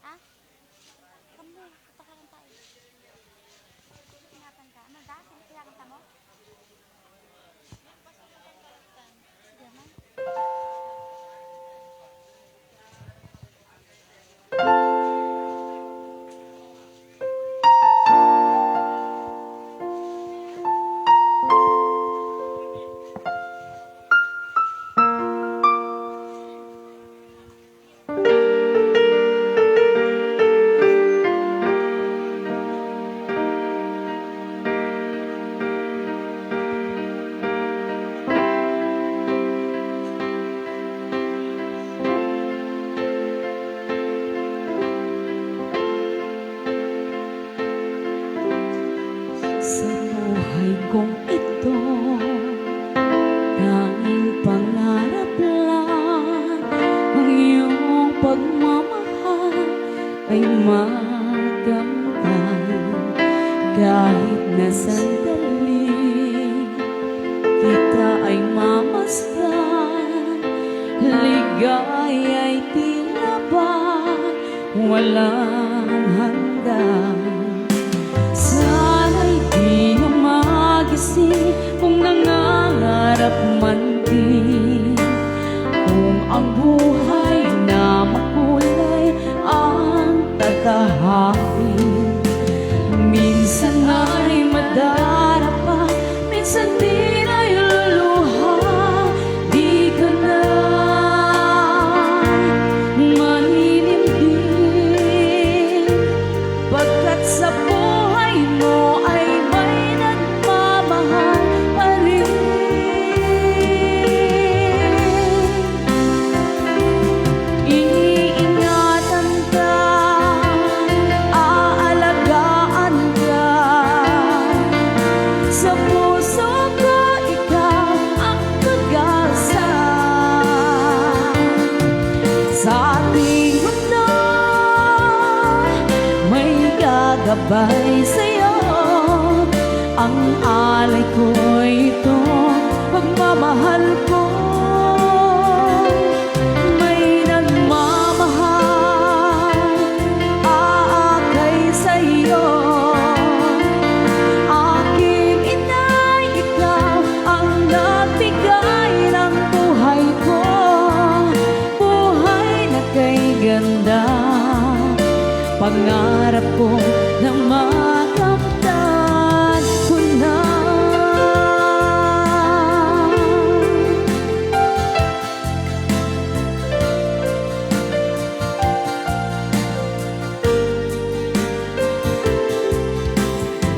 Ah? Kamu, katakan tayo. Ingatan ka. Ano da? Sinakanta mo? Sige man. Sa buhay kong ito, tanging pangarap lang ang iyong pagmamahal ay makamtan. Kahit na sandali kita ay mamasdan, ligaya'y tila ba walang hanggan. Sana'y di na magising kung nangangarap man din, kung ang buhay na makulay ang tatahakin. gagabay sa'yo. Ang alay ko'y ito, pagmamahal ko. May nagmamahal, aakay sa'yo. Aking inay, ikaw ang nagbigay ng buhay ko. Buhay na kay ganda, pangarap ko na makamtan ko na.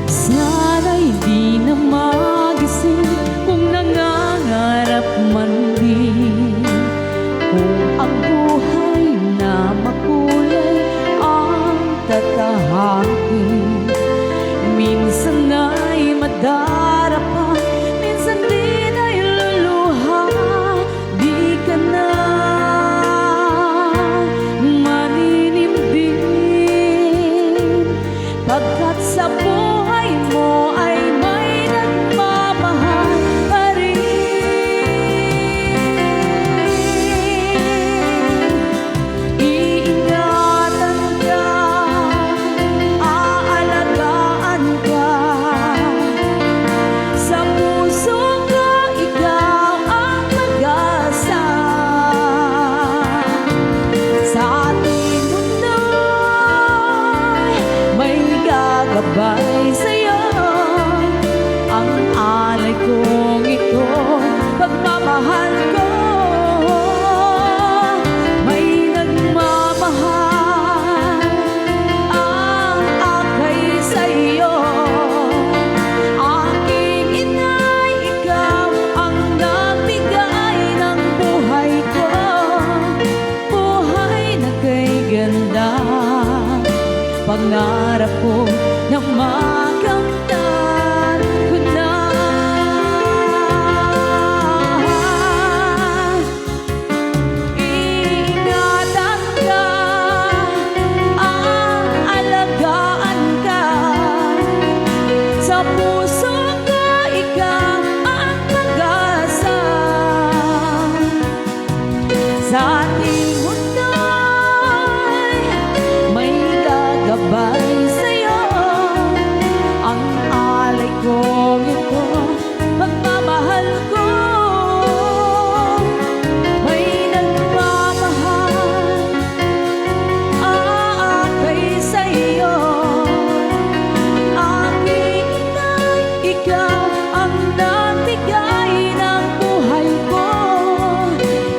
Sana'y di na magising kung nangangarap man din, kung ang buhay na makulay ang tatahakin. Minsan ay madarapa, minsan din ay luluha. Di ka na maninimdim, pagkat sa buhay mo ay may nagmamahal pa rin. Iingatan ka, aalagaan ka, sa puso ko ikaw ang pag-asa. Sa ating mundo'y may gagabay sa'yo. Ang alay kong ito, pagmamahal ko. May nagmamahal, ang akay sa'yo. Aking inay, ikaw ang nagbigay ng buhay ko. Buhay na kay ganda, pangarap ko na makamtan ko na. Iingatan ka, aalagaan ka, sa puso ko ikaw ang pag-asa. Sa ating mundo'y may gagabay sa'yo. Ang alay kong ito, pagmamahal ko. May nagmamahal, aakay sa'yo. Aking inay, ikaw ang nagbigay ng buhay ko.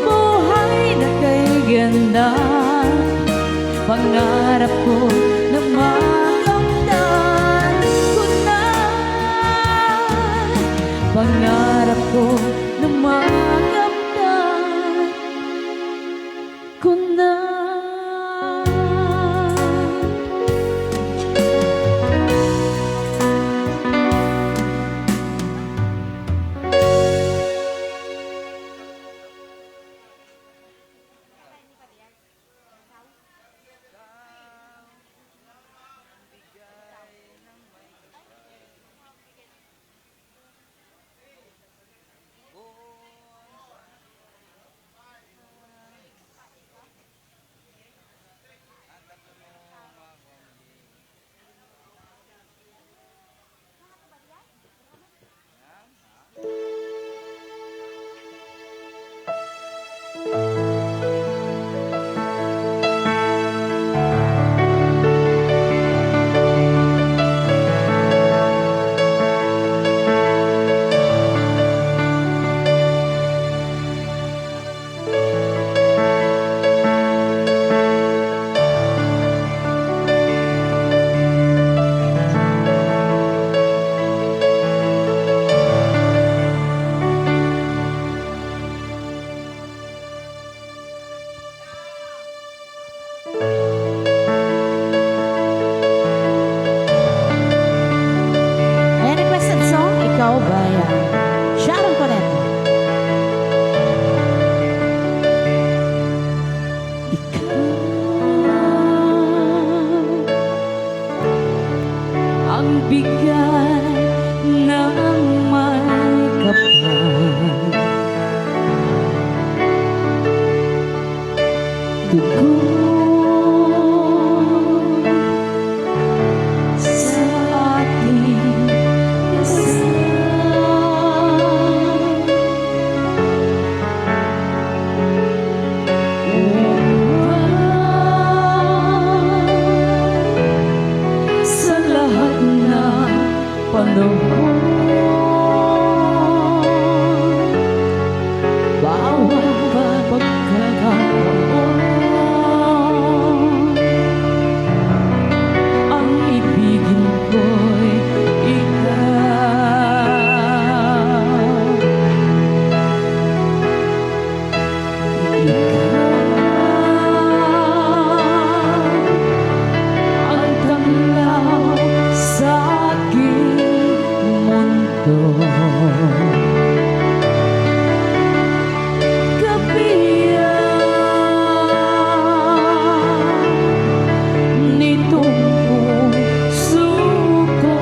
Buhay na kay ganda, pangarap ko na makamtan ko na. Pangarap ko na makamtan ko na. ang bigay ng may kapal. Dugo sa ating isa. Sa lahat ng panahon, bawat pagkakataon, ang ibigin ko'y ikaw. Ang tanglaw sa aking mundo. Kabiyak nitong puso ko,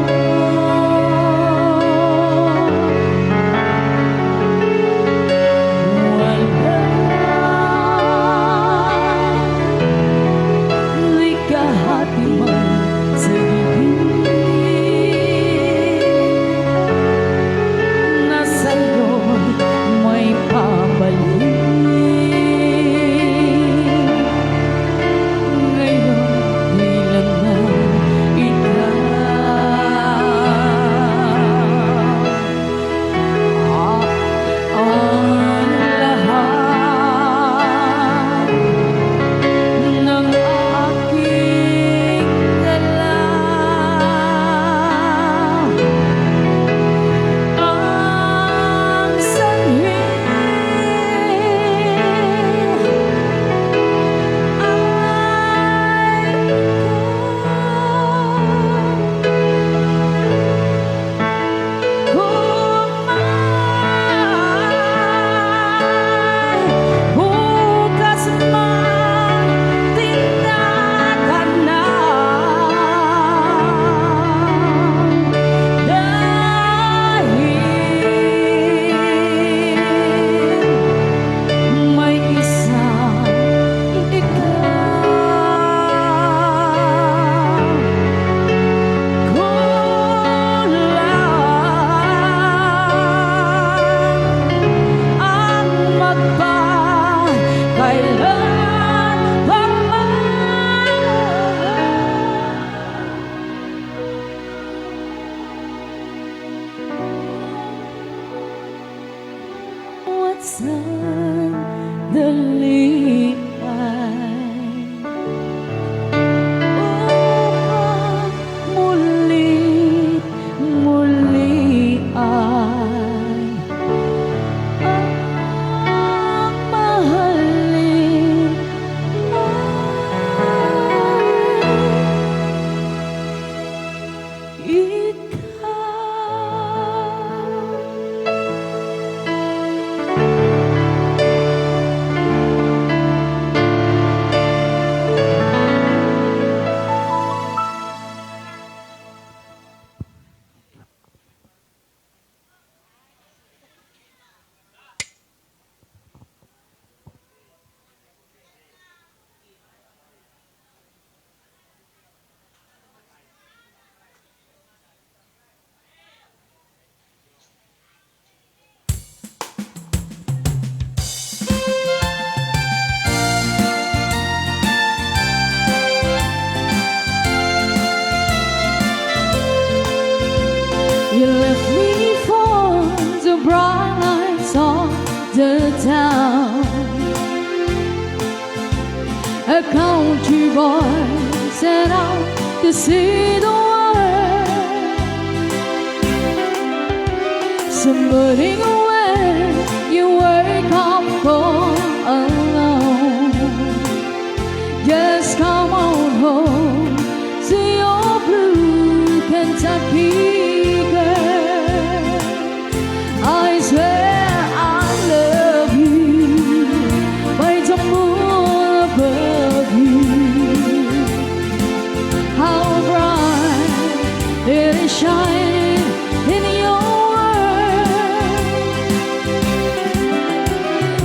walang likahati man sa bibig na sa'yo'y may pabalik. Ngayon bilang na ikaw ang lahat ng aking dala. Ang sanhi ay kung may bukas man tinatanaw, dahil may isang ikaw. Kulang ang magpakailanman. At sandali upang muli ay ang mahalin ay You left me for the bright lights of the town. A country boy set out to see the world. Somebody when you wake up all alone, just come on home to your blue Kentucky. I swear I love you by the moon above you. How bright it shining in your world.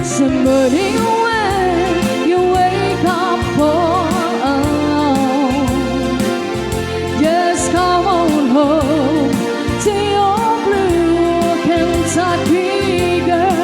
Somebody when you wake up all alone, just come on home to your blue Kentucky girl.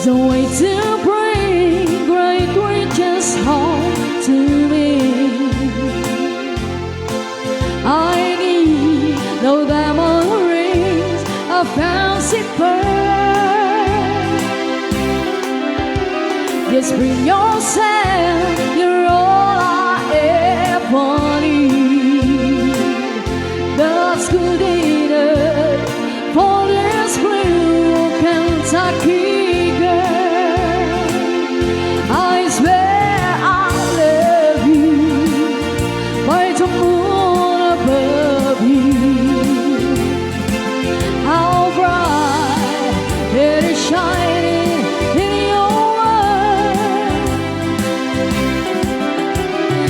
Don't wait to bring great riches home to me. I need no diamond rings, a fancy pearl. Just bring yourself, you're all I ever need. That's good enough for this blue Kentucky. I swear I love you by the moon above you. How bright it is shining in your world.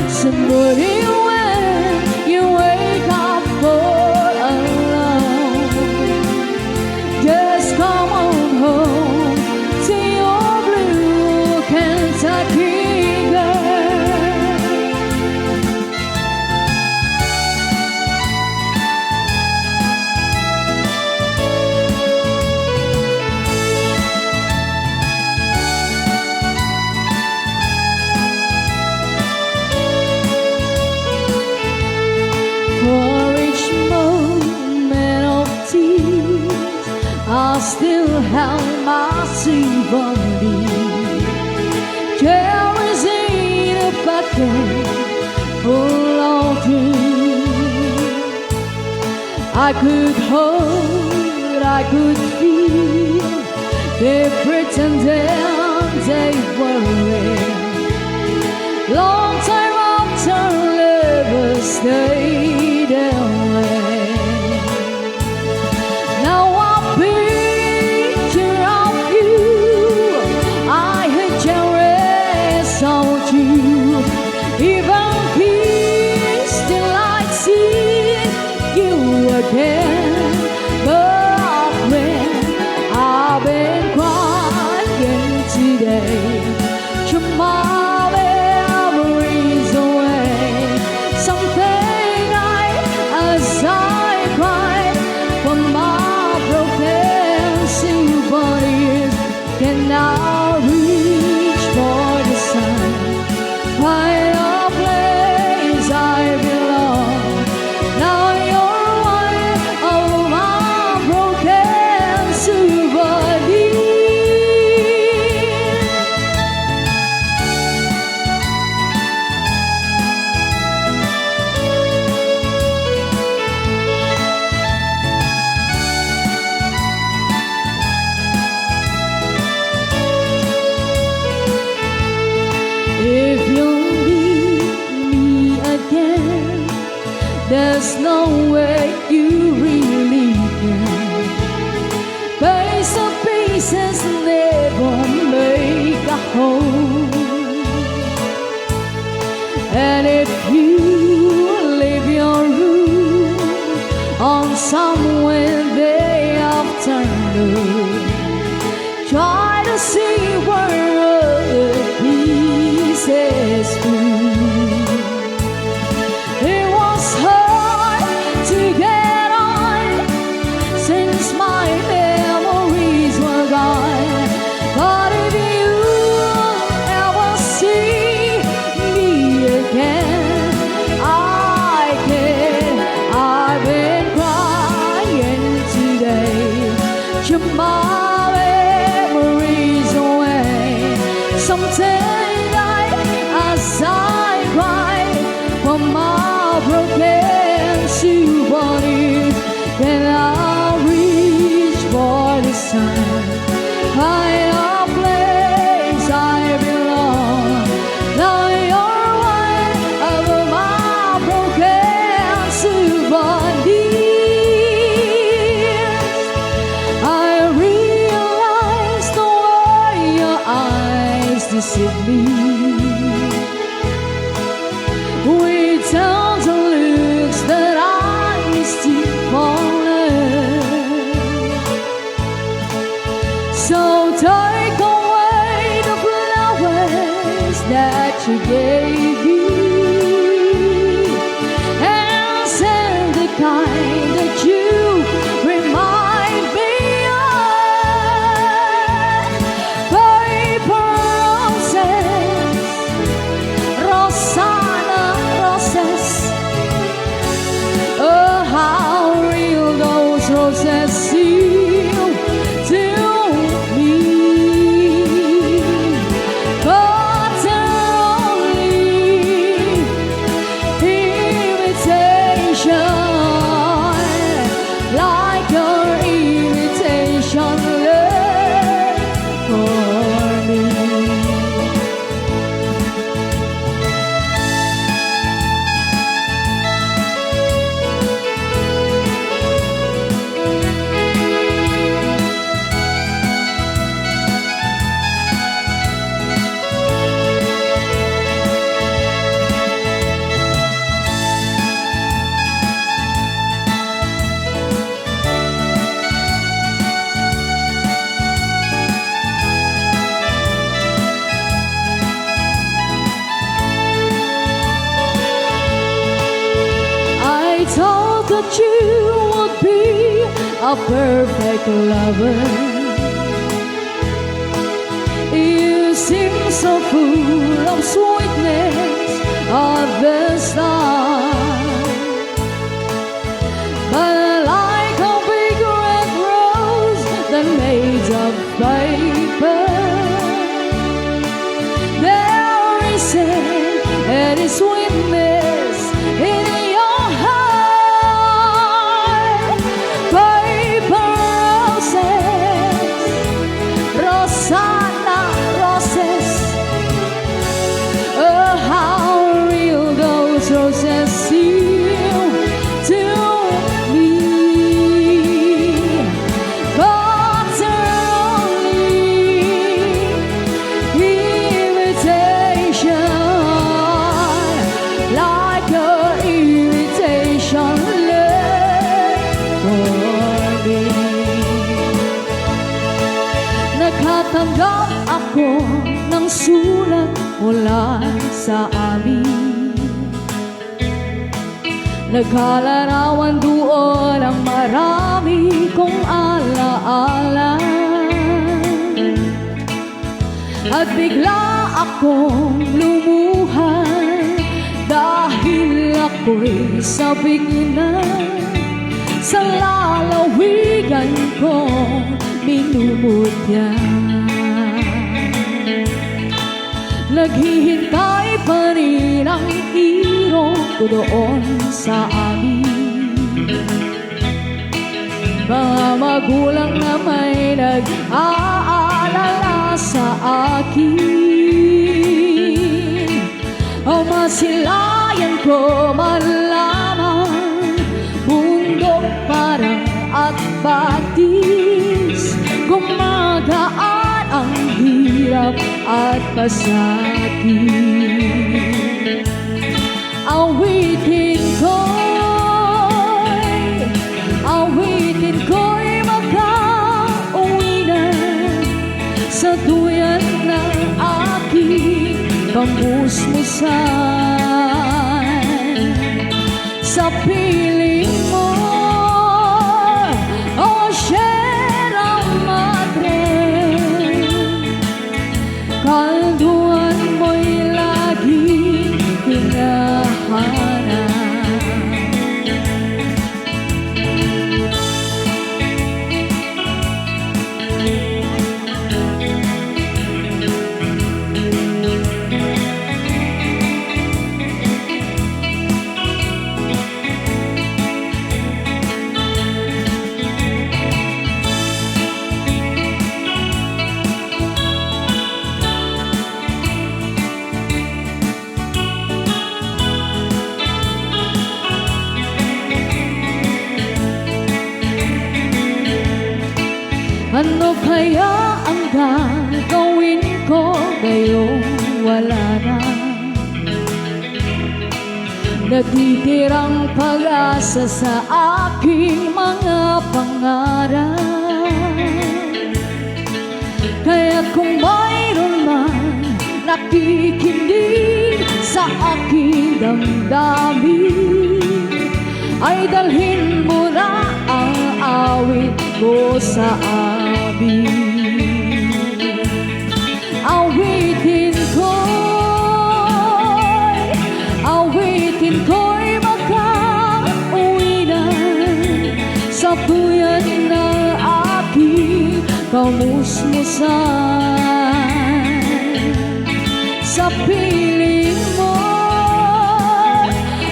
Somebody when you wake up all alone, just come on home to your blue Kentucky girl. For each moment of tears, I still have my sympathy. Carries in a bucket full of dreams. I could hold, I could feel. They pretended they were real. Long time after lovers stayed away. Now I picture of you, I had cherished about you. Even peace till I see you again. But when I've been crying today, tomorrow memories away. Something as I cry for my broken symphonies, can now reach for the sun, find a place I belong. Now you're one of my broken symphonies. If you need me again, there's no way you really can. Base of pieces never make a whole. And if you leave your room on some Wednesday afternoon, try to see where other pieces flew. It was hard to get on since my memories were gone. But if you ever see me again, I've been crying today. Tomorrow memories away. Something I as impulsively without the looks that I misty fallen. So take away the flowers that you gave me and send the kind that you remind me of. Paper roses, Rosanna roses. Oh, how real those roses seem to me. But they're only imitation, like your imitation love for me. I thought that you would be a perfect lover. You seem so full of sweetness at the start, but like a big red rose that made of paper, there is any sweetness in your heart. Paper roses, Rosanna roses. Oh, how real those roses seem to me. But they're only imitation, like your imitation love for me. Nakatanggap ako ng sulat mula sa amin. Nagkalarawan doon ang marami kong alaala. At bigla akong lumuhan dahil ako'y sabik na sa lalawigan kong minumutya. Naghihintay pa rin ang hero ko doon sa amin. Mga magulang na may nag-aalala sa akin. O masilayan ko malaman mundo parang at batis, gumagaan ang hirap at pasakit. Awitin ko'y makauwi na sa duyan ng aking kamusmusan. Sa piling mo, oh Sierra Madre, kalduan mo'y laging hinahanap. Ano kaya ang gagawin ko ngayong wala na. Natitirang pag-asa sa aking mga pangarap. Kaya kung mayroon man nakikinig sa aking damdamin, ay dalhin mo na ang awit ko sa amin. Awitin ko'y makauwi na sa puyan ng aking kamusmusan. Sa piling mo,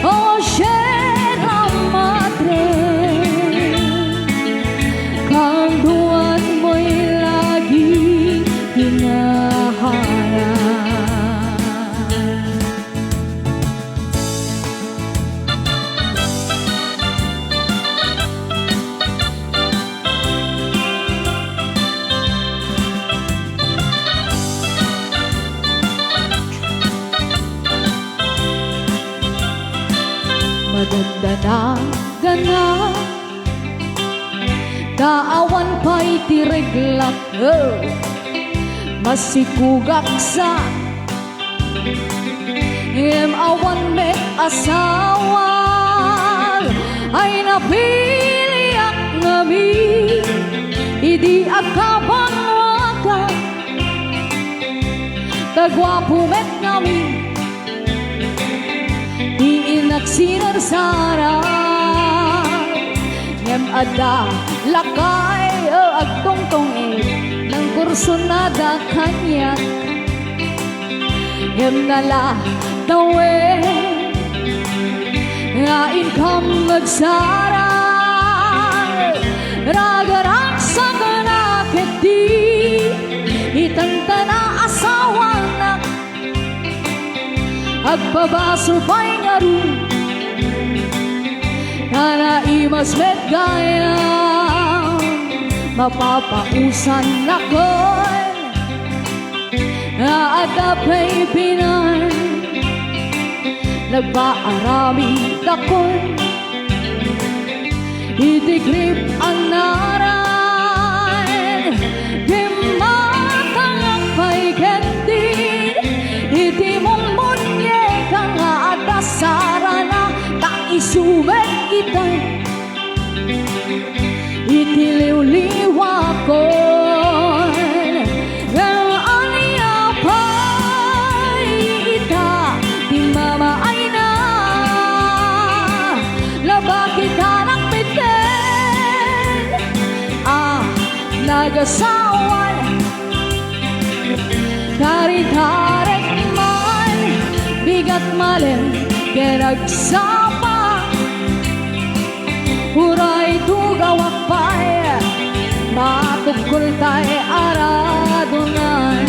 oh Sierra Madre, kanduan mo'y lagi hinahanap. Maganda na ganap, kaawan pa'y tiriglak, masikugak sa awan met asawa, ay napiliak ngami, idi akabang waka, kagwapo met ngami, iinak sinarsara, ngem ada lakay agtongtong ng kursunada kanya, ngem nala tawe ngain kam magsara, ragarak sa kanaketi itantana asawa na agbabaso pa'y ngaru, kana imas met gaya, mapapausan ako'y naadapay pinan, nagbaarami ako'y itigrip ang naran, gimatangak pa'y kendin, iti mong munyekang atasarana, taisumet itay, itiliw-liwa ko, ng aliyapay ita, di mamaay na, labaki ka ng piten, nagasawan, tarik-tarik man, bigat malen, kinagsapa, huray tugawak pa'y, matukul ta'y aradunan.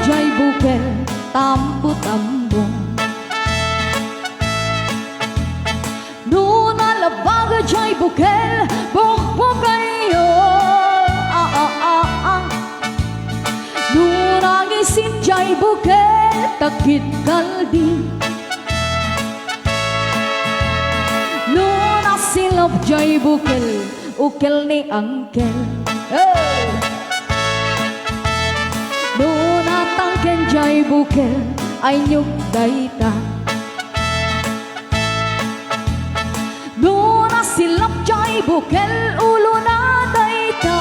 Jay bukel tambo-tambong, nuna labaga jay bukel bukbuk kayo, nuna ngisin jay bukel takit kaldi, nuna silap jay bukel ukel ni angkel, tangken jay bukel ay nyug dayta, nuna silap jay bukel ulo na dayta,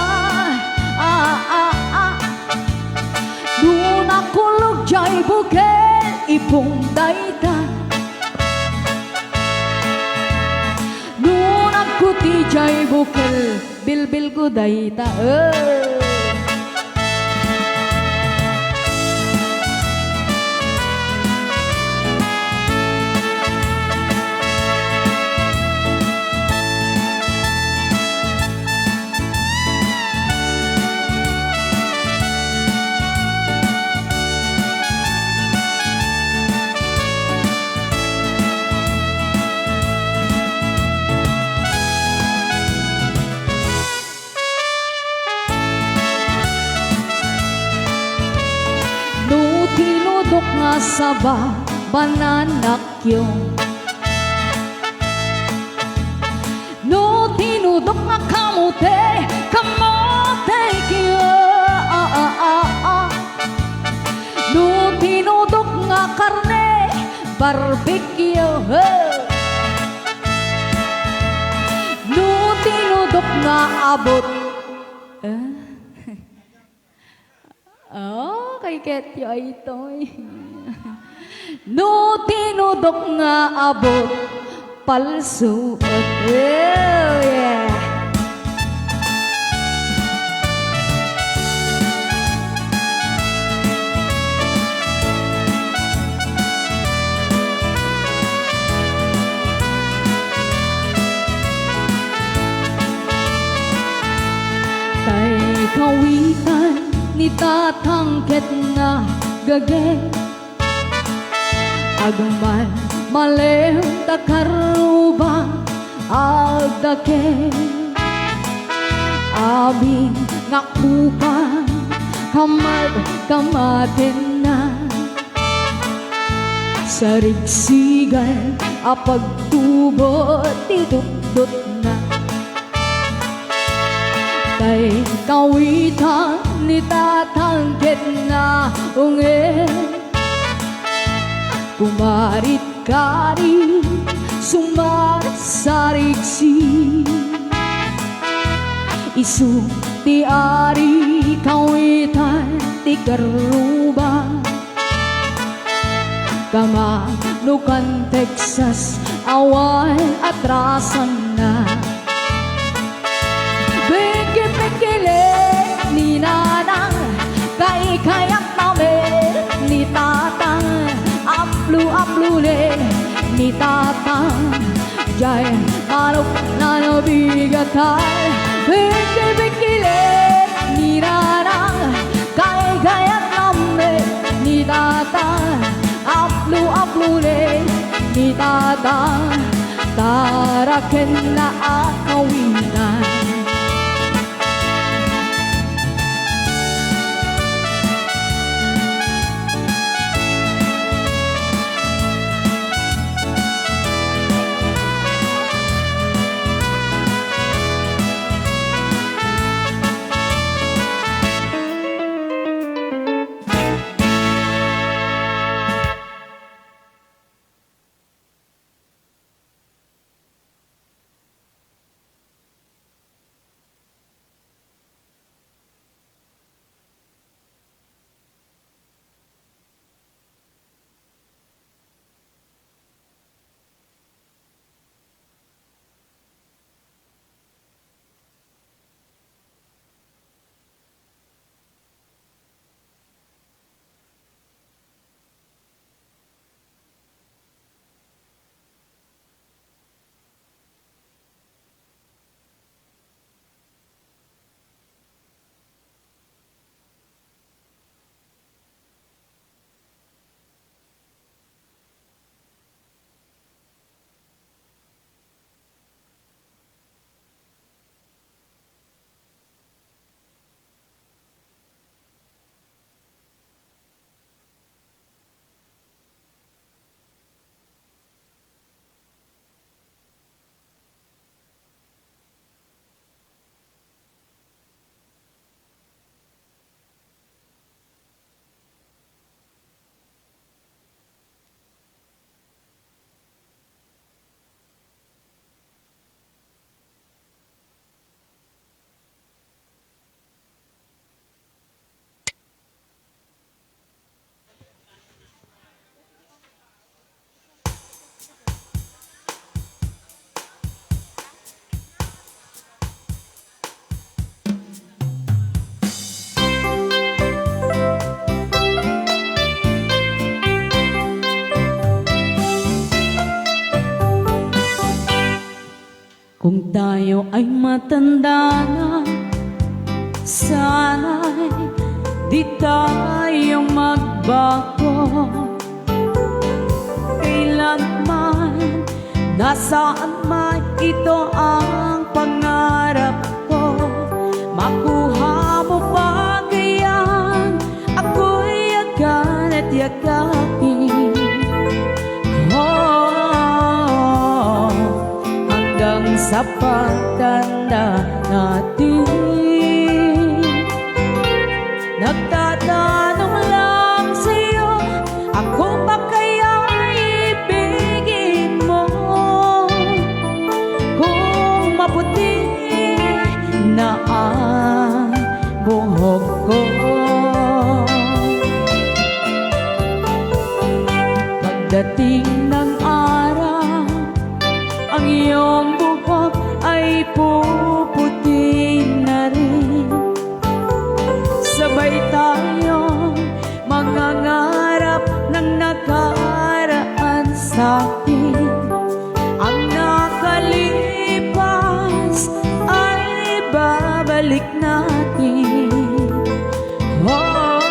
nuna kulog jay jay bukel ipong daytan Nunag ko ti jay bukel bilbil ko dayta Tinudok nga sa bananak yung No tinudok nga kamote kyo No tinudok nga karne barbecue No tinudok nga abot Oh, kay Ketyo ay ito No tinudok nga abot palso yeah. Tay kawitan ni tatangket nga gage Agman malew takarubang agdake Abing nga kupang kamaten na Sarigsigan apagtubot idukdot na Tay kawitan ni tatangket na ungin Kumarit kari sumarsarigsi Isu ti ari kawitan ti karubang Kamanukan Texas awan atrasan na Beke-bekele ni nanang Kay kayak namin ni tatang Aplu-aplule ni tatang Jay manok na nabigatan Beke-bekele ni nanang Kay kayak namin ni tatang Aplu-aplule ni tatang Taraken na akawinan Kung tayo ay matanda na, sana'y di tayo magbago. Kailanman, nasaan man, ito ang pangarap ko. Makuha mo ba kayang ako'y yakan at yakapin? Oh, hanggang sa pagtanda natin. Nagtatanong lang sa'yo, ako ba kaya ibigin mo? Kung maputi na ang buhok ko, pagdating ng araw, ang iyong buhok ay puputi na rin. Sabay tayong mangangarap ng nakaraan sa'kin. Ang nakalipas ay babalik natin. Oh,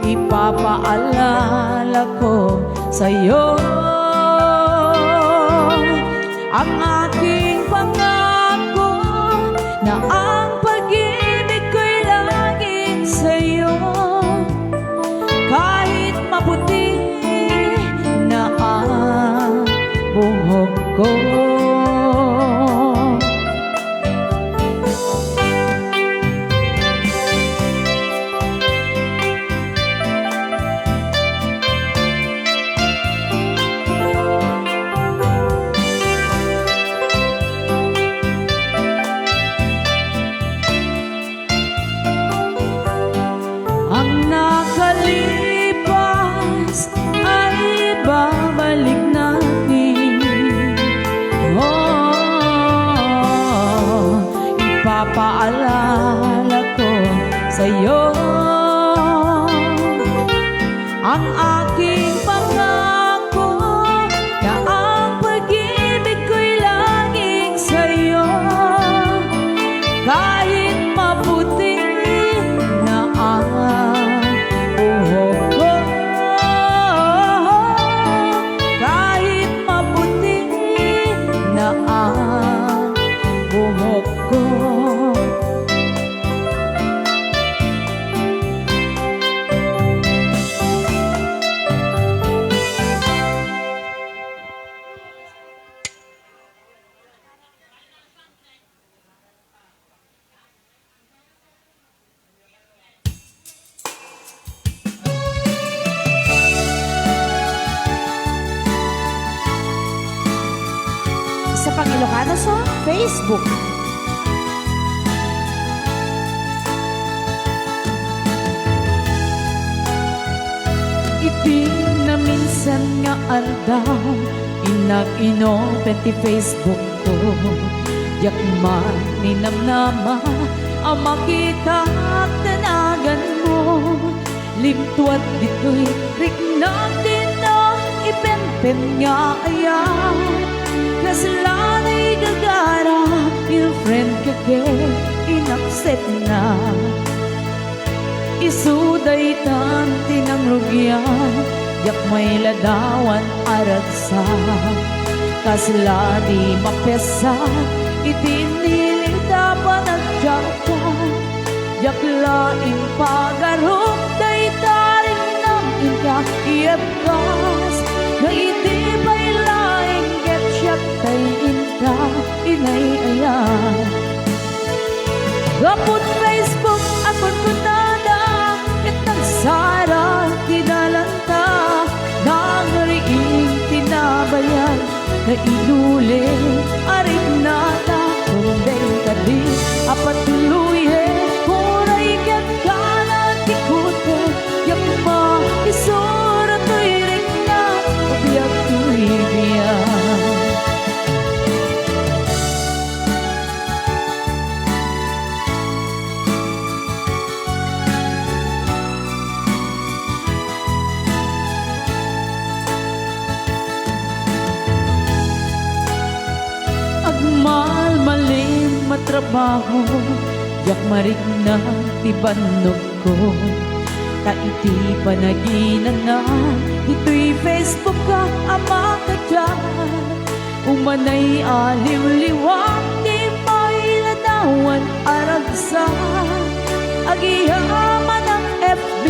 ipapaalala ko sa'yo ang aking pangako na ang pag-ibig ko'y laging sa'yo. Kahit maputi na ang buhok ko. Ang nakalipas ay babalik natin. Oh, ipapaalala ko sa'yo ang aking pangako na ang pag-ibig ko'y laging sa'yo. Kahit maputi na ang buhok ko, kahit maputi na ang buhok ko. Sa pang Ilocano sa Facebook. Ipinaminsan nga aldaw, inag-inopen ti Facebook ko. Yak man ninamnama, ang makita at tanagan mo. Limtuat dito'y riknag din na ipenpen nga ayan. Kasalanay gagara, your friend kake inakset na. Isuday tan tinangrugyan, yak may ladawan aragsa. Kasla di mapesa, itinilita pa nagtsaka. Yak laing pagarok, day taring ng inka iabkas. Na iti pa'y laing getsyat tay inka inay ayan. Gapot Facebook akon kutada, itang sara tinalanta. Nangariing tinabayan, na inulit arik nata. Kumbay kadi apat tuluye, kuray kat kanan tikute. Yak ma isura to'y rik na, pabiyak to'y biyan. trabaho, yak marik na ti banog ko. Ta iti panaginan na, ito'y Facebook ka ama ka dyan. Umanay aliw-liwang, di mailadawan aragsan. Agiyaman ang FB,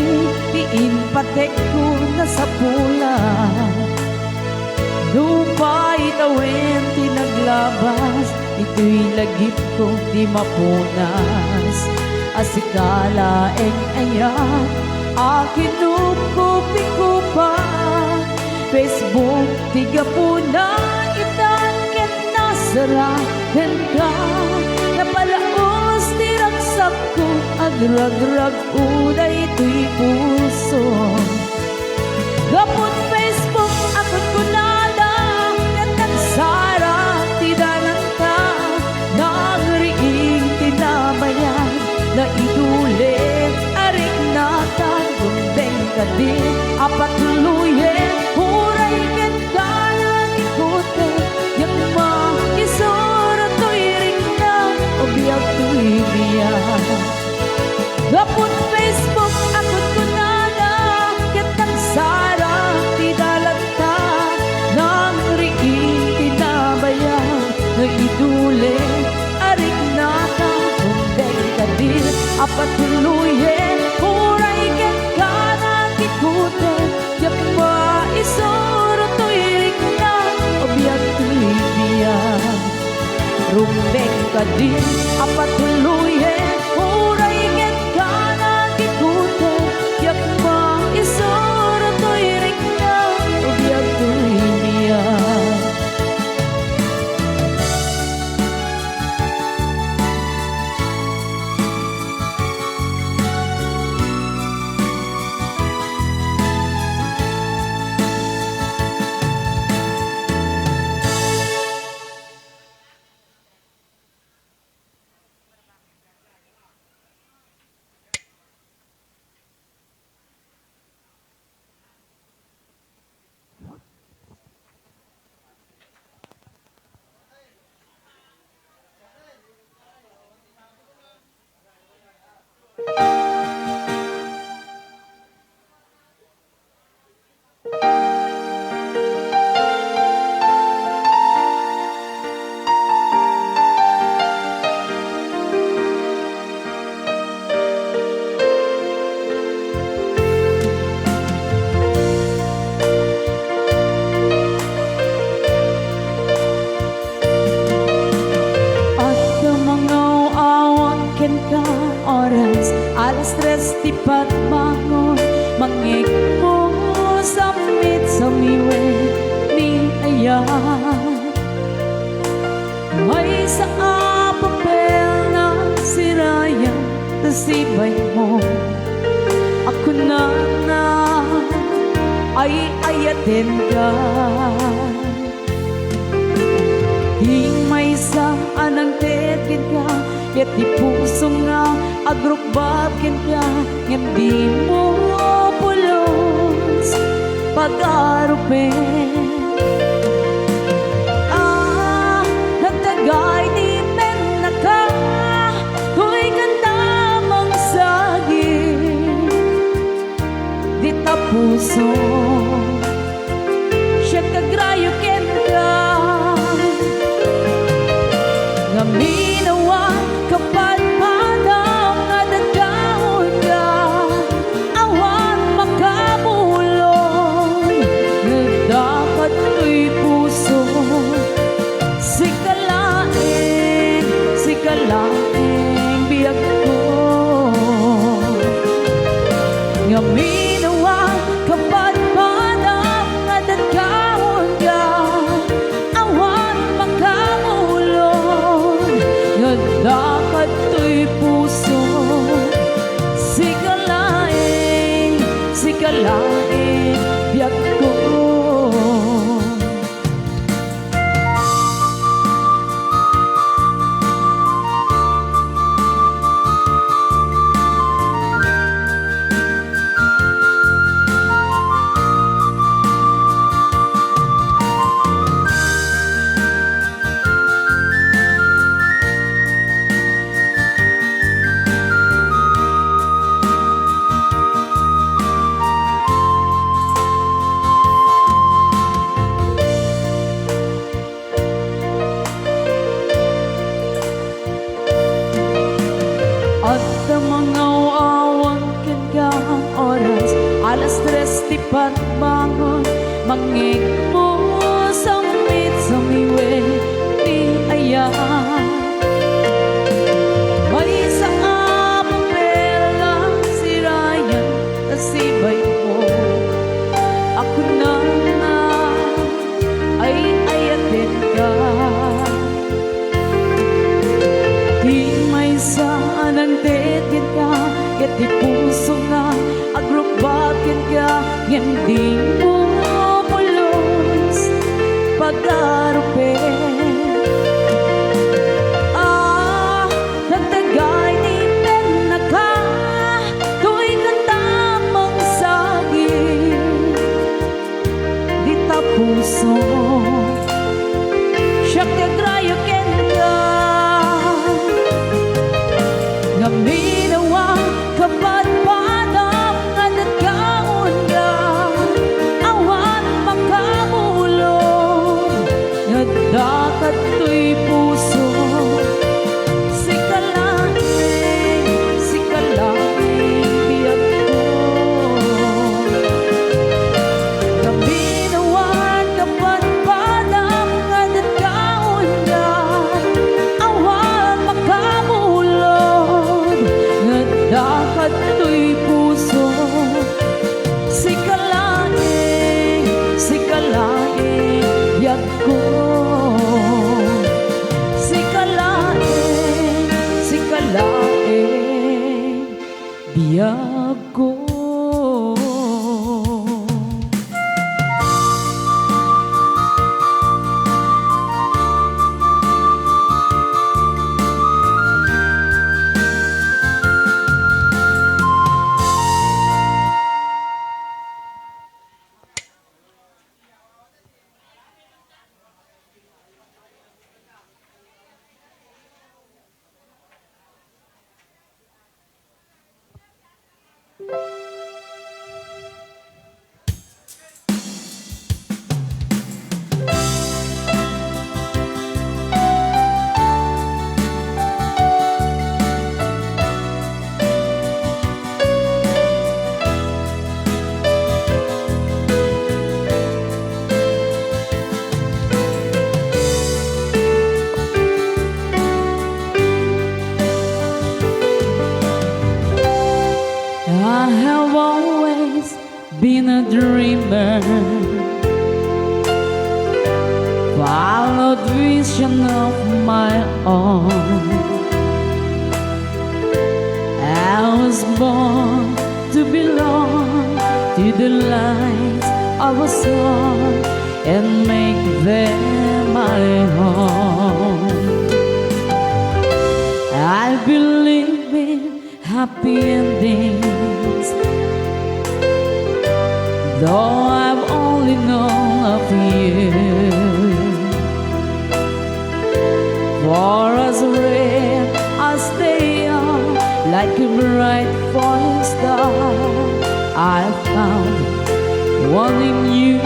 diin patek ko na sa pulan. Lupa'y tawin, tinaglabas, ito'y lagip ko di mapunas. Asikala ayan, akin nukupi ko pa. Facebook, tiga po na itan, ket nasarahan ka. Napalaos, tiragsap ko, agragrag uday ito'y puso. Gapot Facebook, akot ko nada, ket nagsara, tidalang ka. Nagriing tinabayan, na idulit, arik na tagumbeng ka din. Apat luyen, huray ket kalang ikote, yak maisura to'y ring na, o biyak to'y biyak. Gapot Facebook, akot ko nada, ket nagsara, tidalagta. Nang riing tinabayan, na idulit, arik na tagumbeng ka din. Apat luyen, huray ket kalang ikote, yak maisura to'y ring na, o biyak to'y biyak. Rumbeng ka din, apat luyen, huray ket kalang ikote, yak maisura to'y ring na, o biyak to'y biyak. Alas tres di pagbangon, mangik mo samit sa miwe ni ayan. May sa papel na sirayan, tasibay mo. Ako na ay ayatin ka. Hingmay sa anang tetin ka, ket di puso nga agrukbabkin ka, ngem di mo pulos pag-arupin. Nagtagay di men na ka, huy ganda mang saging. Di ta puso, siya kagrayo ken ka. Ngaminawa kapag madam nga nagkahon ka, awan makabulong, nagdakat ko'y puso. Sikalaing biyag ko. Ngaminawa kapag madam nga nagkahon ka, awan makabulong, dapat to'y puso. Sikalaing biyag ko. Di puso nga agrubakin ka, hindi mo pulos pag-arupin. Nagtagay ni Penaka, tu'y katamang saging. Di ta puso, siya kagrayo kenda. Ngaminawa kapatpadam nga nagkaon ka, awan makamulong, nagdakat to'y puso. Sikalaing biyag ko, ngaminawan kapatpadam nga nagkaon ka, awan makamulong, nagdakat to'y puso. Sikalaing biyag ko, sikalaing biyag ko. I have always been a dreamer, followed vision of my own. I was born to belong to the light of a song and make them my home. I believe in happy endings, though I've only known of you. For as red as they are, like a bright falling star, I found one in you.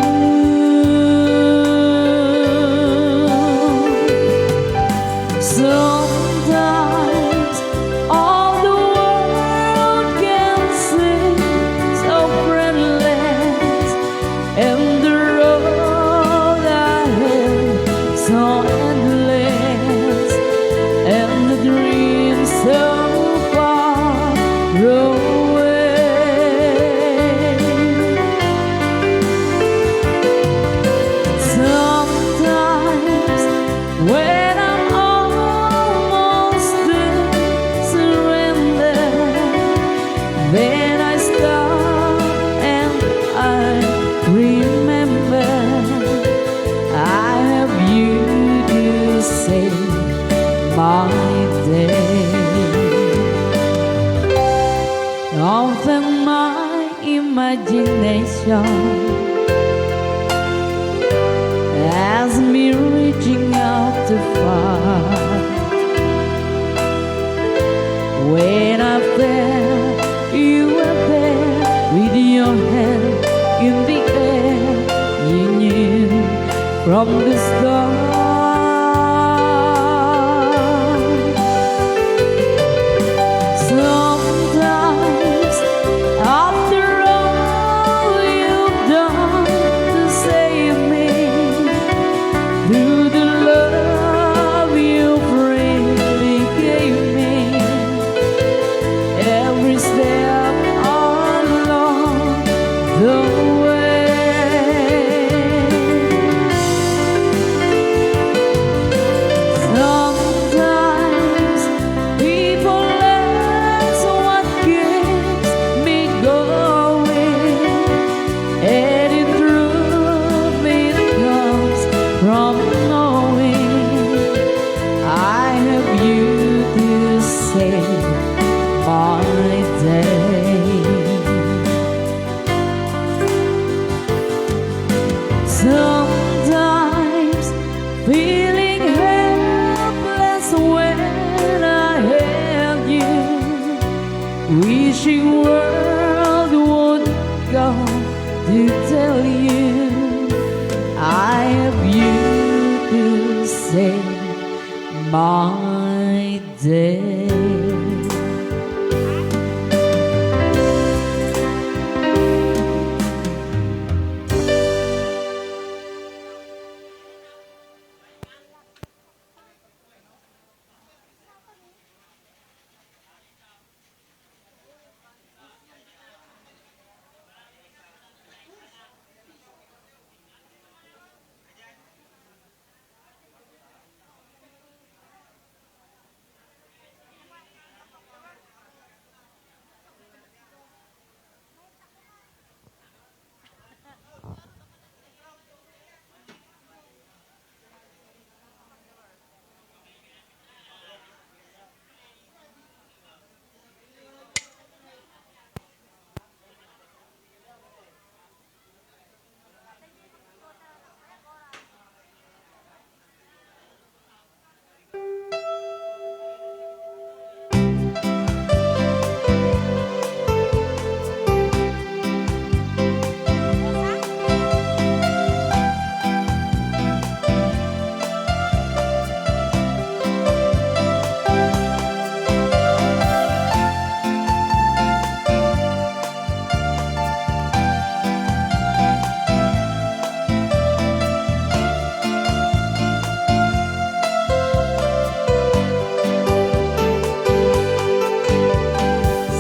Sometimes all the world can seem so friendless, and the road ahead so endless, and the dream so far away. Sometimes when I'm almost surrendered, then I stop and I remember I have you to save my day. Often my imagination has me reaching out too far. When I felt you were there with your hand in the air, you knew from the start. Sometimes after all you've done to save me, through the love you freely gave me, every step along the way, feeling helpless when I held you, wishing world would come to tell you I have you to save my day.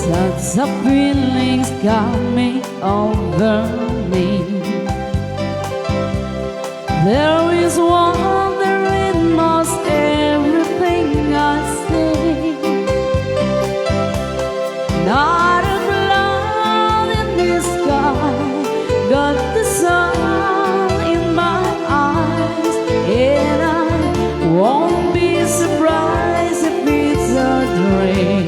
Such a feelings coming over me. There is wonder in most everything I say. Not a cloud in the sky, got the sun in my eyes, and I won't be surprised if it's a dream.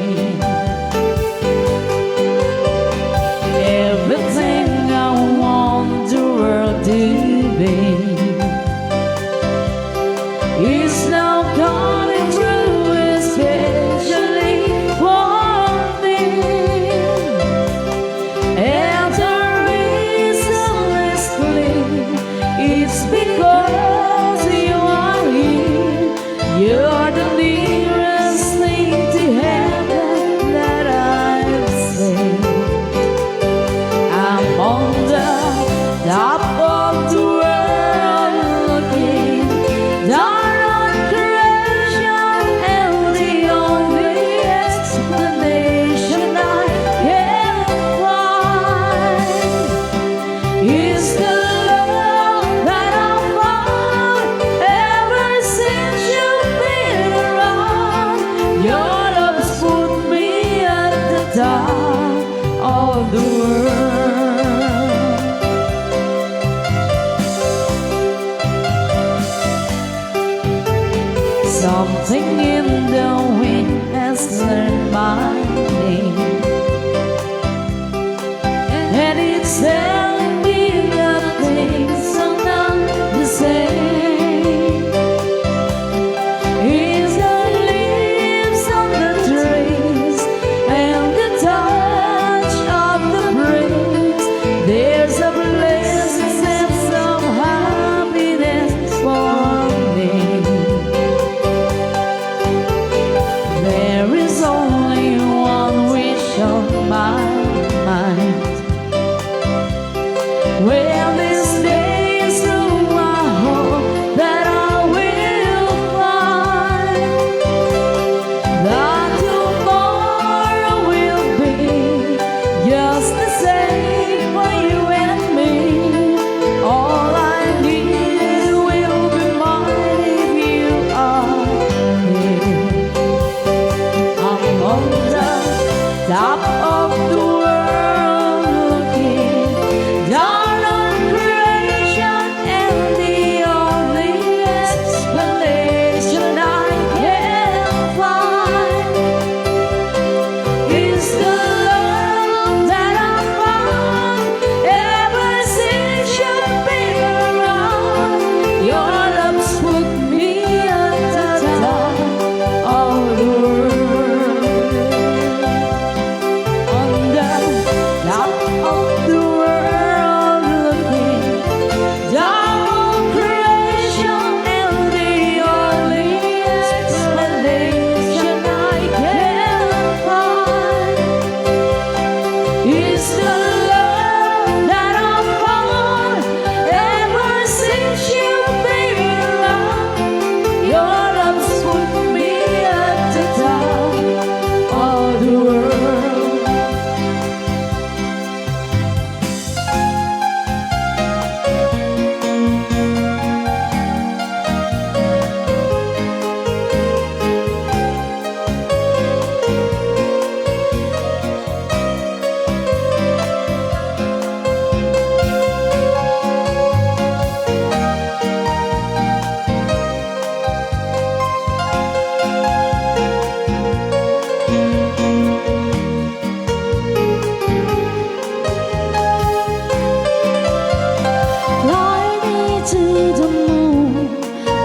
Everything I want the world to be is now coming true, especially for me. And the reason is clear, it's because you are here. You're the nearest thing to heaven that I've seen. I'm on the top of the world looking down on creation, and the only explanation I can find is the love that I've found ever since you've been around. Your love's put me at the top of the world. Something in the wind has learned my name, and it's telling me that things are not the same. It's the leaves on the trees and the touch of the breeze. There's a blessed sense of happiness for me. There is only one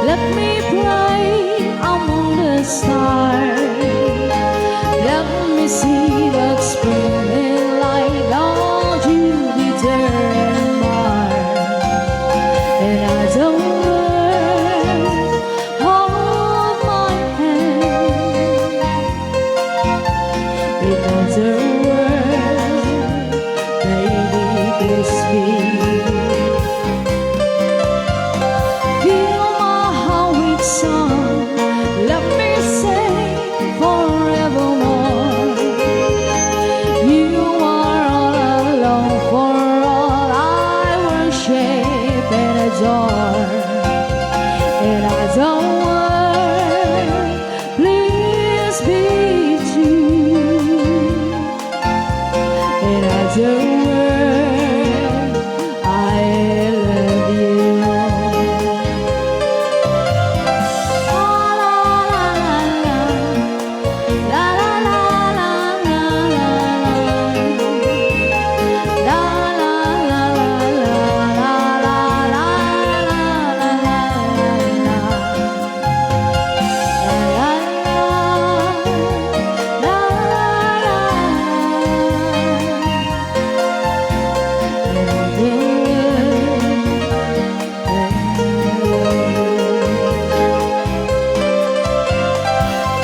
Let me play among the stars. Let me see that spring light on Jupiter and Mars. And as the world hold my hand, and as the world baby kiss me. Feel my heart with song. Let me sing forevermore. You are all alone, for all I worship and adore. And I don't want, please be true. And I don't want, I love you.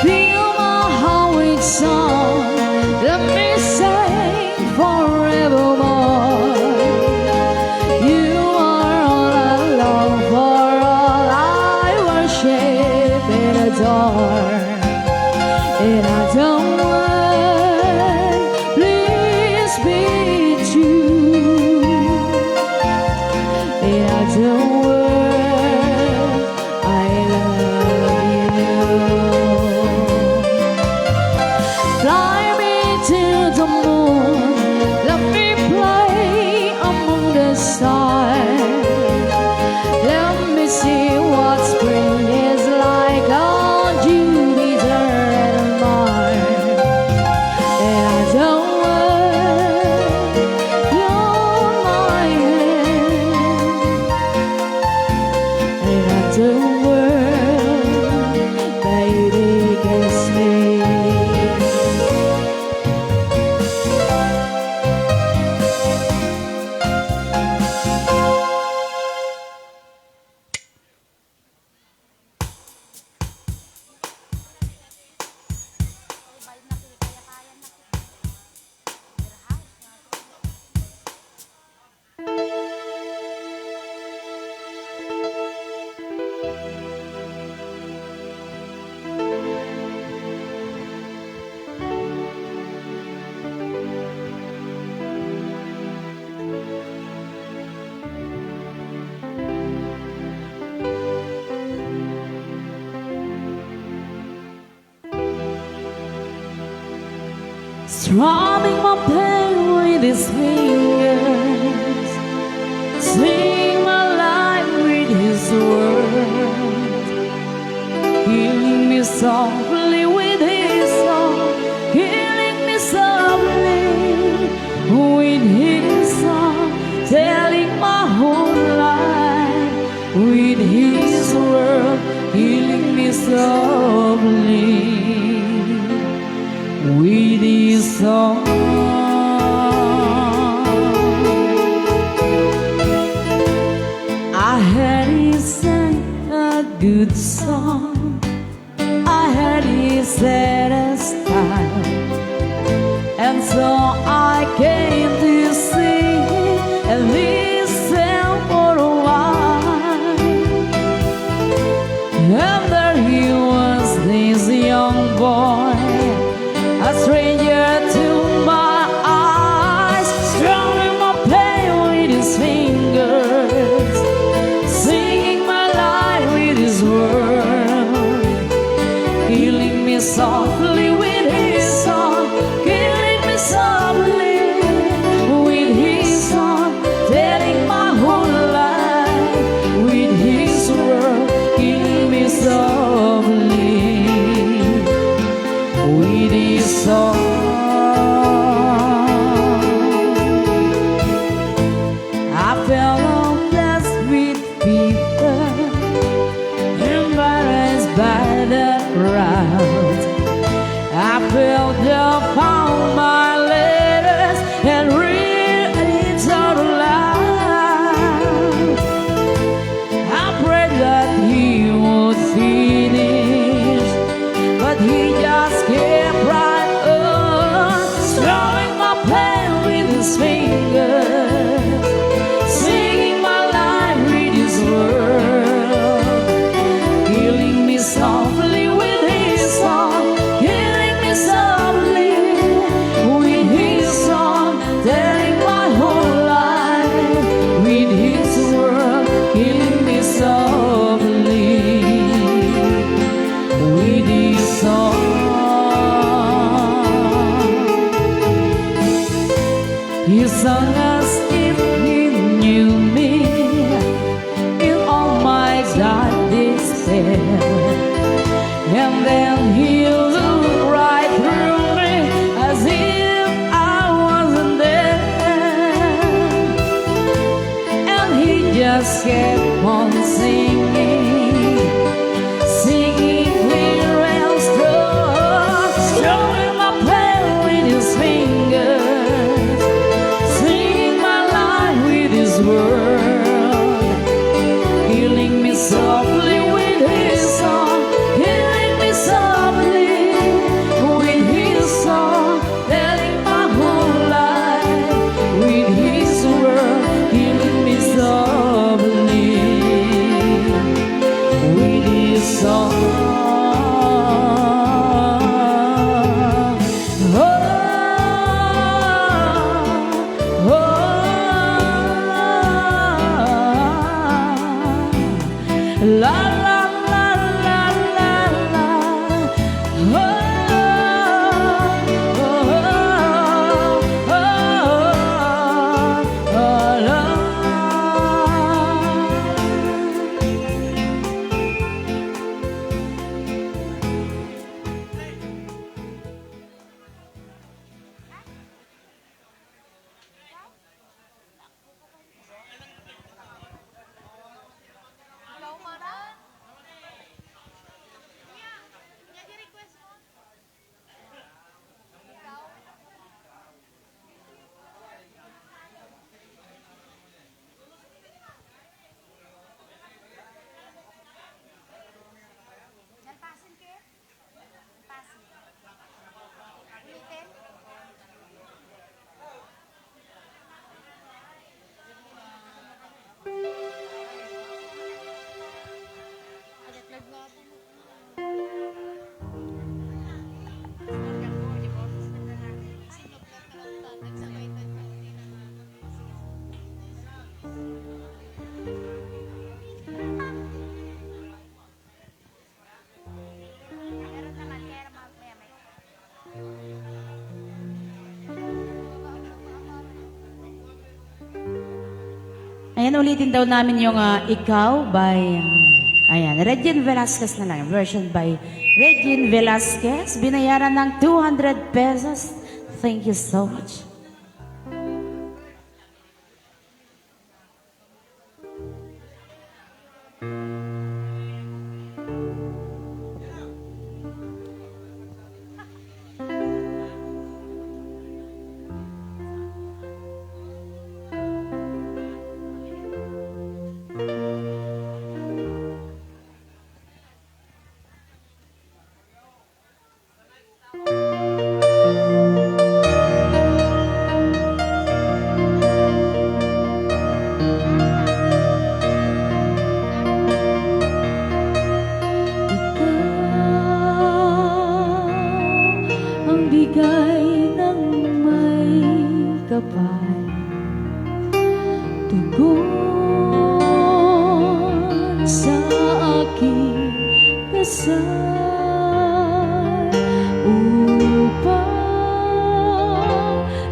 Fill my heart with song. Let me sing forevermore. You are all alone, for all I worship and adore. And I don't want, please be true. And I don't want, I love you. Fly me to the moon. Let me play among the stars. Let me see what spring is like on Jupiter and Mars. And I don't want your my hand. And I don't want, baby, kiss me. Strumming my pain with his fingers, sing my life with his words, healing me softly with his song, healing me softly with his song, telling my whole life with his word, healing me softly with his song. I heard he sang a good song. I heard he said a style, and so I came to sing and listen for a while. And there he was, this young boy, a stranger to my eyes, strumming my pain with his fingers, singing my life with his word, healing me softly with his song, healing me softly with his song, telling my whole life with his word, healing me softly with his song. I fell on that sweet fever, La la la la la la. Oh, oh, oh, oh, love. Hello, Mara? Jadi request mo? Ikaw? Nalpasin ke? Pasin. Ulitin? Agad naglaban mo. Meron naman, kaya mamaya may... Ayan, ulitin daw namin yung Ikaw by, ayan, Regine Velasquez na lang. Version by Regine Velasquez. Binayaran ng 200 pesos. Thank you so much. Ang bigay ng may kapal, tugon sa aking dasal upang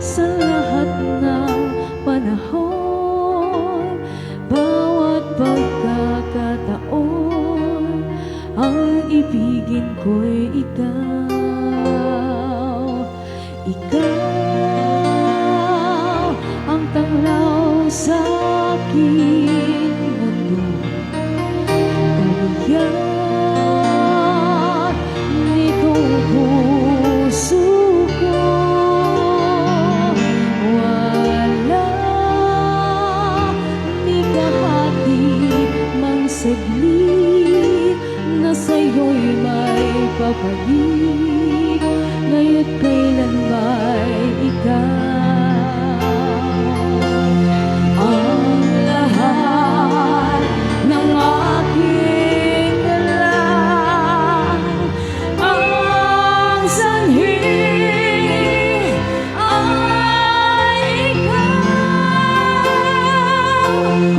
sa lahat ng panahon, bawat pagkakataon, ang ibigin ko'y ikaw. Ikaw ang tanglaw sa aking mundo. Kabiyak nitong puso ko. Wala ni kahati mang saglit na sa'yo'y may papalit. Ngayon kailan ba'y ikaw ang lahat ng aking dalang, ang sanhi ay ikaw.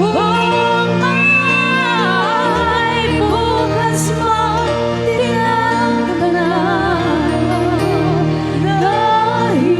Kung may bukas mang tinatanaw, dahil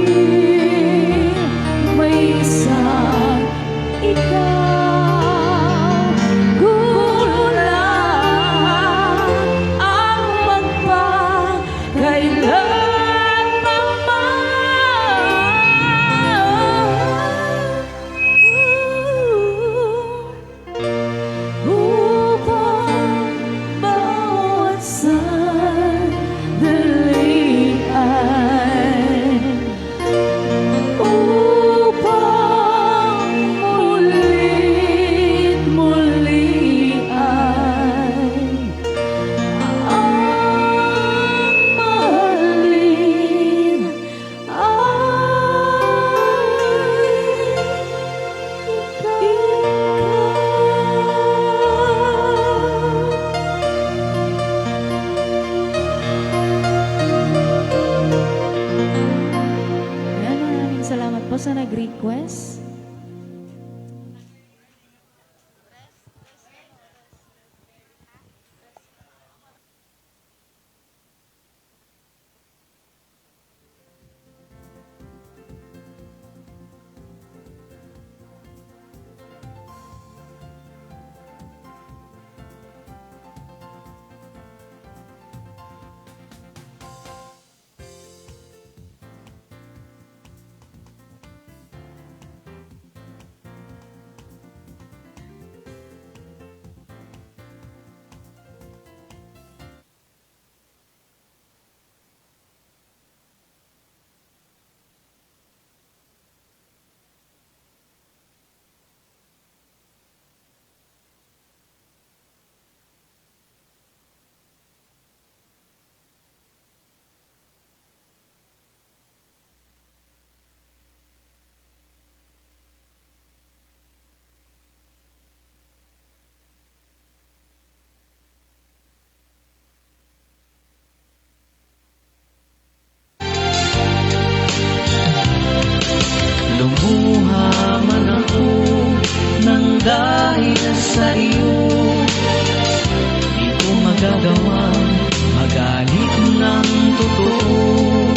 magawang magalit ng totoo,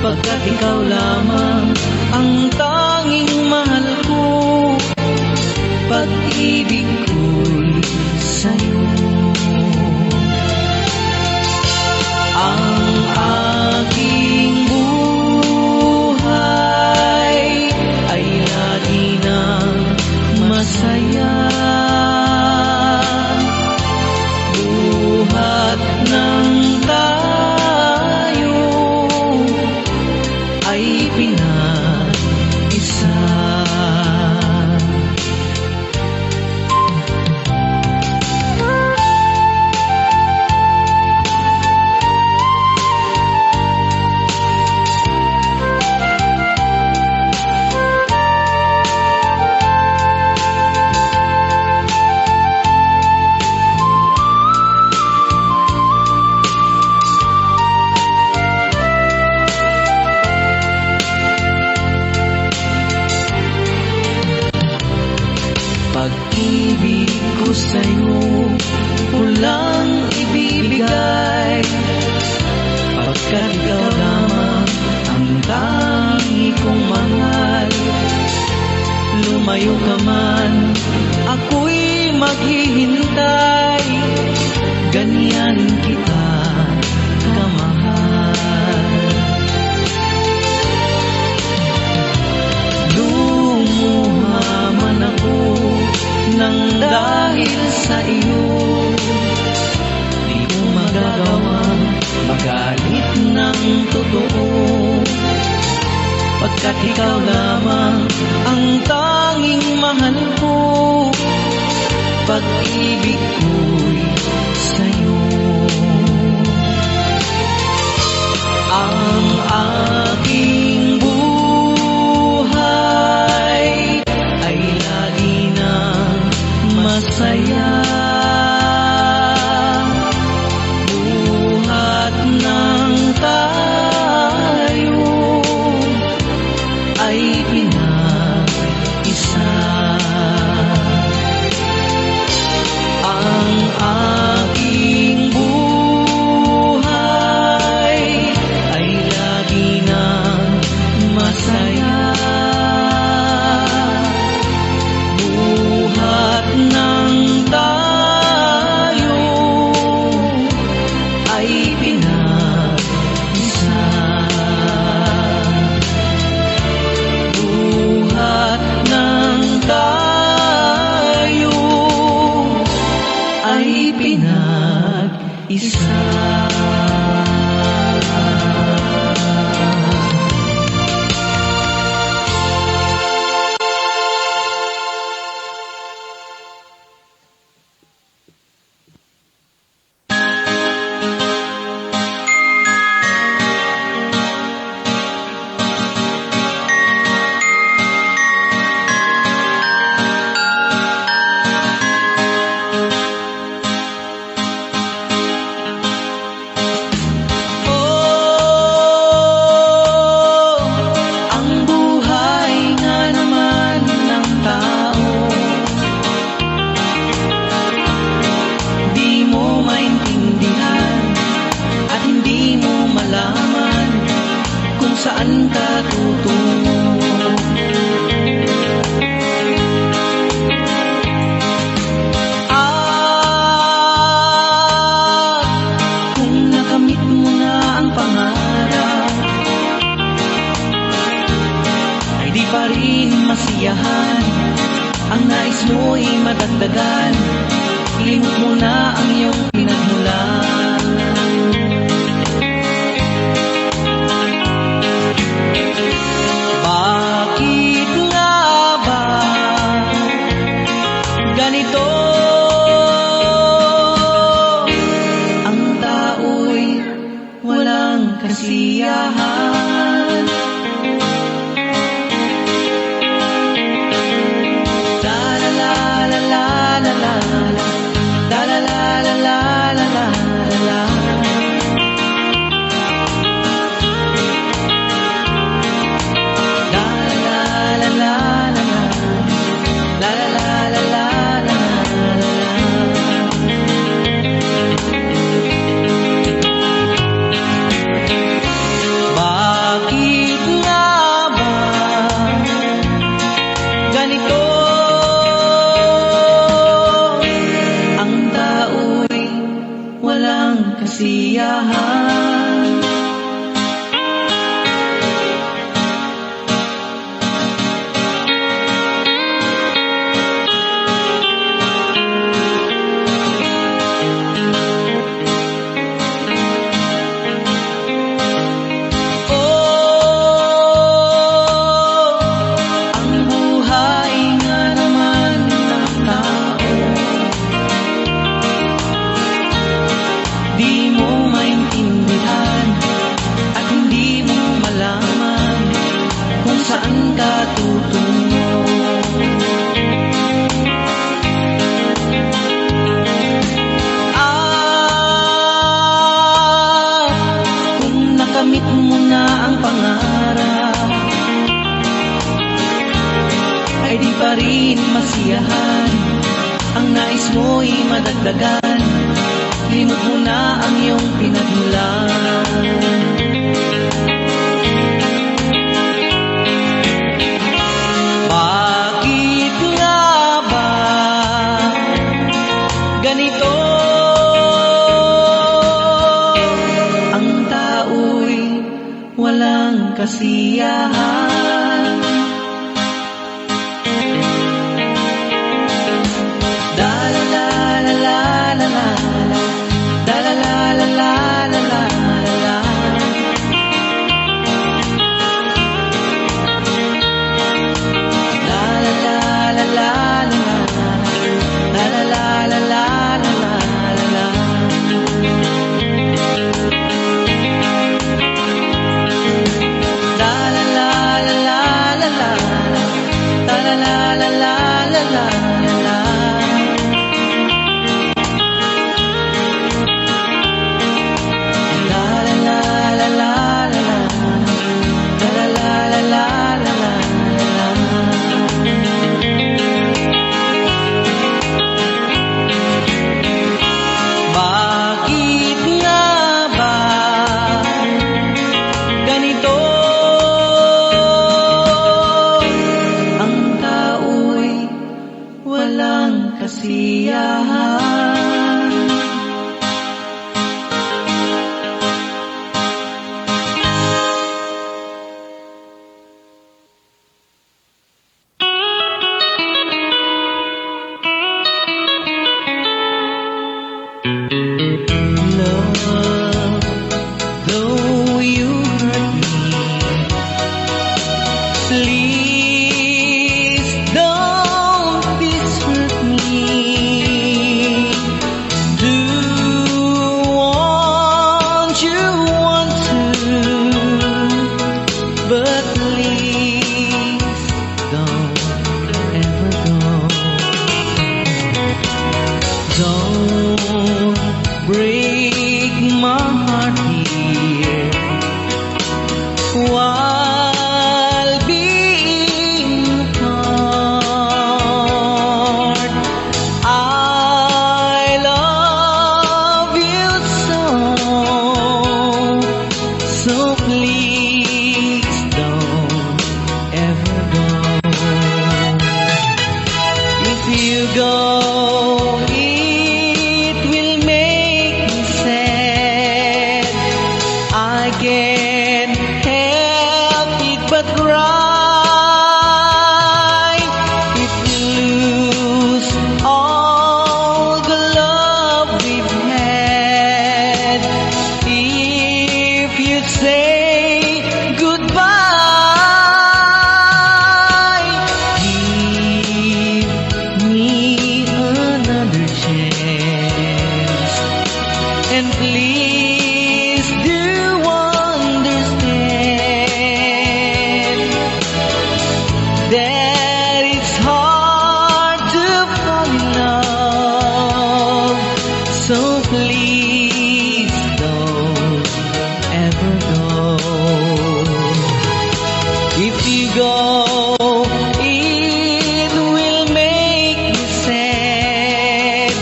pagkat ikaw lamang ang tanging mahal ko. Pag-ibig ko'y sa'yo. Ang aking buhay ay lagi nang masaya. Buhat ng tayo ay pinag-isa. Pag-ibig ko sa'yo, walang ibibigay, pagkat ikaw lamang ang tangi kong mahal. Lumayo ka man, ako'y maghihintay, ganyan kita kamahal. Lumuha man ako nang dahil sa iyo, di ko magagawang magalit ng totoo, pagkat ikaw lamang ang tanging mahal ko. Pag-ibig ko'y sa'yo. Ang aking buhay ay lagi nang masaya. Buhat ng tayo ay pinag-isa. Ang aking buhay ay lagi nang masaya. Buhat ng tayo ay pinag-isa. Buhat ng tayo ay pinag-isa. kasiyahan. Ang buhay nga naman ng tao, di mo maintindihan at hindi mo malaman kung saan ka tutungo. Kung nakamit mo na ang pangarap, ay di pa rin masiyahan. Ang nais mo'y madagdagan, limot mo na ang iyong pinagmulan. Bakit nga ba ganito? Ang tao'y walang kasiyahan. Da la la la la la la, da la la la la la la la. La la la la la la, la la la la la la la. La la la la la la la, la la la la la la la la. Bakit nga ba ganito? Ang tao'y walang kasiyahan. Love, though you hurt me, please don't desert me. Do want you want to, but please don't ever go. Don't break my heart here while being apart. I love you so please don't ever go. If you go, it will make me sad. I can't help it but cry. If we lose all the love we've had, if you say goodbye, give me another chance, and please do understand that it's hard to fall in love. So please don't ever go. If you go, it will make me sad.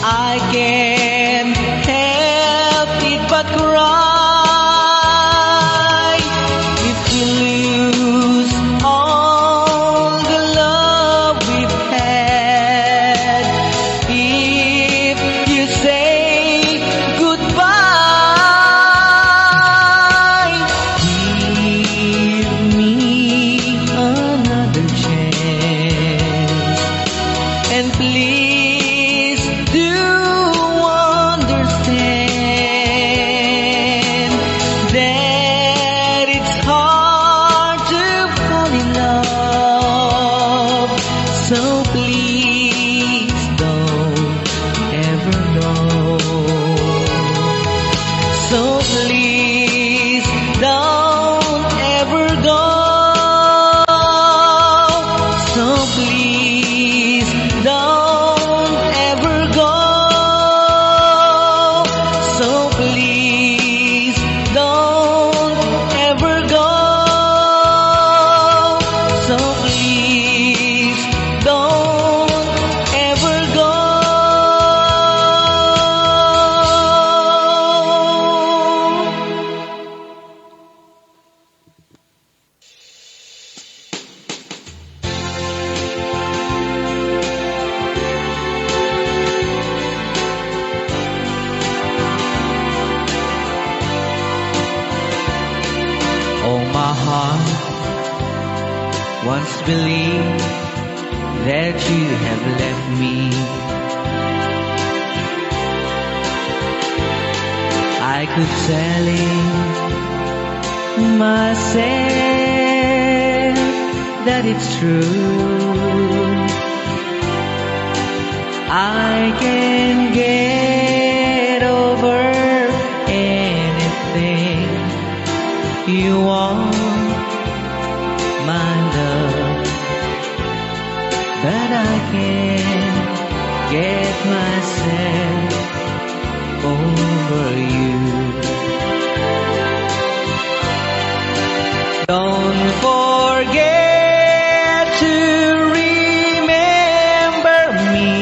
I can't help it but cry. If we lose all the love we've had, if you say once believed that you have left me. I could tell myself that it's true. I can get over anything you want, my love, but I can't get myself over you. Don't forget to remember me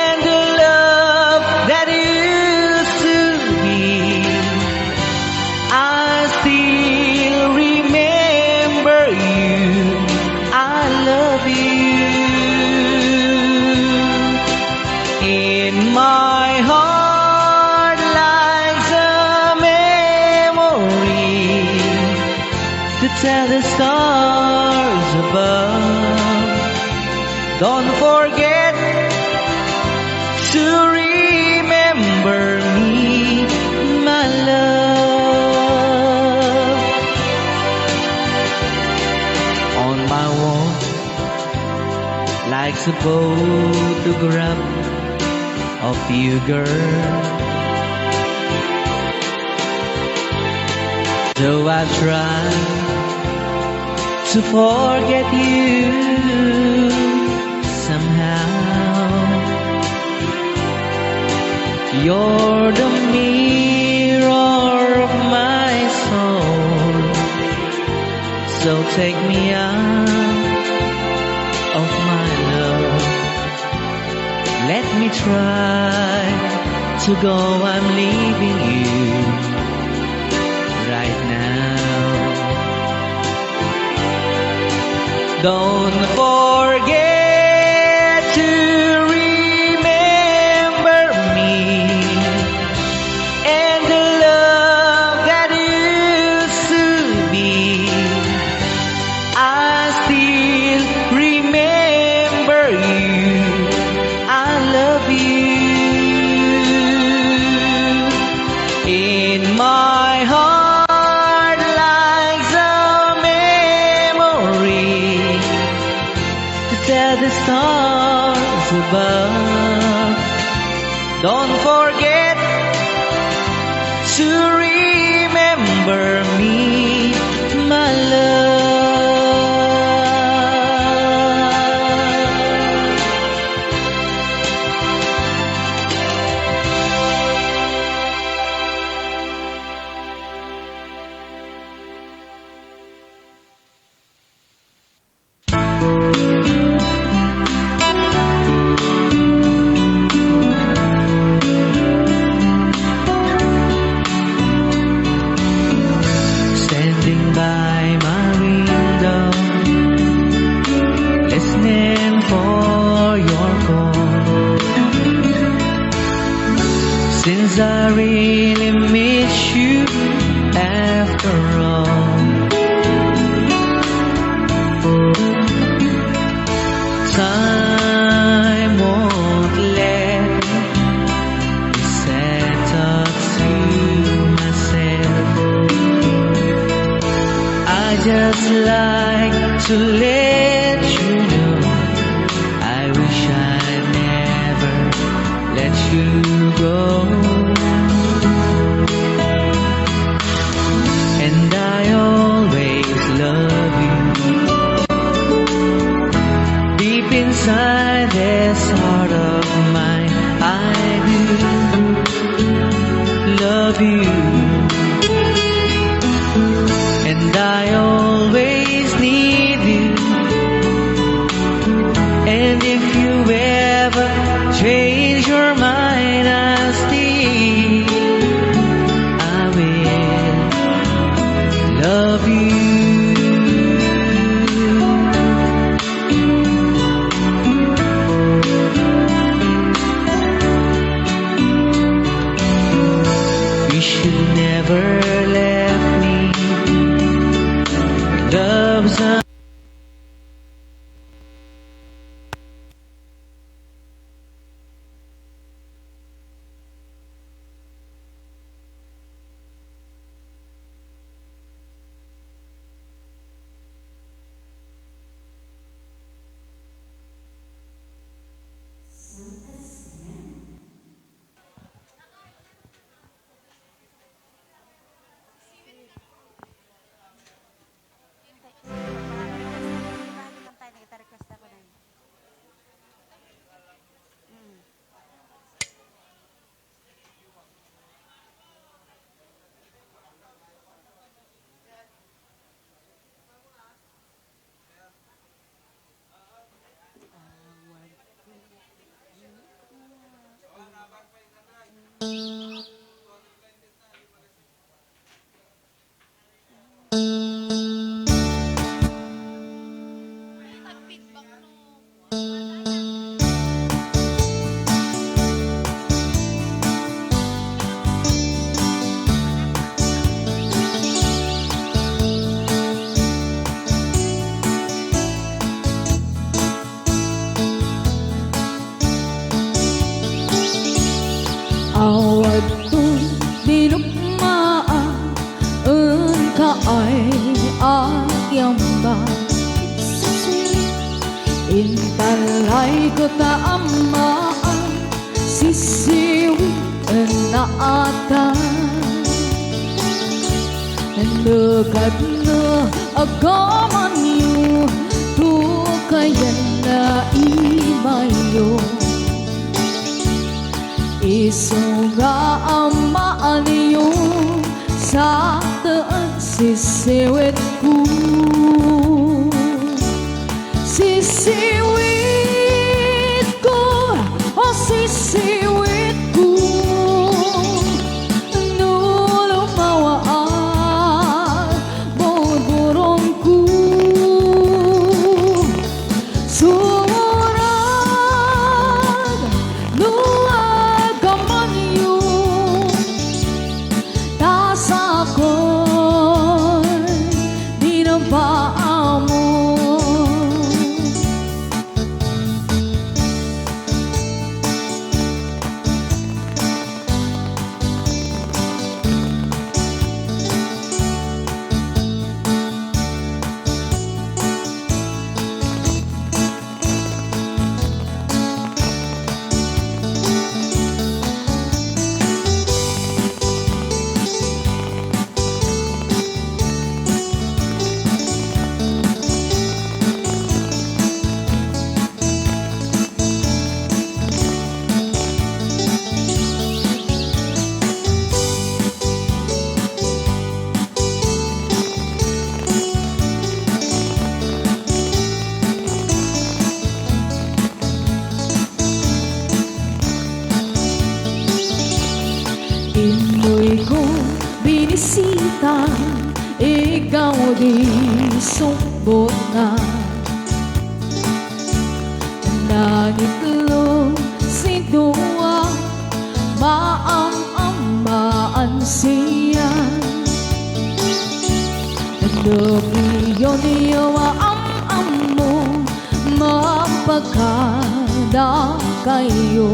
and the love that used to be. I still remember you. I love you. In my heart lies a memory to tell the stars above. Don't forget to remember me, my love. On my wall lies a photograph of you, girl. Though I've tried to forget you somehow, you're the mirror of my soul. So take me out of my love. Let me try to go. I'm leaving you right now. Don't forget to remember me and the love that used to be. I still remember you. I love you. In my heart lies a memory to tell the stars above. Don't forget to remember me, my love. Standing by my window, listening for your call. Since I really miss you after all. Time won't let me settle to myself. I just like to let you know I wish I'd never let you go. And I always love you. Deep inside this heart of mine, I do love you. And I always need you. And if you ever change your mind, I'll still, I will love you. You should never let me. The love's a Nag-request ako na yun. Awat to'y dinukmaan Ang kaay agyambang Intalay ko taamaan Sisiwi na ata Nagad na agaman niyo Tukayan na imayo Isunga ang maan niyo Sa taan sisiwit ko Sisiwit ko O sisiwit ko Nulumawaan Burburong ko Sumurag Nuagaman niyo Tasakoy Di na paamo Imoy ko binisita Ikaw di sumbot na Nanitlo si Dua Maang-amaan siya Nabiyo niyo ang mo Mapagkada kayo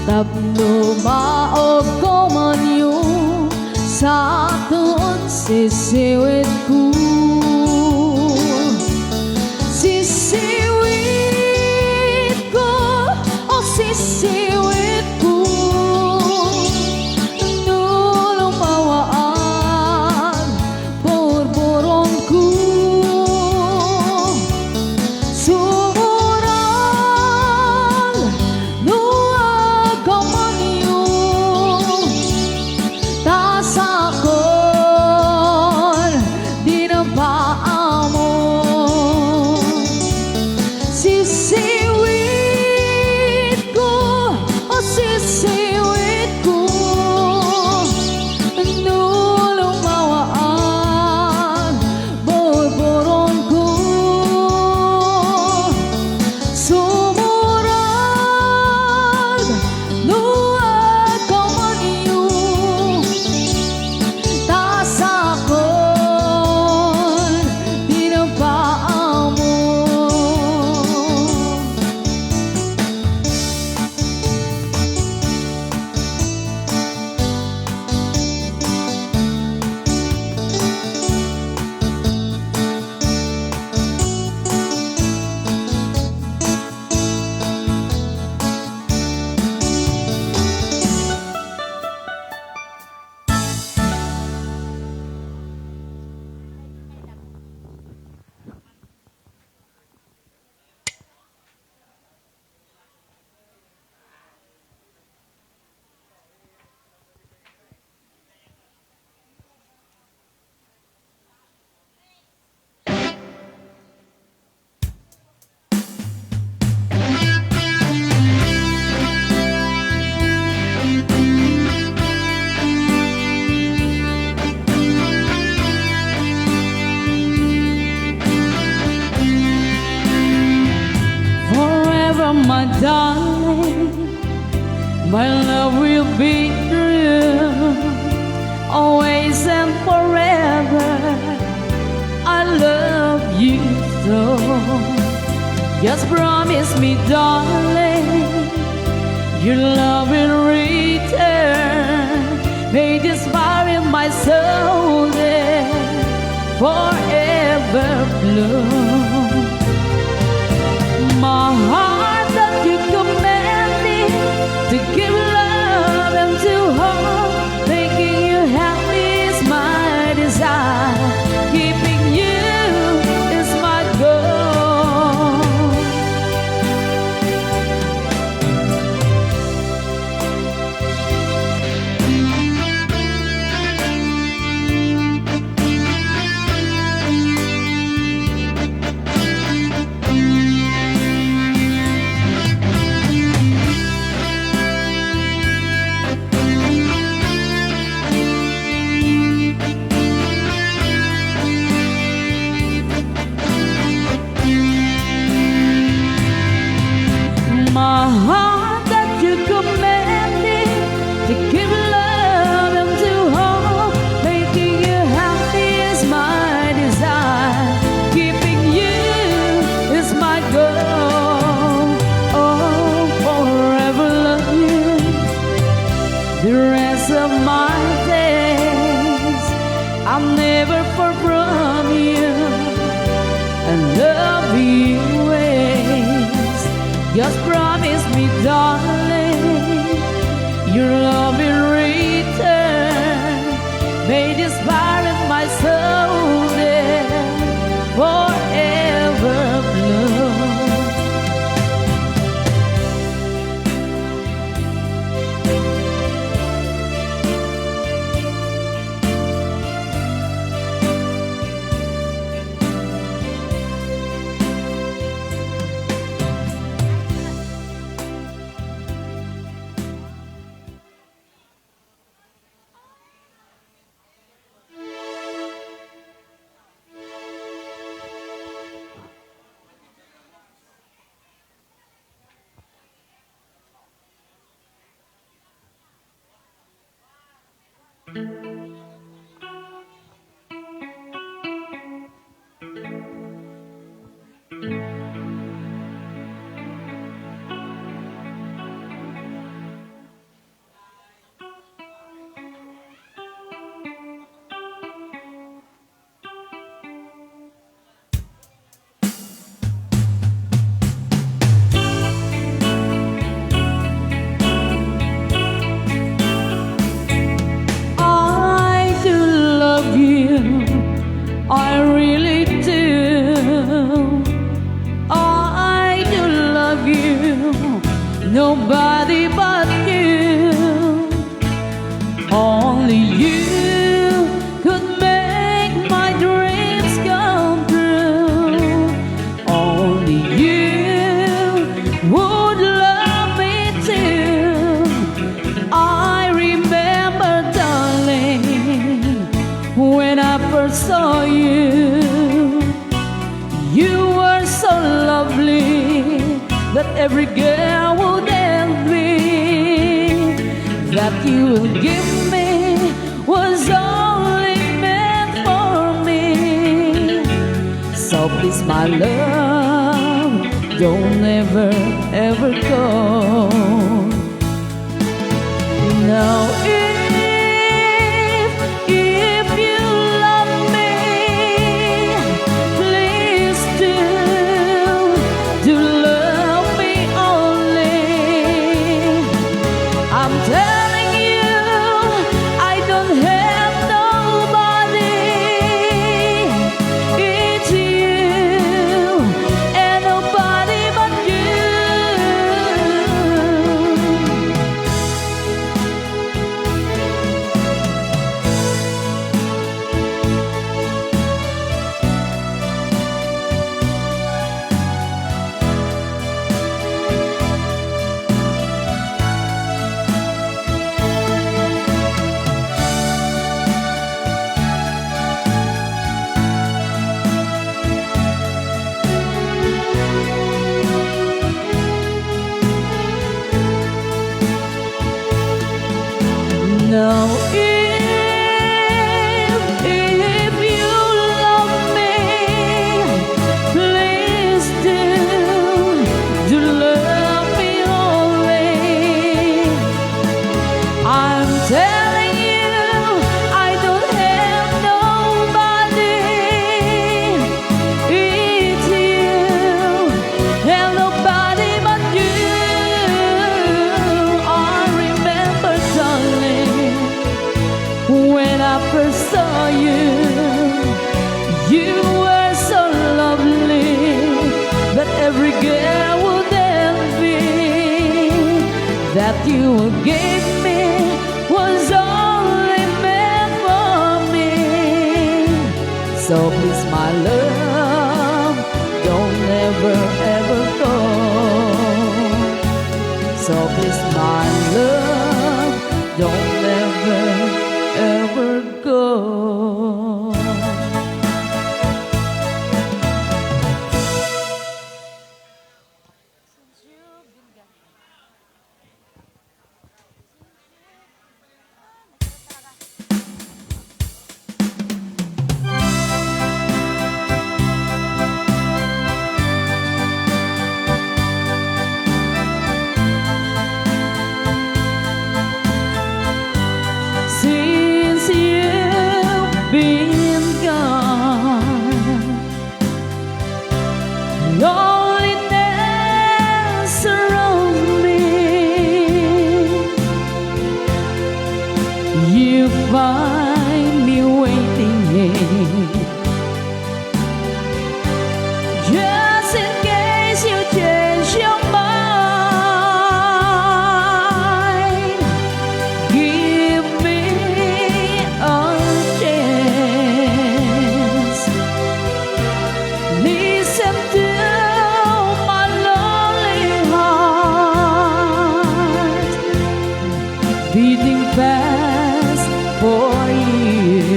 Tapno maog ko man yung sa tuon sisiwit ko Sisiwit ko o sisiwit ko Nulumawaan Burburong ko Sumurag Nuagaman niyo Tasakon Di na paamo Sisiwit ko darling, my love will be true, always and forever. I love you so. Just promise me, darling, your love will return. May this fire in my soul there forever bloom. My heart that you commanded to give love and to hold, making you happy is my desire. Keeping you is my goal. My heart that you commanded to give love and to hold, making you happy is my desire. Keeping you is my goal. Oh, forever love you the rest of my days. I'll never fall from you and love you always. Just promise me, darling, your love will return. May this fire in my soul there forever bloom. I really do. I do love you. Nobody but you. Only you could make my dreams come true. Only you would love me too. I remember, darling, when I first saw you. You were so lovely that every girl would envy. That you will give me was only meant for me. So please, my love, don't ever, ever go. Now if you love me, please do love me only. I'm telling you, I don't have nobody. It's you and nobody but you. So if you love me, please do love me only. I'm telling you, I don't have nobody. It's you, and nobody but you. I remember, darling, when I first saw you, you were so lovely that every girl would envy. That you gave me was only meant for me. So please, my love, don't ever, ever go. So please, my love, don't ever, ever go. Since you've been gone, loneliness surrounds me. You find me waiting here, just in case you change your mind. Give me a chance. Listen to my lonely heart beating fast for you.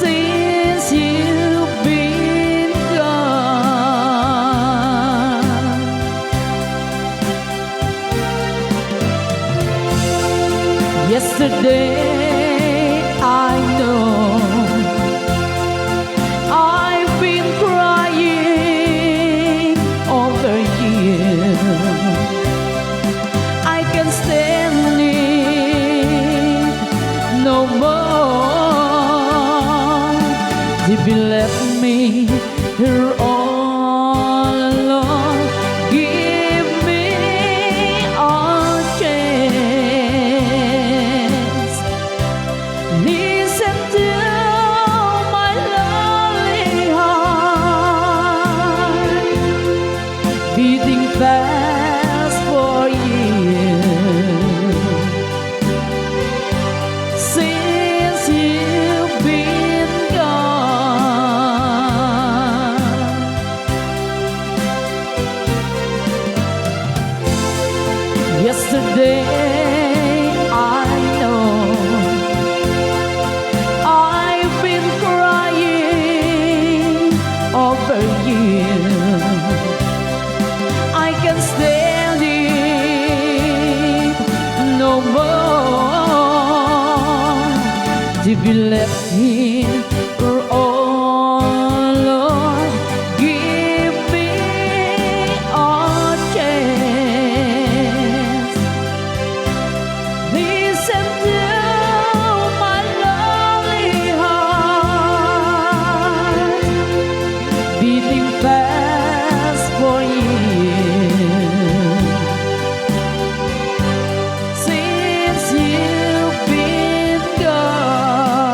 Since you've been gone, yesterday I know I've been crying over you. I can stand it no more. If you left me here all alone, give me a chance. Listen to my lonely heart beating fast for you. Since you've been gone, yesterday I know I've been crying over you. I can stand it no more. If you left here for all alone, give me a chance. Listen to my lonely heart beating fast for you. Since you've been gone,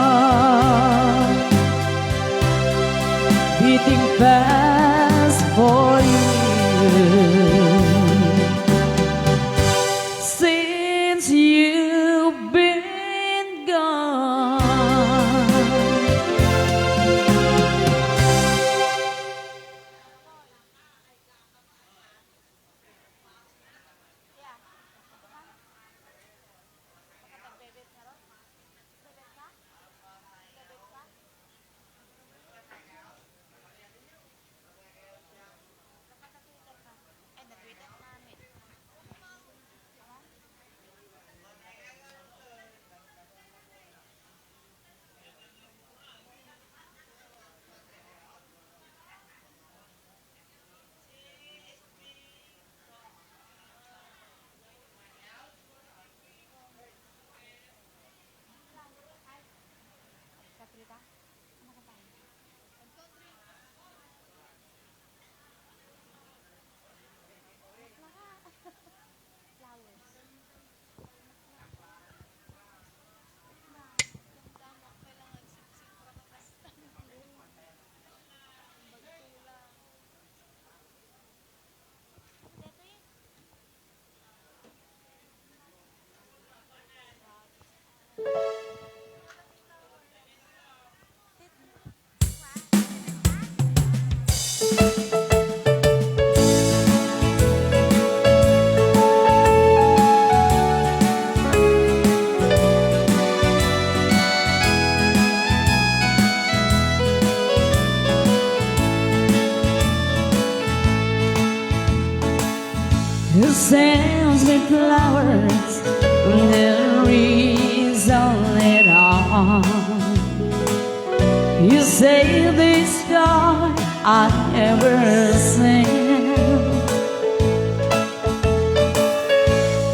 who sends me flowers when there is only dawn. You say the star I ever seen,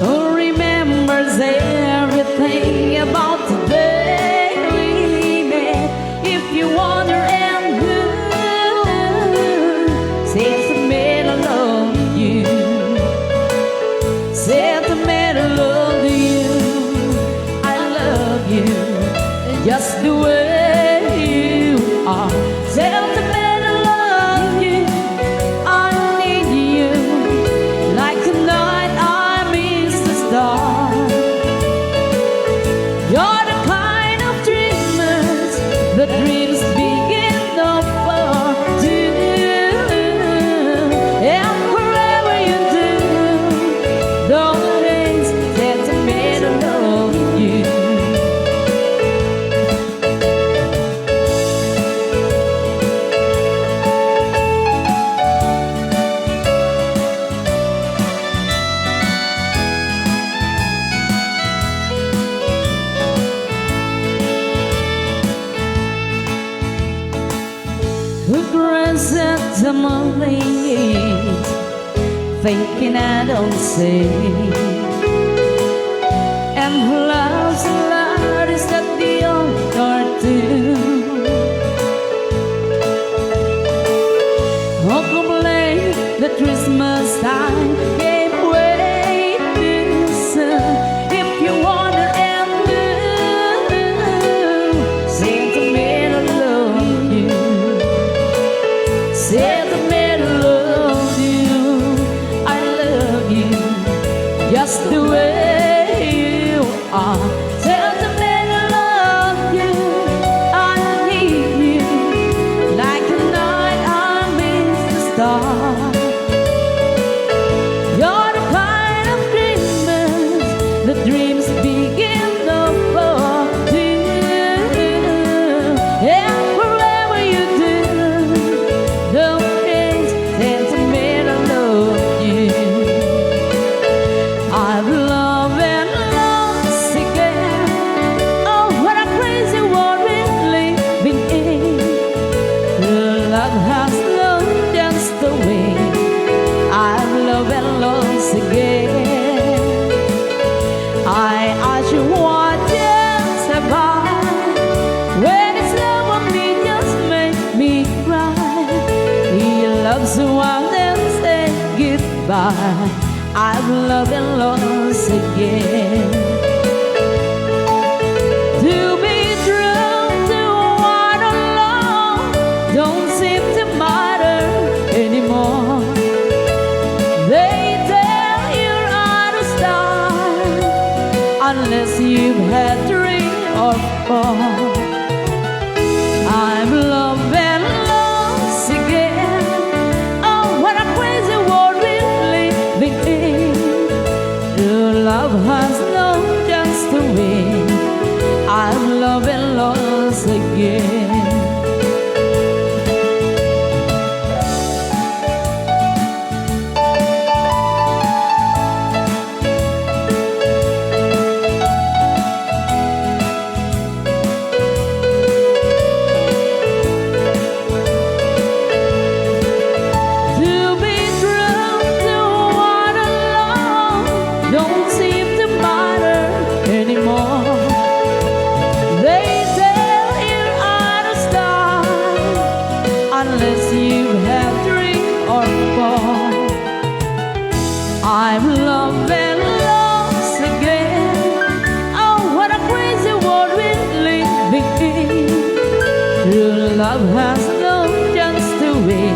who remembers everything about the day we met. If you wonder and who says the middle of you, said the middle of you, I love you just the way you are. Said the middle of you, I need you like the night I miss the star. You're the kind of dreamers the dreams begin to fall to. And wherever you do, don't things that's the middle of you. Who grants at the morning, thinking I don't see, and who loves the light is that the old cartoon. Who complain that Christmas time gave way too soon. If you wonder and blue, see the middle of you, see the middle of you, I love you just the way you are. Tell the middle of you, I need you like a night I miss the star. You're the kind of dreamers the dreams begin to fall to. And wherever you do, don't things that's the middle of you. I've loved and lost again. Oh, what a crazy world we're living in. The love has known just the way. I've loved and lost again. I ask you what just have I, when it's love of me just make me cry. He loves one and say goodbye. I've loved and lost again. To be true to one alone don't seem to matter anymore. They tell you're out of style unless you've had 3 or 4. I'm loved and lost again. Oh, what a crazy world we're living in. Your love has known just the way. I'm loved and lost again. To be true to one alone don't seem to matter anymore. They tell you're out of style unless you have 3 or 4. I'm loved and lost again. Oh, what a crazy world we're living in. True love has known just the way.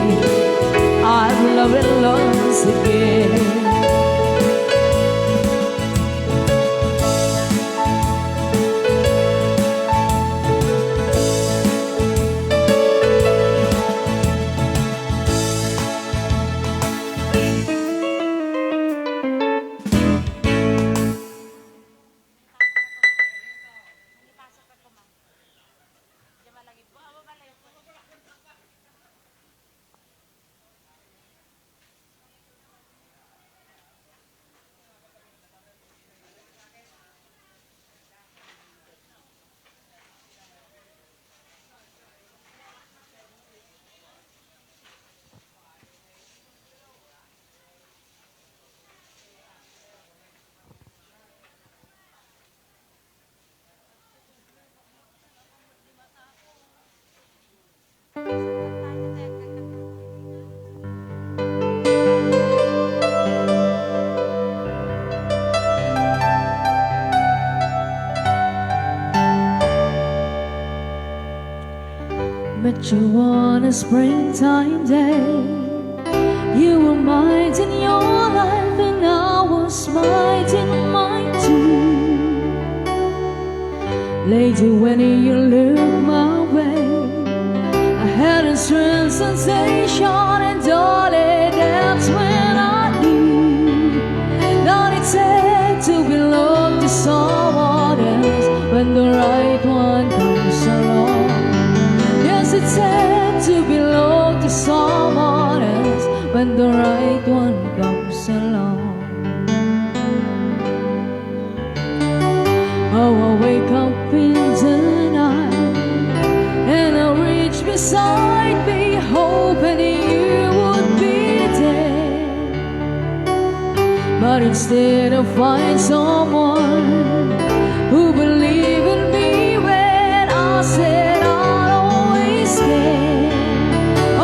I've loved and lost again. you on a springtime day. You were mine in your life, and I was mine in mine too. Lady, when you look my way, I had a strange sensation, and darling, that's when I knew that it's sad to belong to someone else when the right one comes along. Yes, it's sad to belong to someone else when the right one comes along. Oh, I wake up in the night and I reach beside me, hoping you would be there. But instead I find someone who believed in me when I said I'll always care.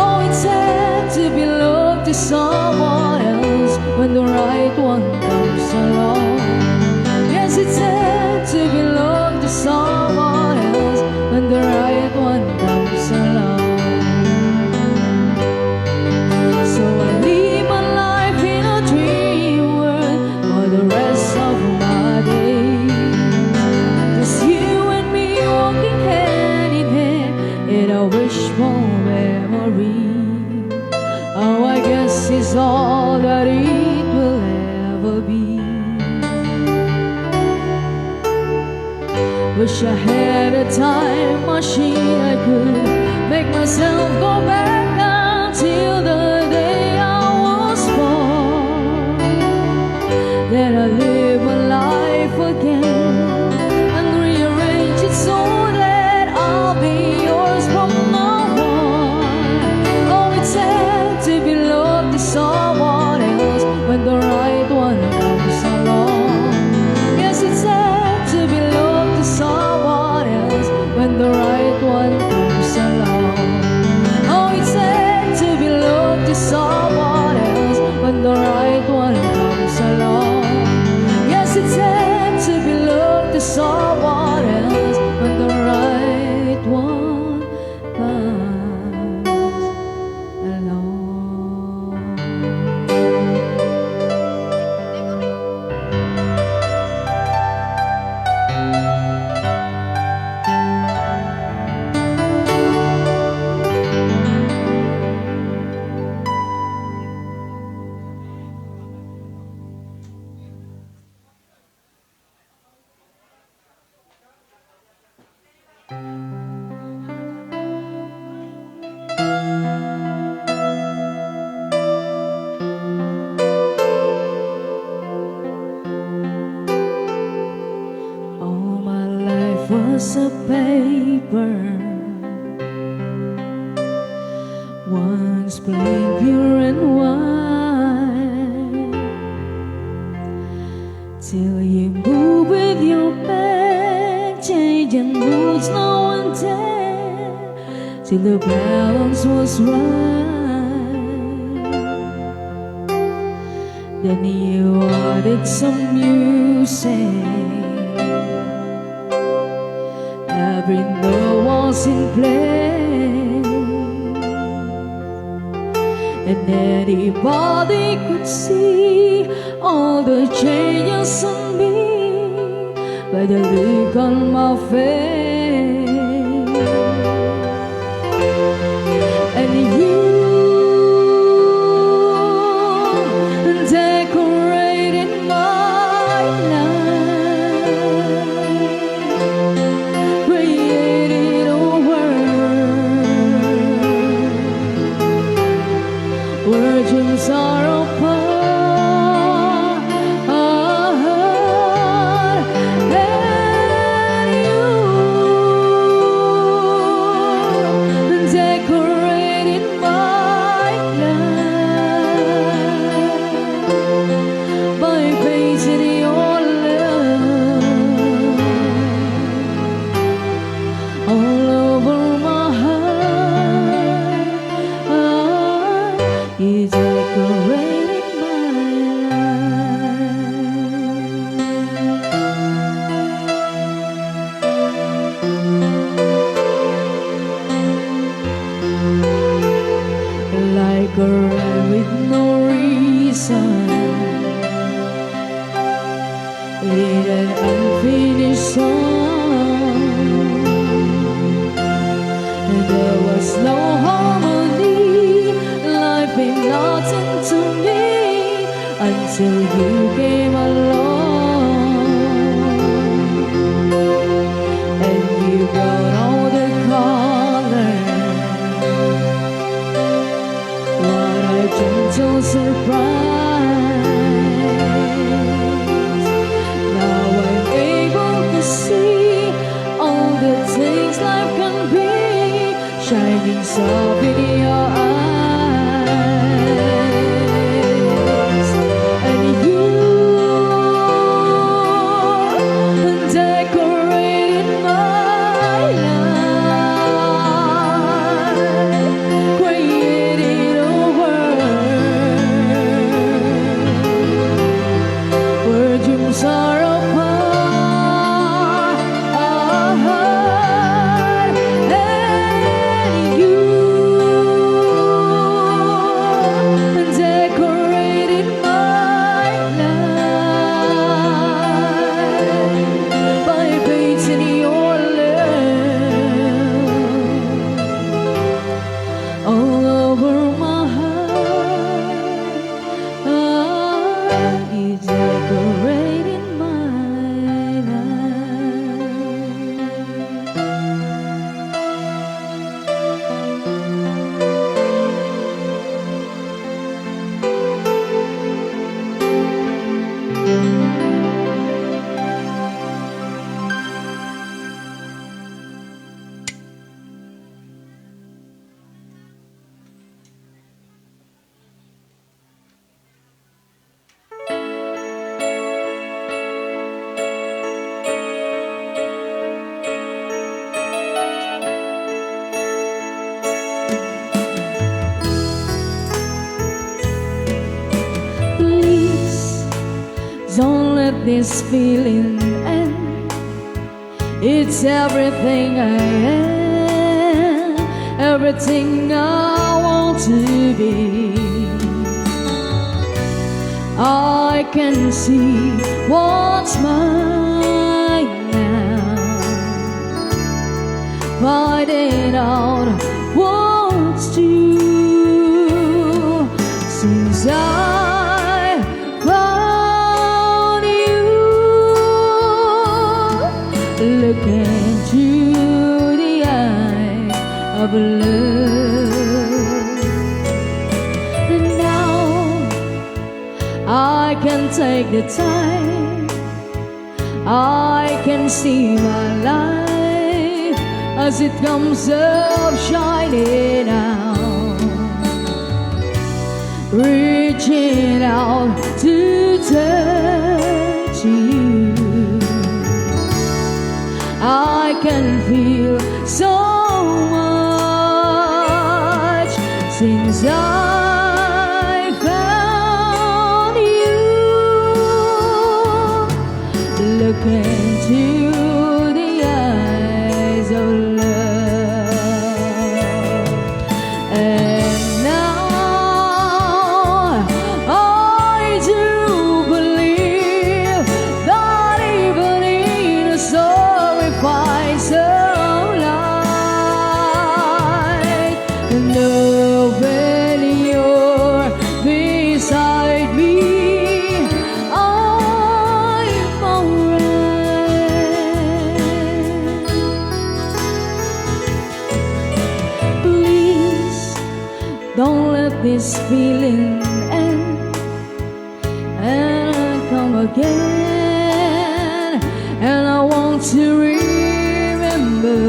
Oh, it's sad to belong to someone else when the right one comes along. Yes, it's sad to belong to someone else when the right one comes along. So I live my life in a dream world for the rest of my days. Just you and me walking hand in hand in a wishful memory. Oh, I guess it's all that it will ever be. Wish I had a time machine, I could make myself go back until the day I was born. Then I live my life again and rearrange it so that I'll be yours from now on. Oh, it's sad to belong to someone else when the right one comes along. Yes, it's sad to belong to someone else when the right one comes along. Oh, it's sad to belong to someone else when the right one comes along. Yes, it's sad to belong to someone else when the right one comes along. All my life was a paper, once plain, pure and white, till you move with your back, changing moods now and then, till the balance was right. Then you added some music, every note was in play, and anybody could see all the changes in me by the look on my face. And you decorated my life, created a world where dreams are apart, and you an unfinished song, and there was no harmony. Life meant nothing to me until you came along, and you brought all the colors. What a gentle surprise! Now I'm able to see all the things life can be, shining soft in your eyes. And you decorated my life, created a world where dreams are apart. And you decorated my life by painting your love all over my heart. You decorated my Please don't let this feeling end. It's everything I am, everything I want to be. I can see what's mine now, finding out what's true since I found you. Look into the eye of love, and now I can take the time. I can see my life as it comes up shining out, reaching out to touch you. I can feel so much since I found you. Look into the eyes of love, and now I do believe that even in a soul we find some light. And when you're beside me, I'm alright. Please don't let this feeling end and come again. And I want to remember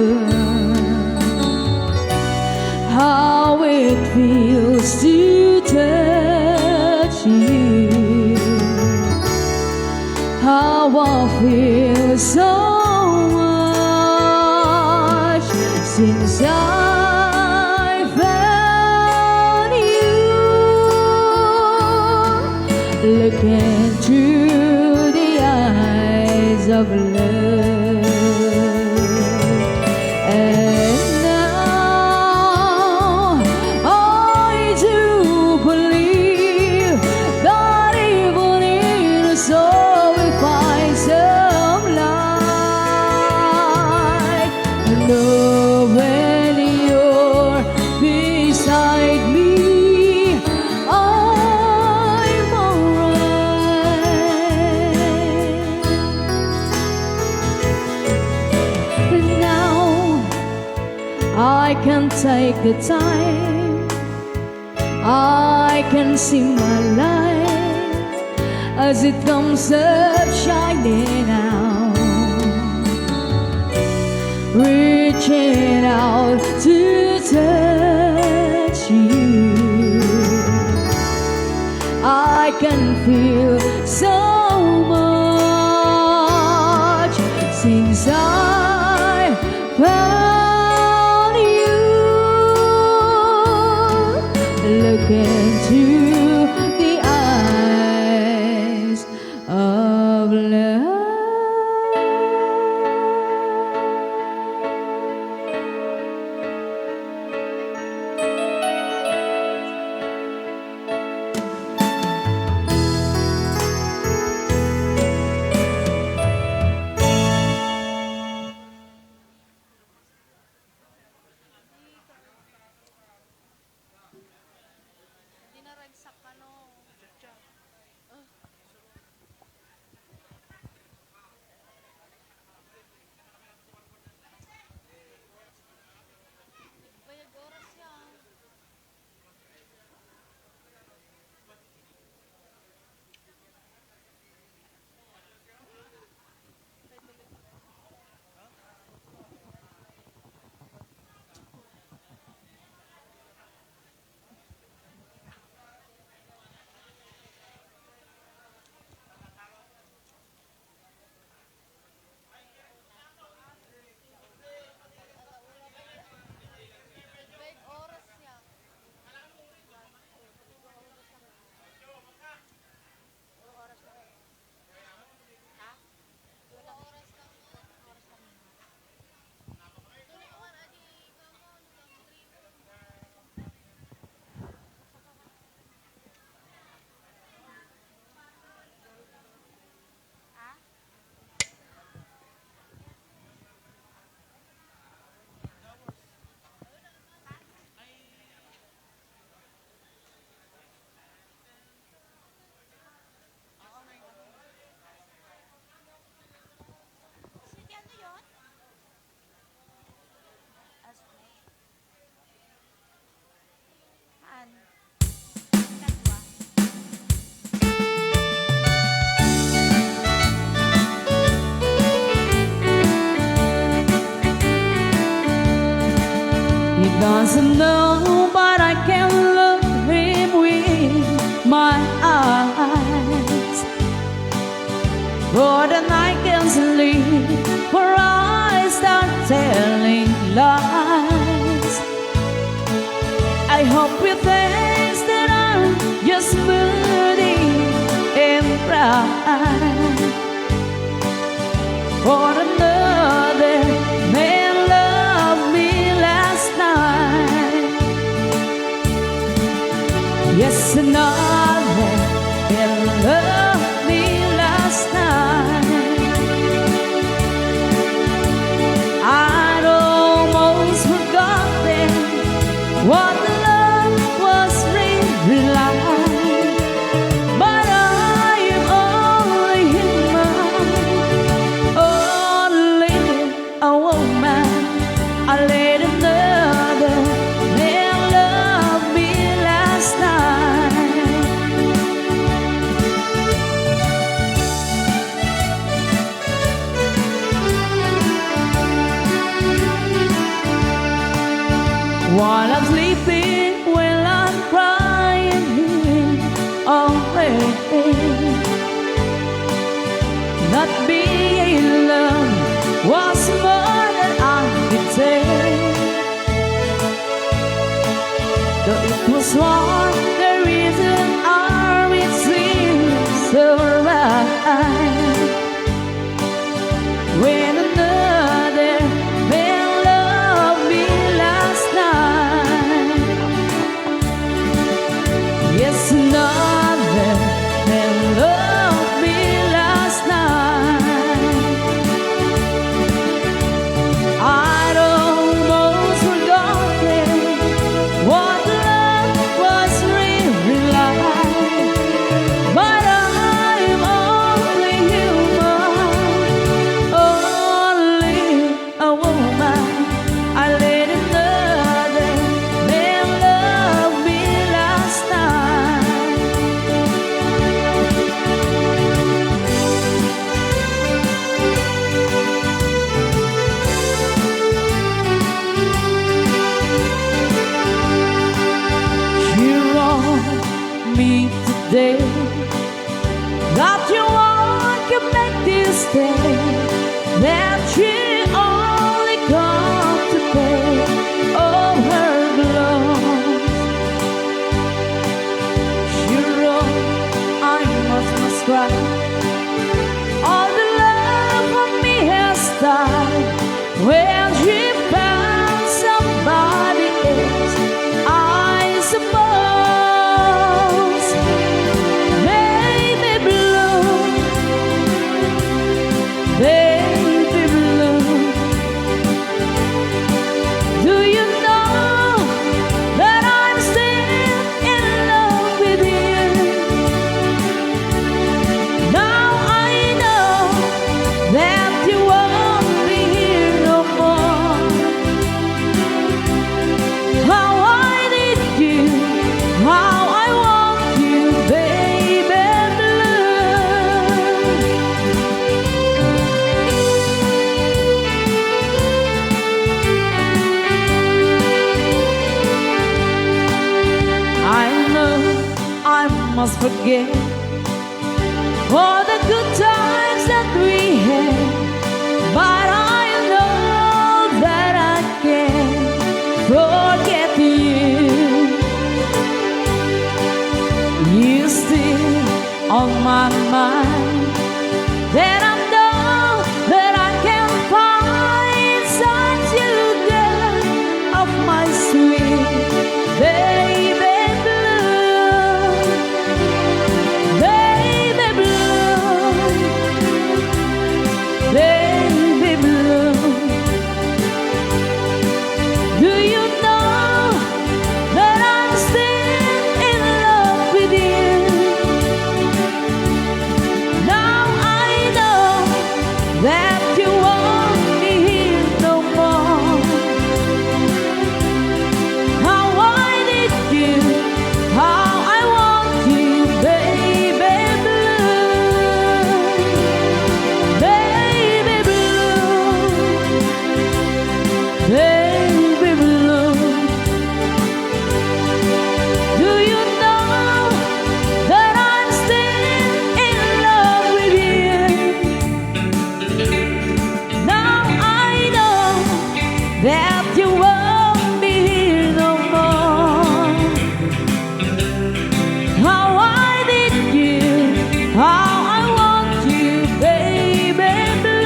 how it feels to touch you, how I feel so much since I found you. Look into the eyes of love, and now I do believe that even in a soul we find some can take the time, I can see my life as it comes up shining out, reaching out to touch you. I can feel so much since I found you. Look into the eyes of love. Sige, ano yun? Maan? Dalawa. He doesn't know, but I can look him with my eyes. For the night can sleep, for I start telling lies. I hope with things that I'm just moody and bright. For another man loved me last night. Yes, another man loved me last night. I'd almost forgotten what love was really like. But I am only human, only a woman. I let another man love me last night. While I'm sleeping, while I'm crying here already. Not being in love was more than I could take. Though it was one, the reason it seems so right. When another man loved me last night. Yes, another man loved me last night. I'd almost forgotten what love was really like. But I that you want to make this day, that she only come to pay all her gloves. She wrote, I must cry. All the love for me has died when she found somebody else, I suppose. Baby blue, baby blue, do you know that I'm still in love with you? Now I know that you won't be here no more. How I need you, how I want you, baby blue. I know I must forget all the good times that we had, but I know that I can't forget you. You're still on my mind, that I know that I can find such a girl of my sweet baby blue, baby blue, baby blue. Do you know that I'm still in love with you? Now I know that you won't be here no more. How I need you, how I want you, baby blue, baby blue, baby blue. Do you know that I'm still in love with you? Now I know that you won't be here no more. How I need you, how I want you, baby blue.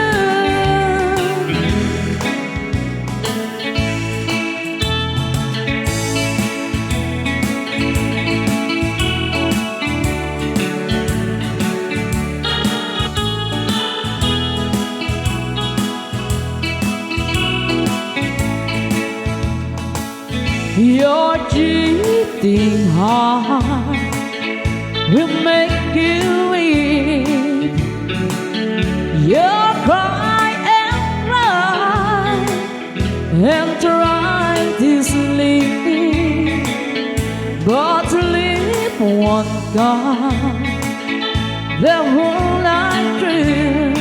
Your cheating heart will make you weep. Your cry and try to sleep, but sleep won't come the whole night through.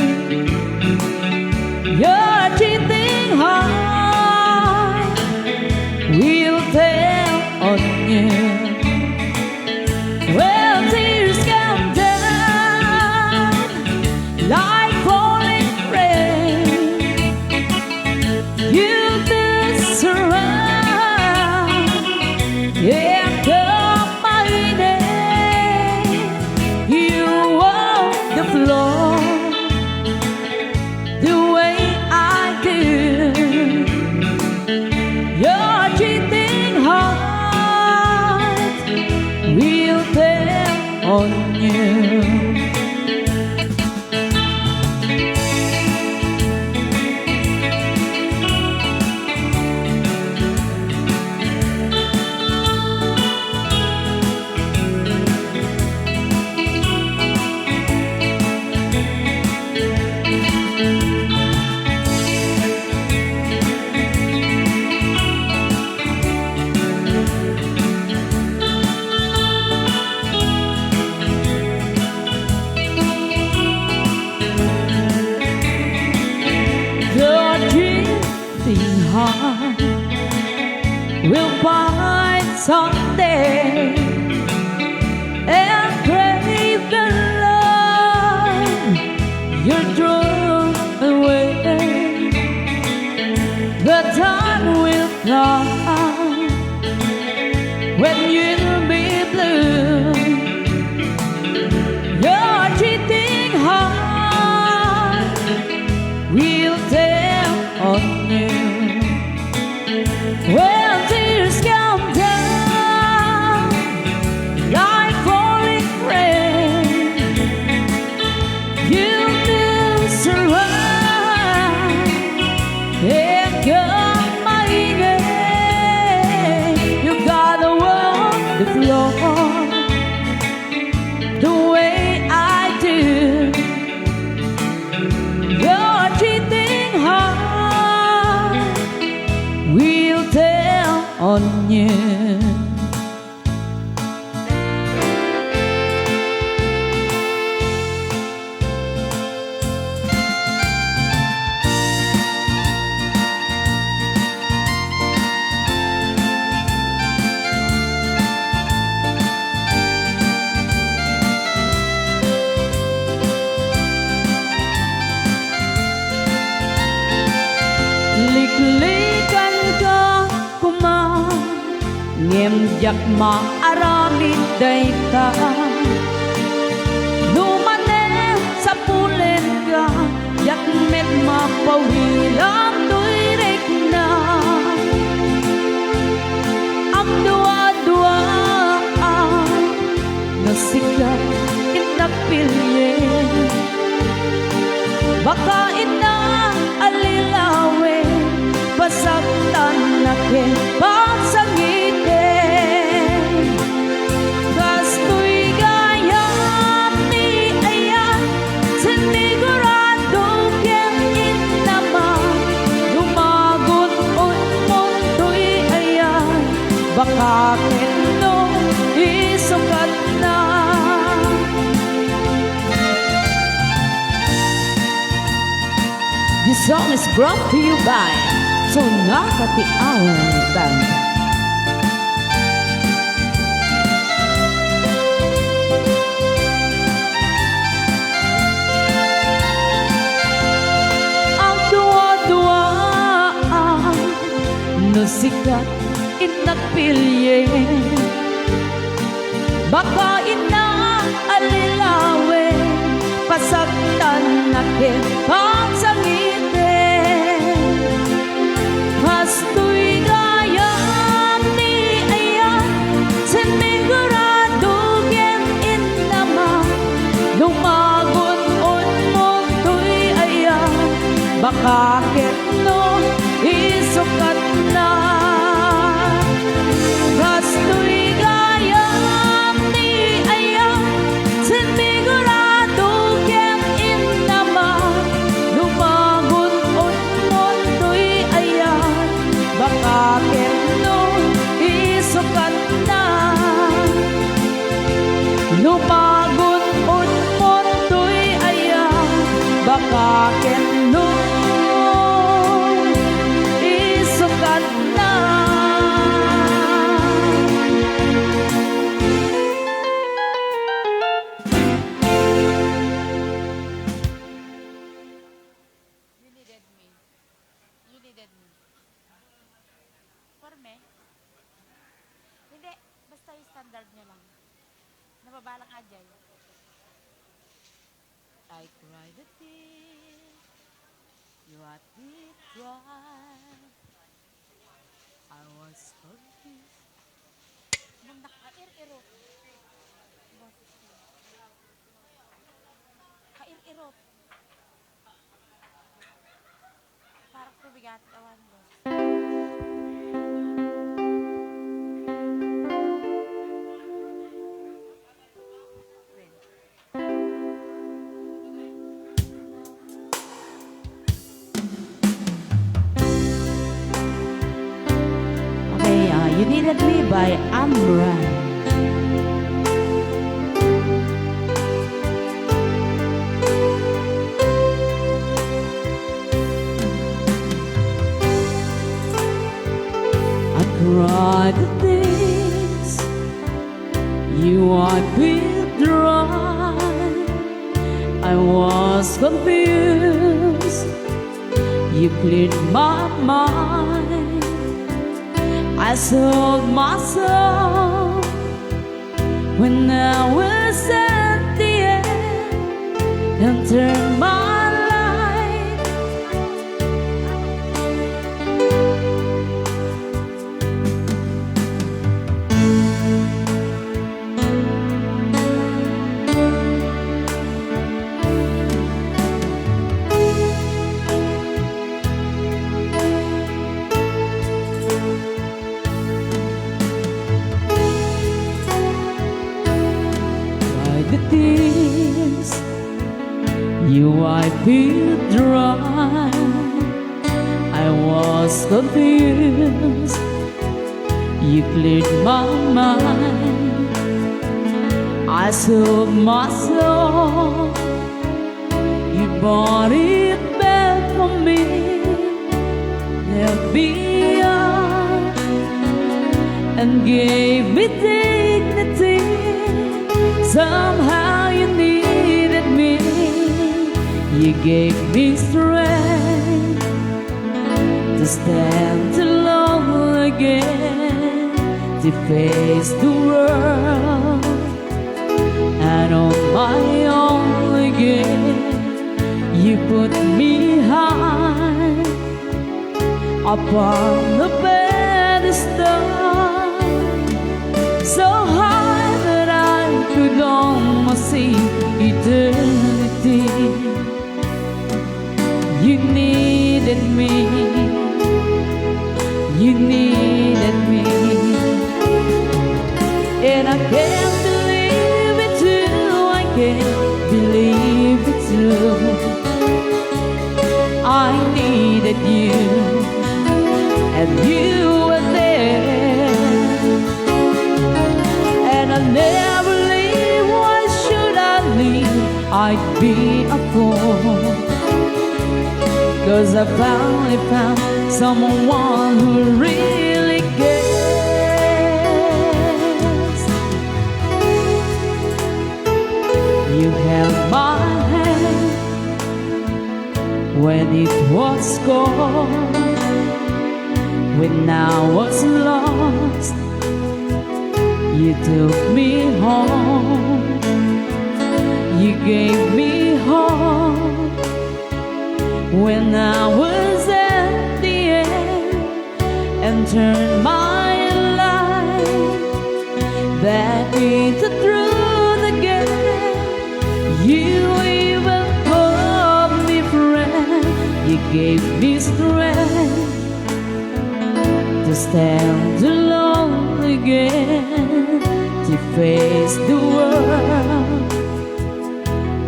Your cheating heart will tell on you. Well, tears come down like falling rain. You dance around and call my name. You walk the floor the way I do. Your cheating heart will tell on you. heart will find someday and crave the love on you. Liklikan ka kuma ngem jak ma arami day ka numane sa pulen ka yak met ma pawilang tuirek na ang dua-dua nasikat inapilyen baka ina alilawe pasaktan na ken pagsangiten kastoy gayam ni ayan sinigurado ken inama lumagon on montoy ayan baka ken no isukat na. This song is brought to you by Sonata Ti Away Band. Ang dua-dua nasikat inapilyen baka ina alilawe pasaktan na ken pagsangiten kastoy gayam ni ayan sinigurado ken inama lumagon on montoy ayan baka ket no isukat na kastoy gayam ni ayan sinigurado ken inama lumagon on montoy ayan baka ket no isukat na lumagon on montoy ayan baka ket no isukat na. You needed me. You needed me. Forme? Hindi. Basta yung standard nyo lang. Nababalang ajay. I cried a tear, you had me dry. I was confused. Nung nakair-irot. Kair-irot. Parang tubigat. Awan mo. Okay, You Needed Me by Amran. I cried the things you wiped with dry. I was confused, you cleared my mind. I sold myself when I was at the end and turned my life. The tears you wiped it dry. I was confused, You cleared my mind, I sold my soul. You bought it back for me, left me out, and gave me dignity. Somehow you needed me. You gave me strength to stand alone again, to face the world, and on my own again. You put me high upon the pedestal, so high that I could almost see eternity. You needed me, you needed me, and I can't believe it too, I can't believe it too. I needed you, and you were there, and I never leave. Why should I leave? I'd be a fool, 'cause I finally found someone who really cares. You held my hand when it was gone, when I was lost. You took me home, you gave me hope when I was at the end, and turned my life back into truth again. You even called me friend, you gave me strength to stand alone again, to face the world,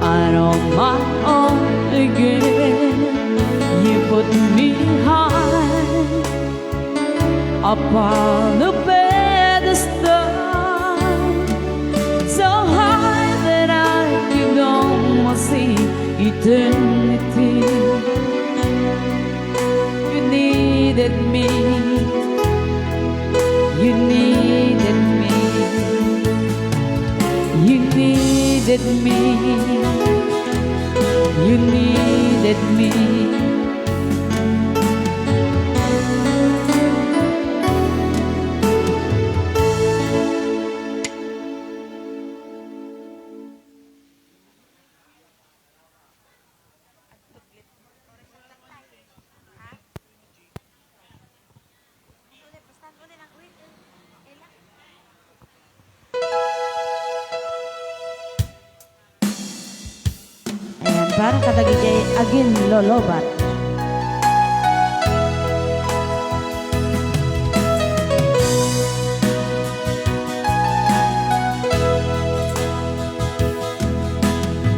and on my own again. You put me high upon the pedestal, so high that I could almost see eternity. You needed me, you needed me, you needed me, you needed me. Ayan, para kadagijay agin lolobat.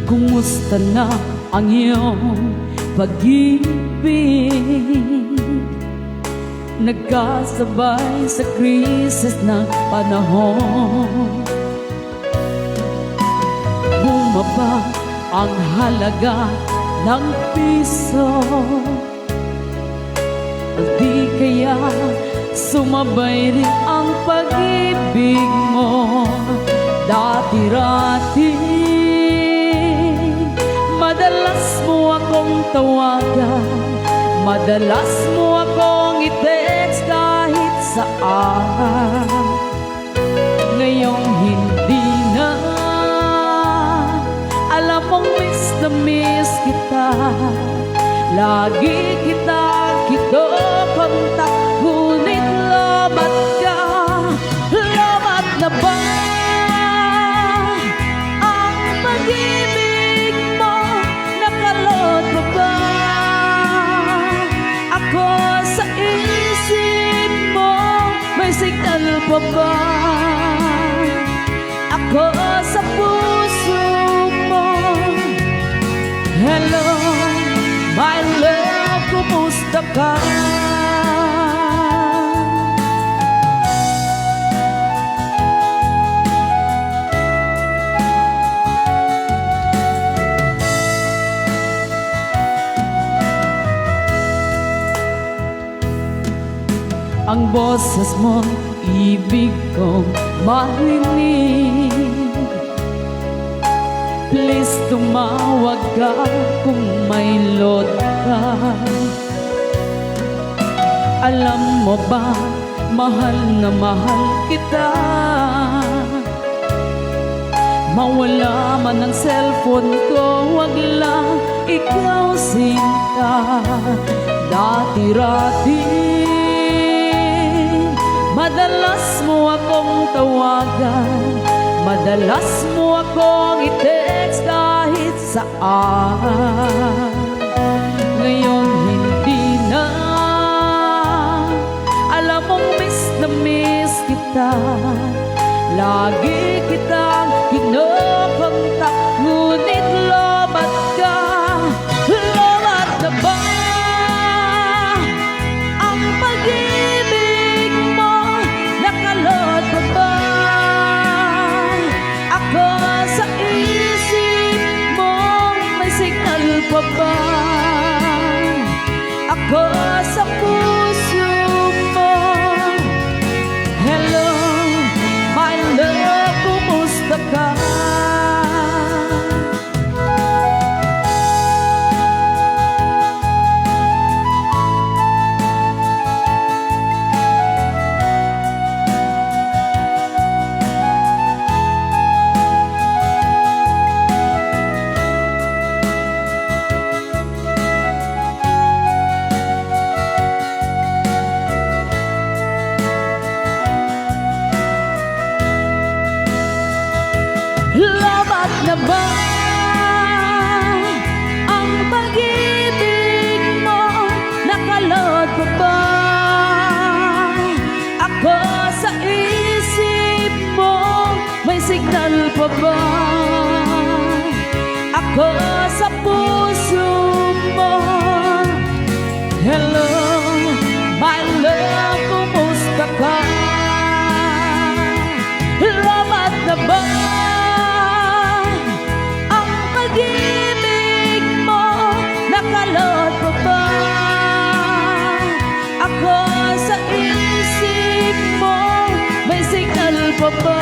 Kumusta na ang iyong pag-ibig? Nagkasabay sa krisis ng panahon. Bumaba ang halaga ng piso, di kaya sumabay rin ang pag-ibig mo. Dati-rati madalas mo akong tawagan, madalas mo akong i-text kahit saan. Ngayong hindi na, alam mong miss na miss kita. Lagi kitang kinokontak, ngunit lobat ka. Lobat na ba ang pag-ibig mo? Nakalot mo ba ako sa isip mo? May signal pa ba ako sa puso mo? Hello, my love, kumusta ka? ang boses mo'y ibig kong marinig. Please tumawag ka kung may load ka. Alam mo ba, mahal na mahal kita. Mawala man ang cellphone ko, wag lang ikaw sinta. Dati-rati madalas mo akong tawagan, madalas mo akong i-text kahit saan. Ngayon hindi na, alam mong miss na miss kita. Lagi kitang kinokontak, ngunit lobat ka. Lobat na ba ang pag-ibig mo? Nakalot pa ba ako sa isip mo? May signal pa ba ako sa puso mo? Hello, my love, kumusta ka? Lobat na ba ang pag-ibig mo? Nakalot pa ba ako sa isip mo? May signal pa ba ako sa puso mo? Hello, my love, kumusta ka? Lobat na ba ang pag-ibig mo? Nakalot pa ba ako sa isip mo? May signal pa ba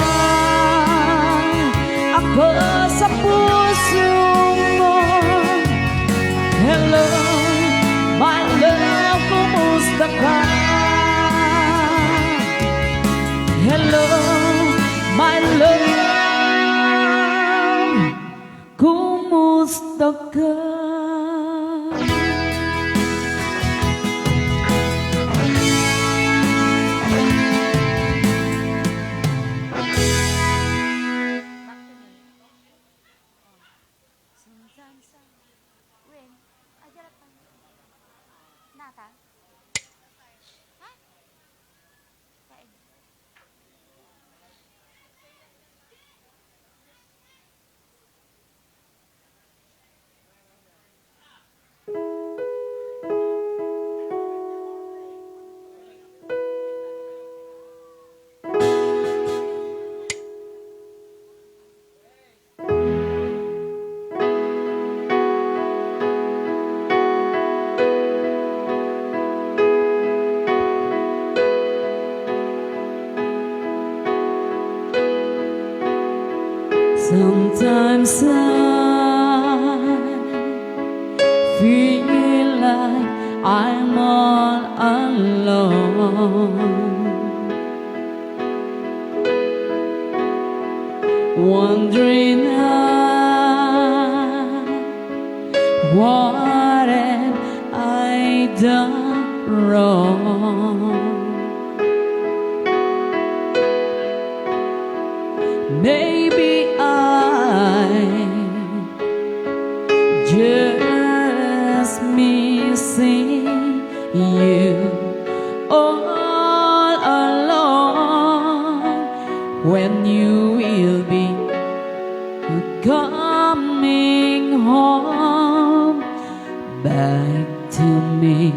ako sa puso mo? Hello, my love, kumusta ka? Hello, my love, kumusta ka? When? Ajarat pa. Nata? Ha? Kain. Sometimes I feel like I'm all alone, wondering what have I done wrong? Maybe just missing you all alone. When you will be coming home back to me.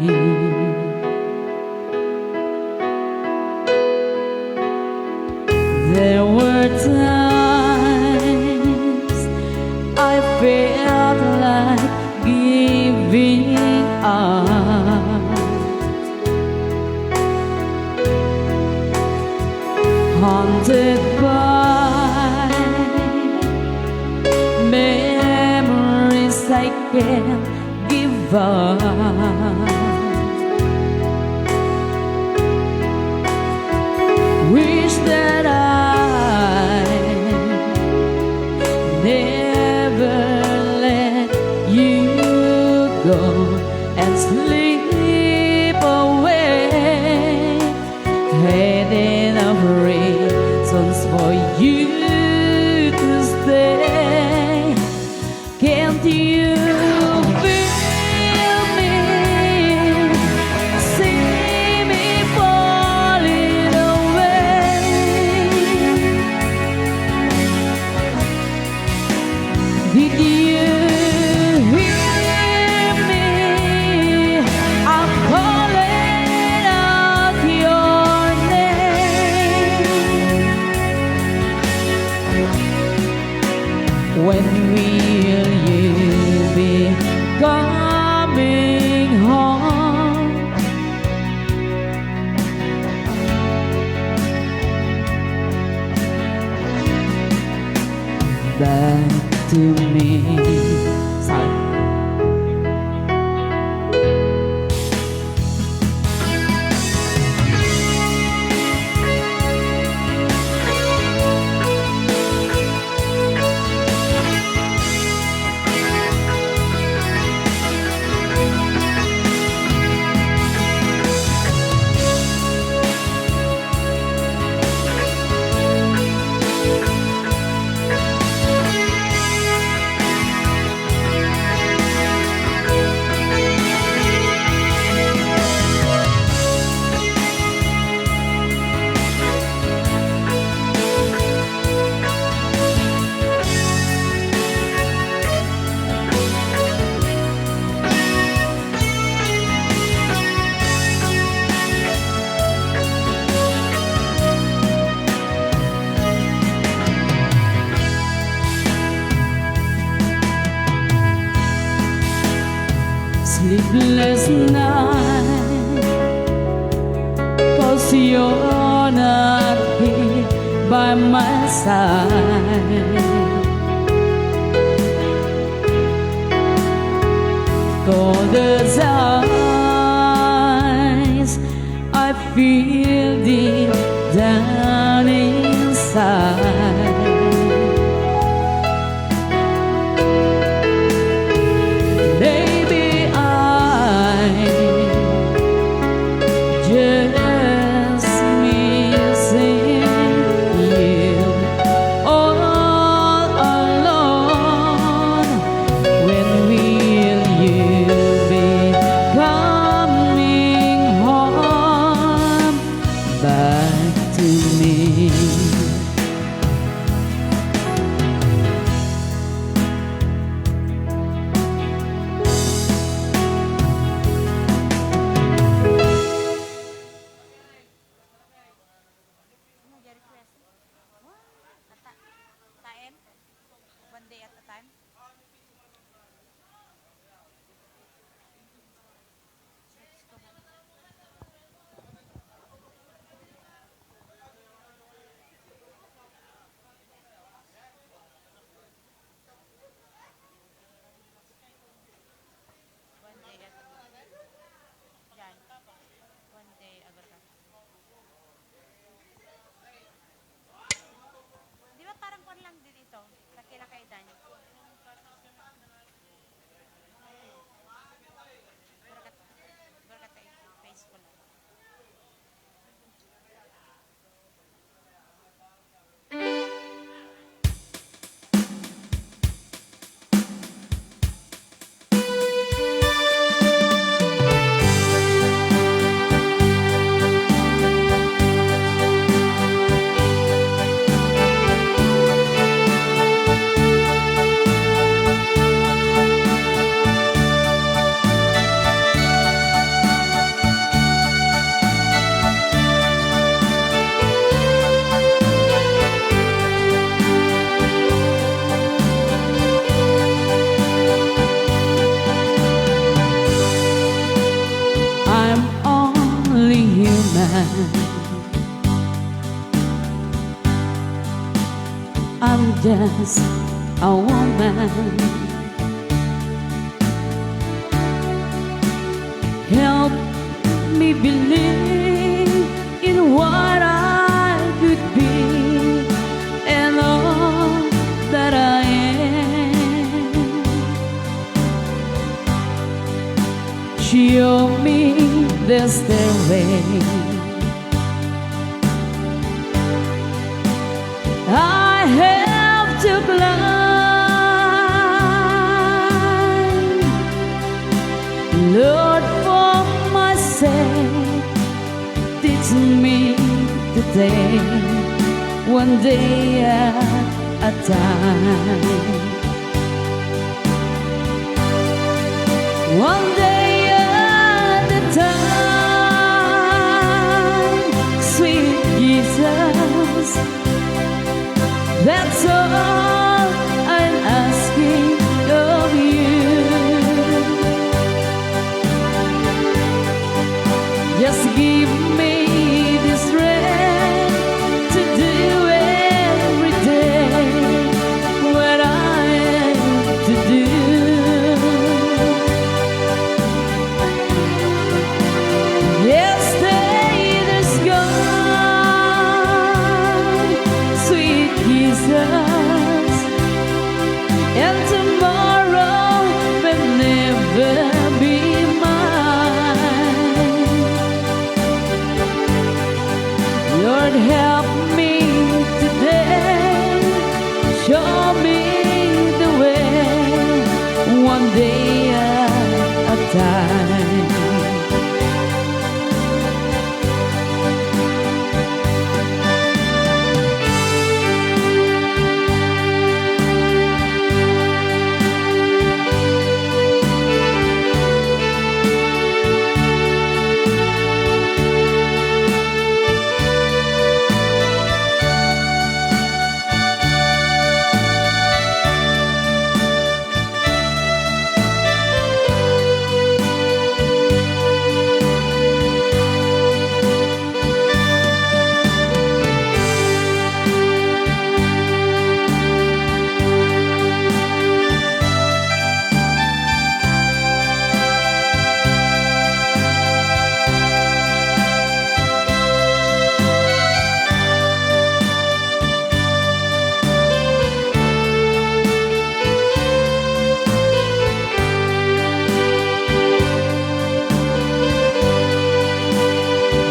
There were times I felt like giving up. I can't give up. Wish that I never let you go and slip away. Had enough reasons for you to stay. Can't you feel me? See me falling away. Did you hear me? I'm calling out your name. When will you be coming home? Back to me. Sorry. Sleepless night, 'cause you're not here by my side. Cold eyes I feel deep down inside. Maybe just missing you all alone. When will you be coming home back to me? Ano yung request? Tain? One day at a time? One day at a time. Yan. One day agar ka. Di ba parang kwan lang din ito? Laki-lakaidan. Barakat face ko lang. I'm just a woman. believe in what I could be and all that I am. Show me the stairway I have to climb, Lord, for my sake. Teach me today, one day at a time. One day at a time, sweet Jesus. That's all I'm asking of you. Just give me the strength to do every day what I have to do. Yesterday's gone, sweet Jesus, and tomorrow will never be mine. Lord, help me today, show me the way, one day at a time.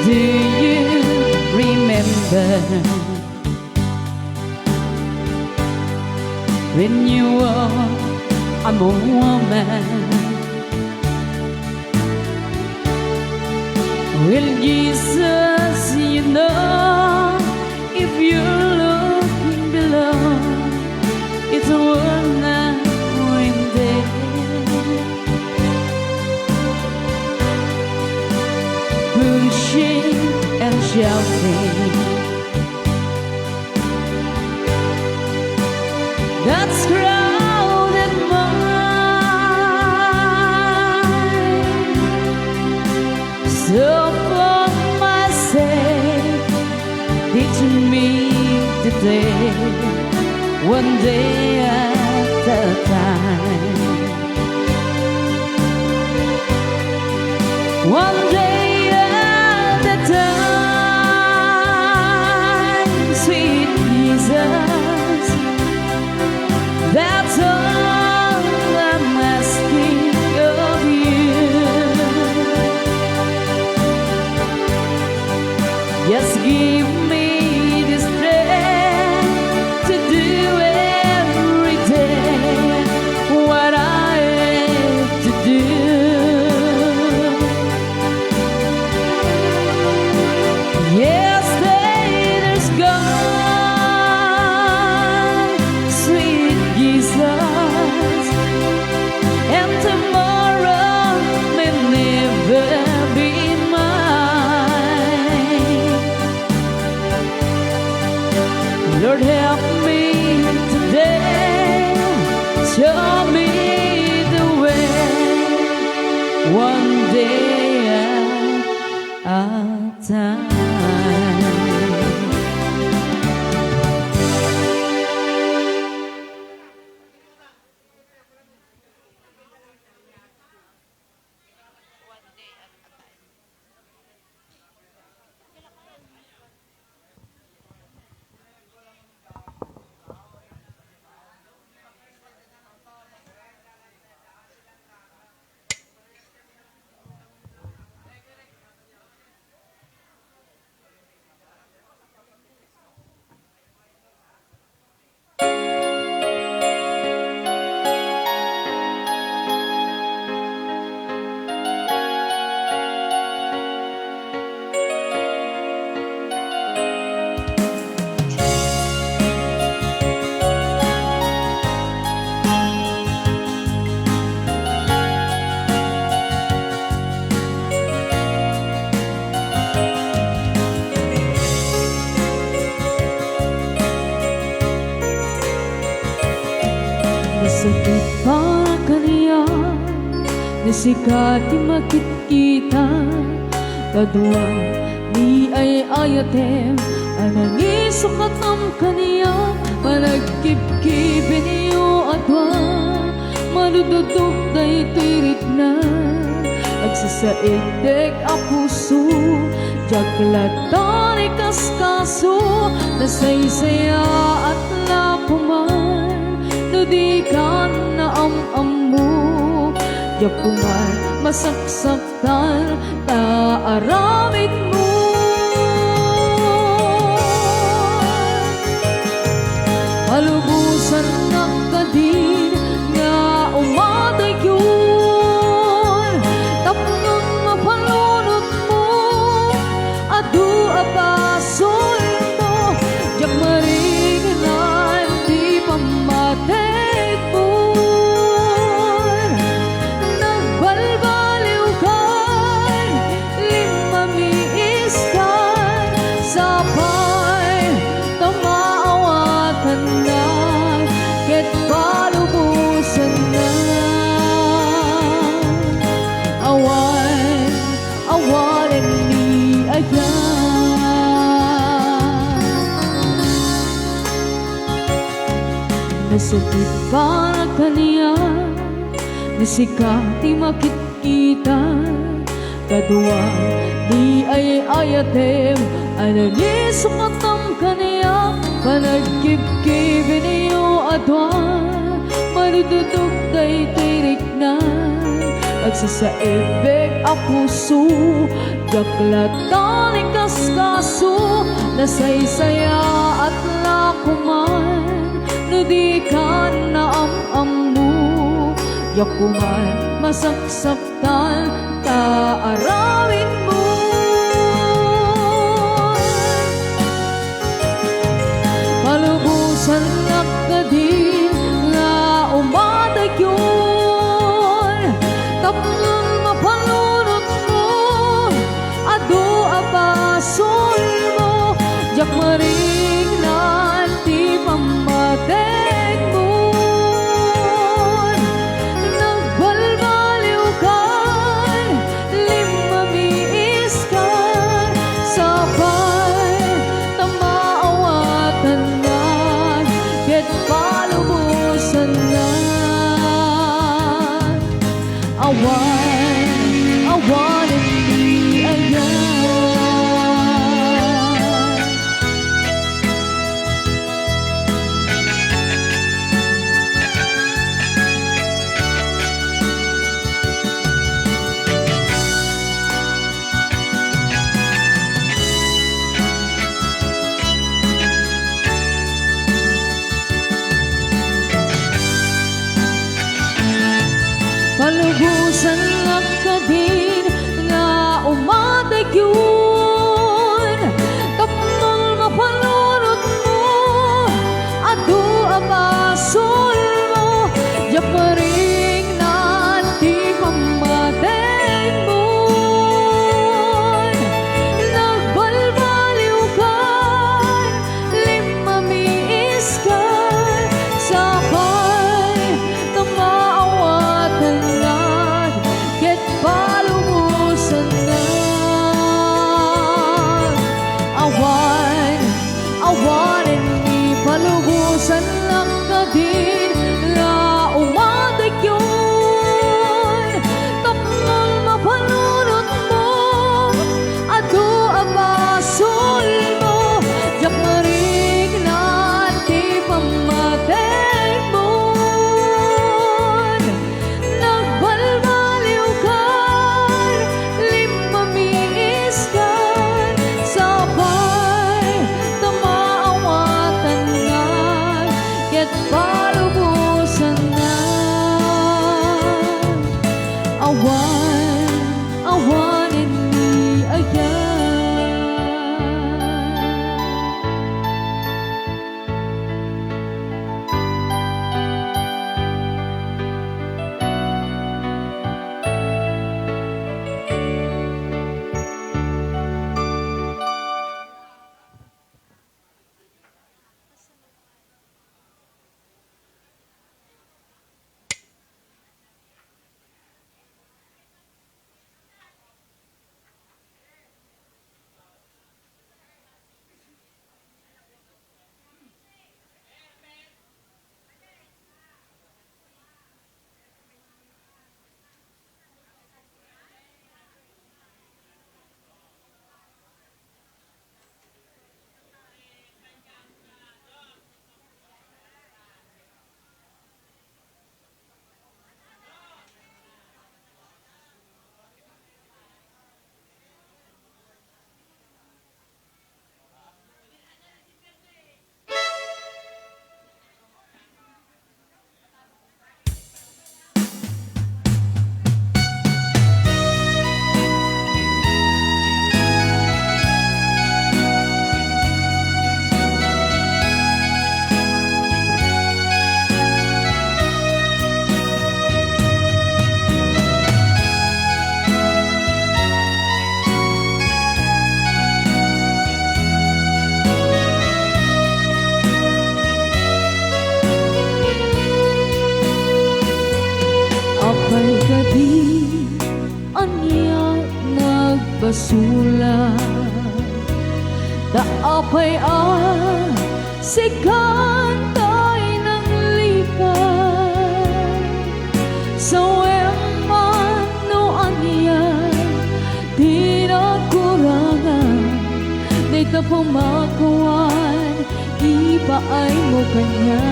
Do you remember when you were a woman? Will Jesus, you know, if you're looking below, it's a world now in there. Pushing and shouting, that's crowded mind. So for my sake, teach me today, one day at a time. One day time, sweet Jesus, that's all I'm asking of you. Just give me the strength to do every day what I have to do. Yesterday's gone, sweet Jesus, and tomorrow may never be mine. Lord, help me today, show me the way, one day at a time. Nisikati makikita Kadua Di ay ayatem Anangi sukatam kaniya Managkip-kipin iyo atwa Manududog day tirik na Agsasaigdeg a puso Jaglatan ikaskaso Nasaysaya at lapuman Nudikan na am-amu Japuman masaksaktan Taaramid mo Malubusan na kadin nga umatay yun Tapnong mapalunod mo Adu abasol mo Diyak maringinan di pamatig mo Nagbalbaliw kan Limamiis kan Sapay Tamaawatan na Ket palubusan na Awan, awalan ni ayan Nasakit para kaniya Nasikati makikita Kadua di ay ayatem Anani sumatam kaniya Panagkip-kipin iyo atwa Manududog day tirik na Agsasaibig a puso Jaklatan ikaskaso Nasaysaya at lakuman Nudikan na am-amu Yakuman masaksaktan Taarawin mo Malubusan na kadin nga umatay yun Tapnong mapalunod mo Adu abasol mo Diyak maringnan di pamatig mo Nagbalbaliw kan Limamiis kan Sabay Tamaawatan na Ket palubusan na Awan, awan hindi ayan Palubusan lang ka din nga umatay yun Tapnong mapalunod mo Adu abasol mo Diyak maringnan di pamatig mo Nagbalbaliw kan Limamiis kan Sabay Tamaawatan na Ket palubusan na Awan, awan hindi palubusan lang ka din Nga umatay yun Tapnong mapalunod mo Adu abasol mo Diyak maringnan di pamatig mo Nagbalbaliw kan Limamiis kan Sabay Tamaawatan na Ket palubusan na Awan, awan hindi ayan basula Daapay sikan tayo ng lipan Sa weman no aniyan Di na kurangan Di ka pumakawan Ipaay mo kanya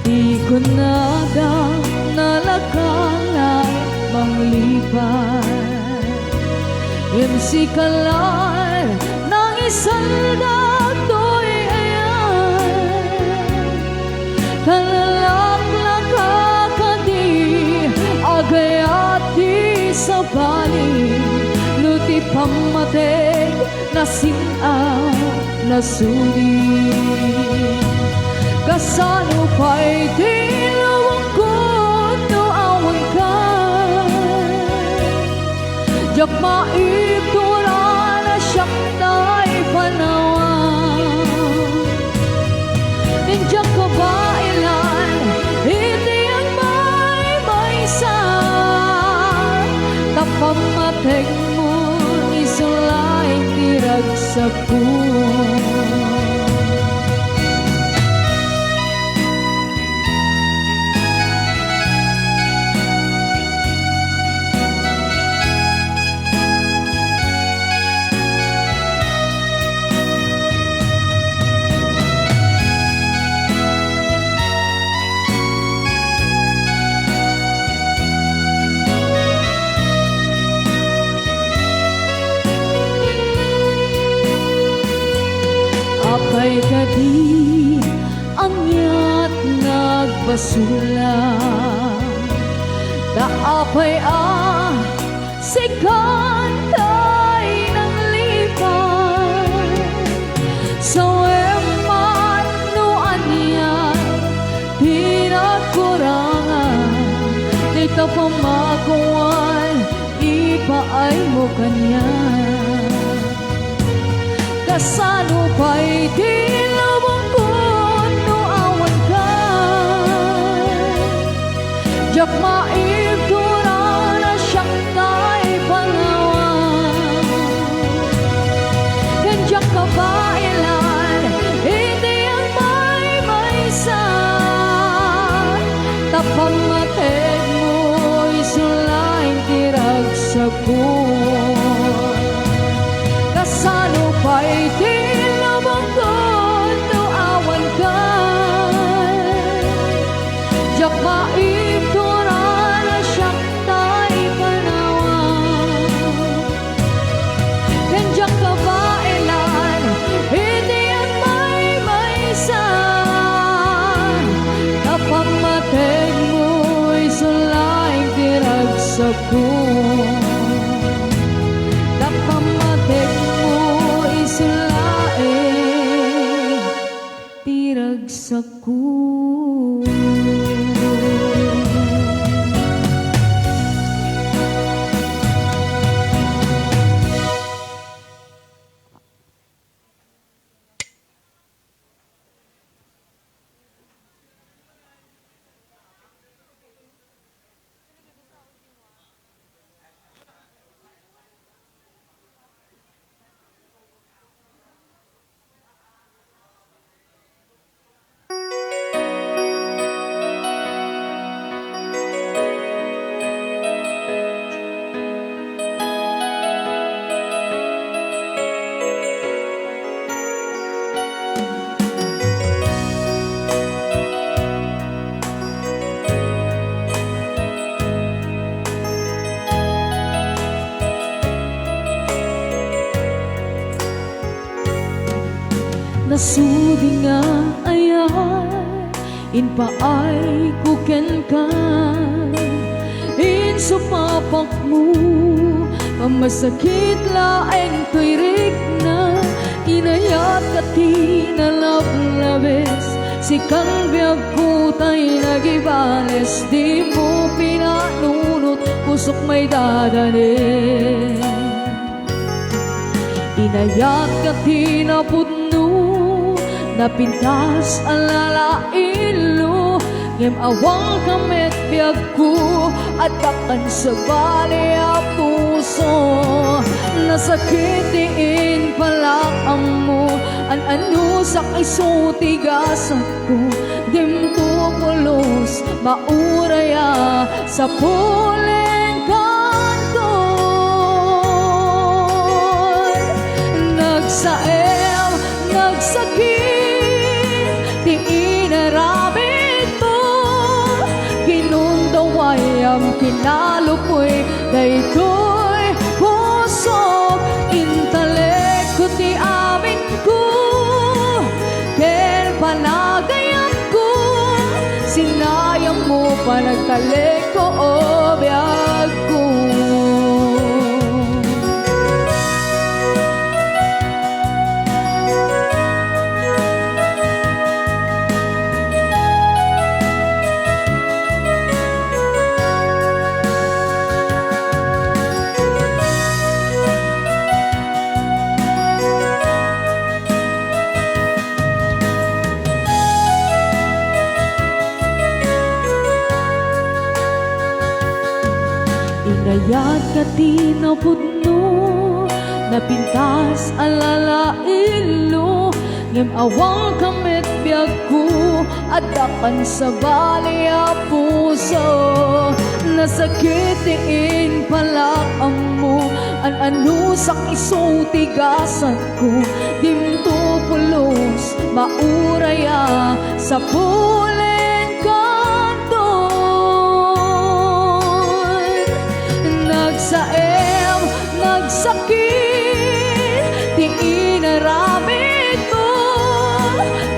Di ko nadang nalakalay manglipan MC kalar ng isang dato'y ayan Kalalaklakakadi agayati sa bali Luti pamatig na sinaw na sudi Kasano pa'y tinawang ko no awan ka Diyak maibtura na siyak ta'y panawan Nindiyak ka ba ilan hindi ang may sa Tapamateg mo isulay tirag sa puwan Apay kadi angyat nagbasula Daapay sikan tayo ng lipan Sa weman no aniyan Di na kurangan Di ka pamakuan Ipaay mo kanya Kasano pa'y tinawang ko no awan ka Diyak maibtura na siyak ta'y pangawan Kandiyak ka ba ilan hindi ang may sa Tapamateg mo'y sulaing tirag sa buwan Kasano pa'y tinawang ko no awan ka Diyak maibtura na siyak ta'y panawan Kandiyak ka ba ilan hindi ang may sa Tapamateg mo'y sulaing tirag sa buwan Tapamateg sulaing tirag sa kuwan Nasudi nga ayay Inpaay kuken ka In supapak mo Pamasakit laeng tuirik na Inayat ka tinalablabes Si kalbiag ko tay nagibales Di mo pinanunot Pusok may dadanin Inayat ka tinapudno Napintas alala ilo Ngem awang kamet biag ko At takan sa bali apos puso. Nasakit diin palakang mo, ano sa isutigasan ko. Dimto pulos mauraya sa puling kanton. Nagsaem, nagsakit, di inaramid mo. Kinundaway ang kinalupoy, daytoy puso, intelekto ti amin ko. Ken panagayam ko, sinayang mo pa nagtalik ko o biyag ko. Inayat ka tinapudno, napintas alala ilo. Ngem awang kamit biyag ko, adakan sa bali a puso. Nasakit diin palakang mo, ano sa isutigasan ko. Dimto pulos mauraya sa pulen kanton. Nagsaem, nagsakit, di inaramid mo.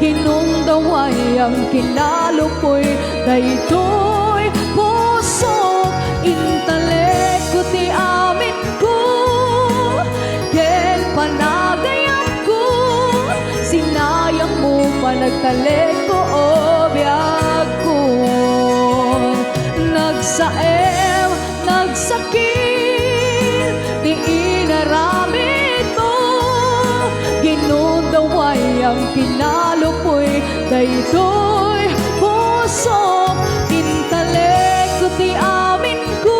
Kinundaway ang kinalupoy, daytoy puso, intelekto ti amin ko. Ken panagayam ko, sinayang mo pa nagtalik ko o biyag ko. Nagsaem, nagsakit, di inaramid mo. Ginundaway ang kinalupoy, daytoy puso, intelekto ti amin ko.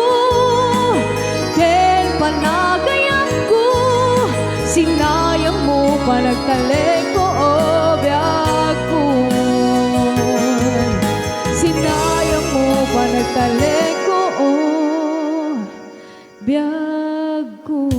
Ken panagayam ko, sinayang mo pa nagtalik ko o biyag ko. Sinayang mo pa nagtalik ko o biyag ko.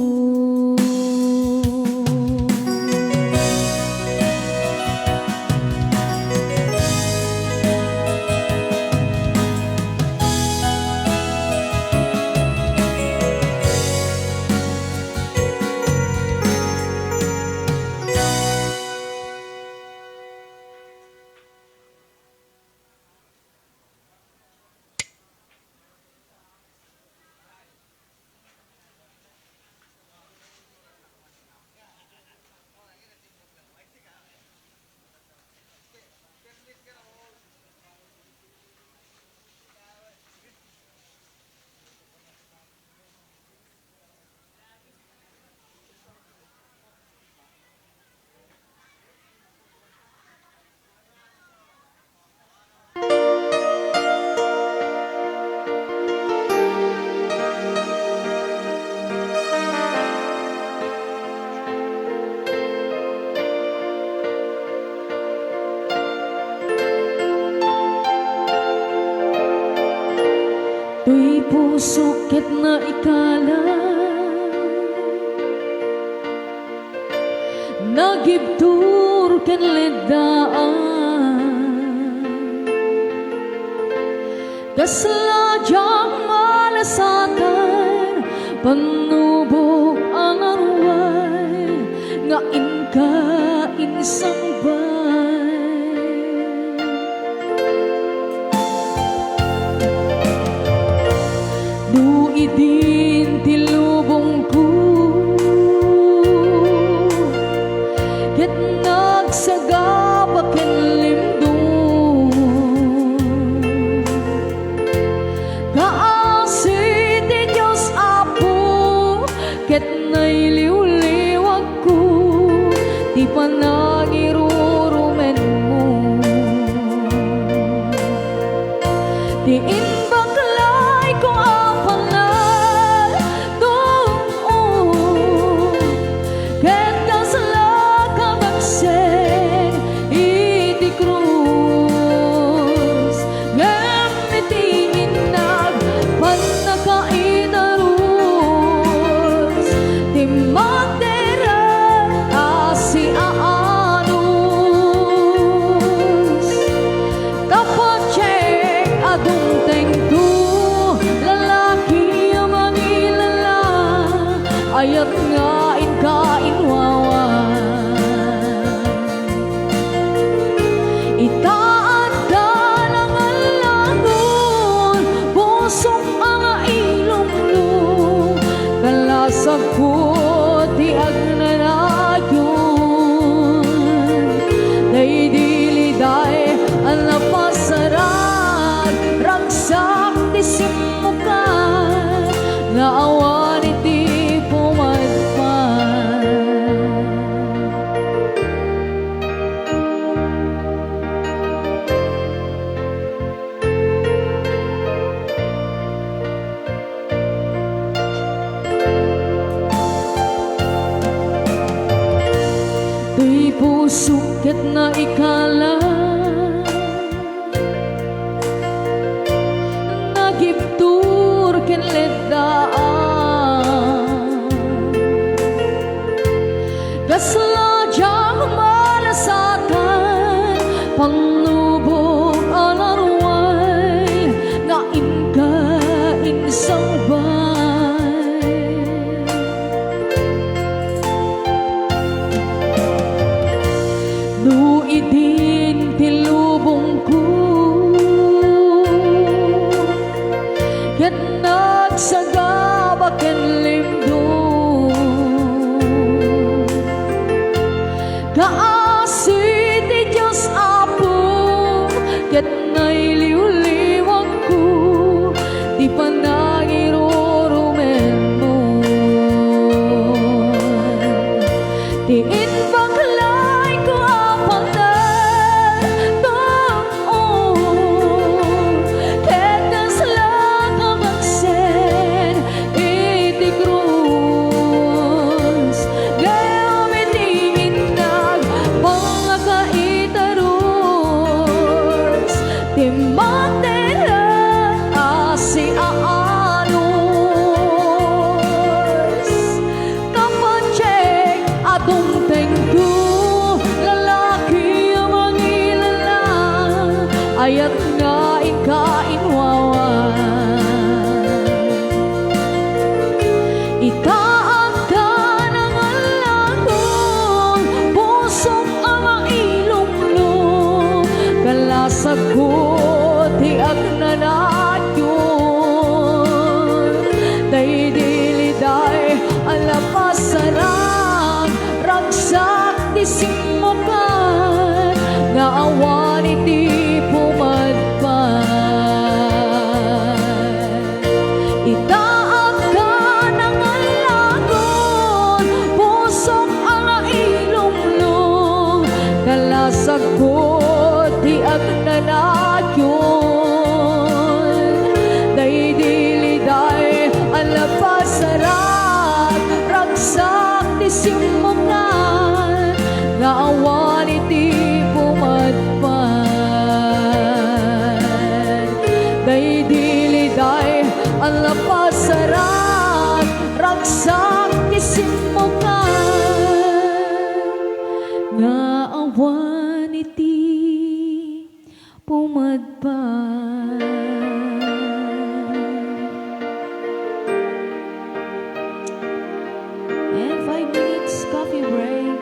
Tuy puso ket na ikala, nagibtur ken ledaan. Kasladyang malasatan, panubog ang arway, nga inka insang bay. Du idin tilubong ko, ket nagsagabak ken limdum. Kaasi ti Diyos Apo, ket nailiw-liwag ko, ti panagirurumen mo. Ti inbaklay ko ang panal, ket na ikala nagiptur ken ledaan kasladyang malasatan panlubog alarway nga inka insang bay nu idin tilubong ko ket nagsagaba ken limdong kaasi ti Diyos Apo ket nailiw-liwag ko di pa nangirurumenon ti inbaglay ko apanan doon ket naslang amagsen iti krus gayam itiminag mga kaitaros timantelan asi aanos kapachek atong tengko lalaki ang mangilala ayat nga ikainwawan itaang ka ng alagon pusok ang mailumlum kalasag ko ti agnanadyon daydiliday alapasarang ragsak ti simukan nga awan iti pumadpan itaang ka ng alagon pusok ang nailumlum kalasag ko ti agnanadyon daydiliday alapasarat ragsak ti simukan nga awan iti pumadpan daydiliday alapasarat ragsak ti simukan nga awan iti pumadpan. And 5 minutes coffee break.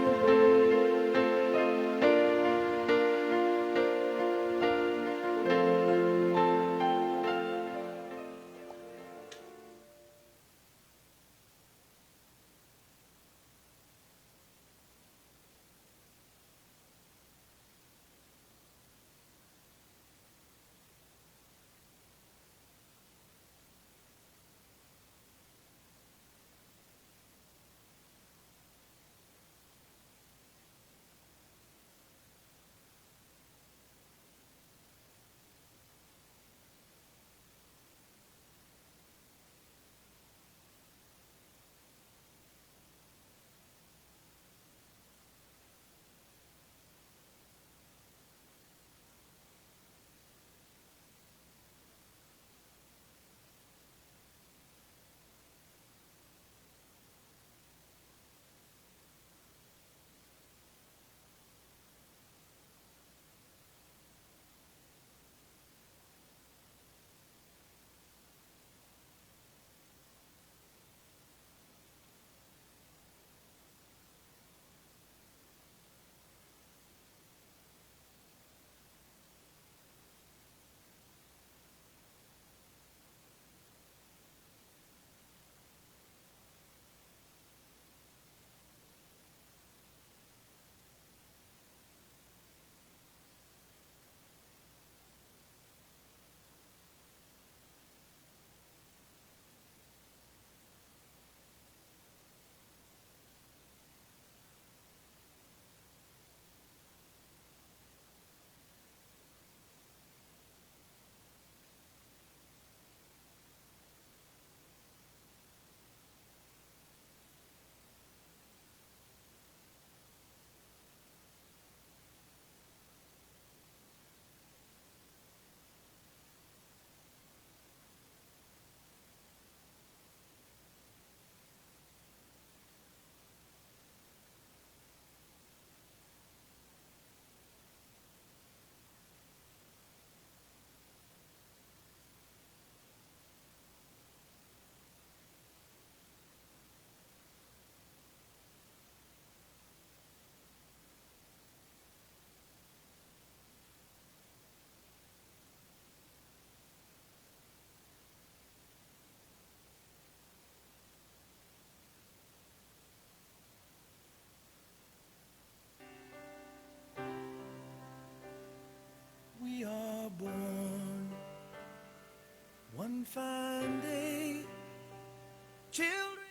children.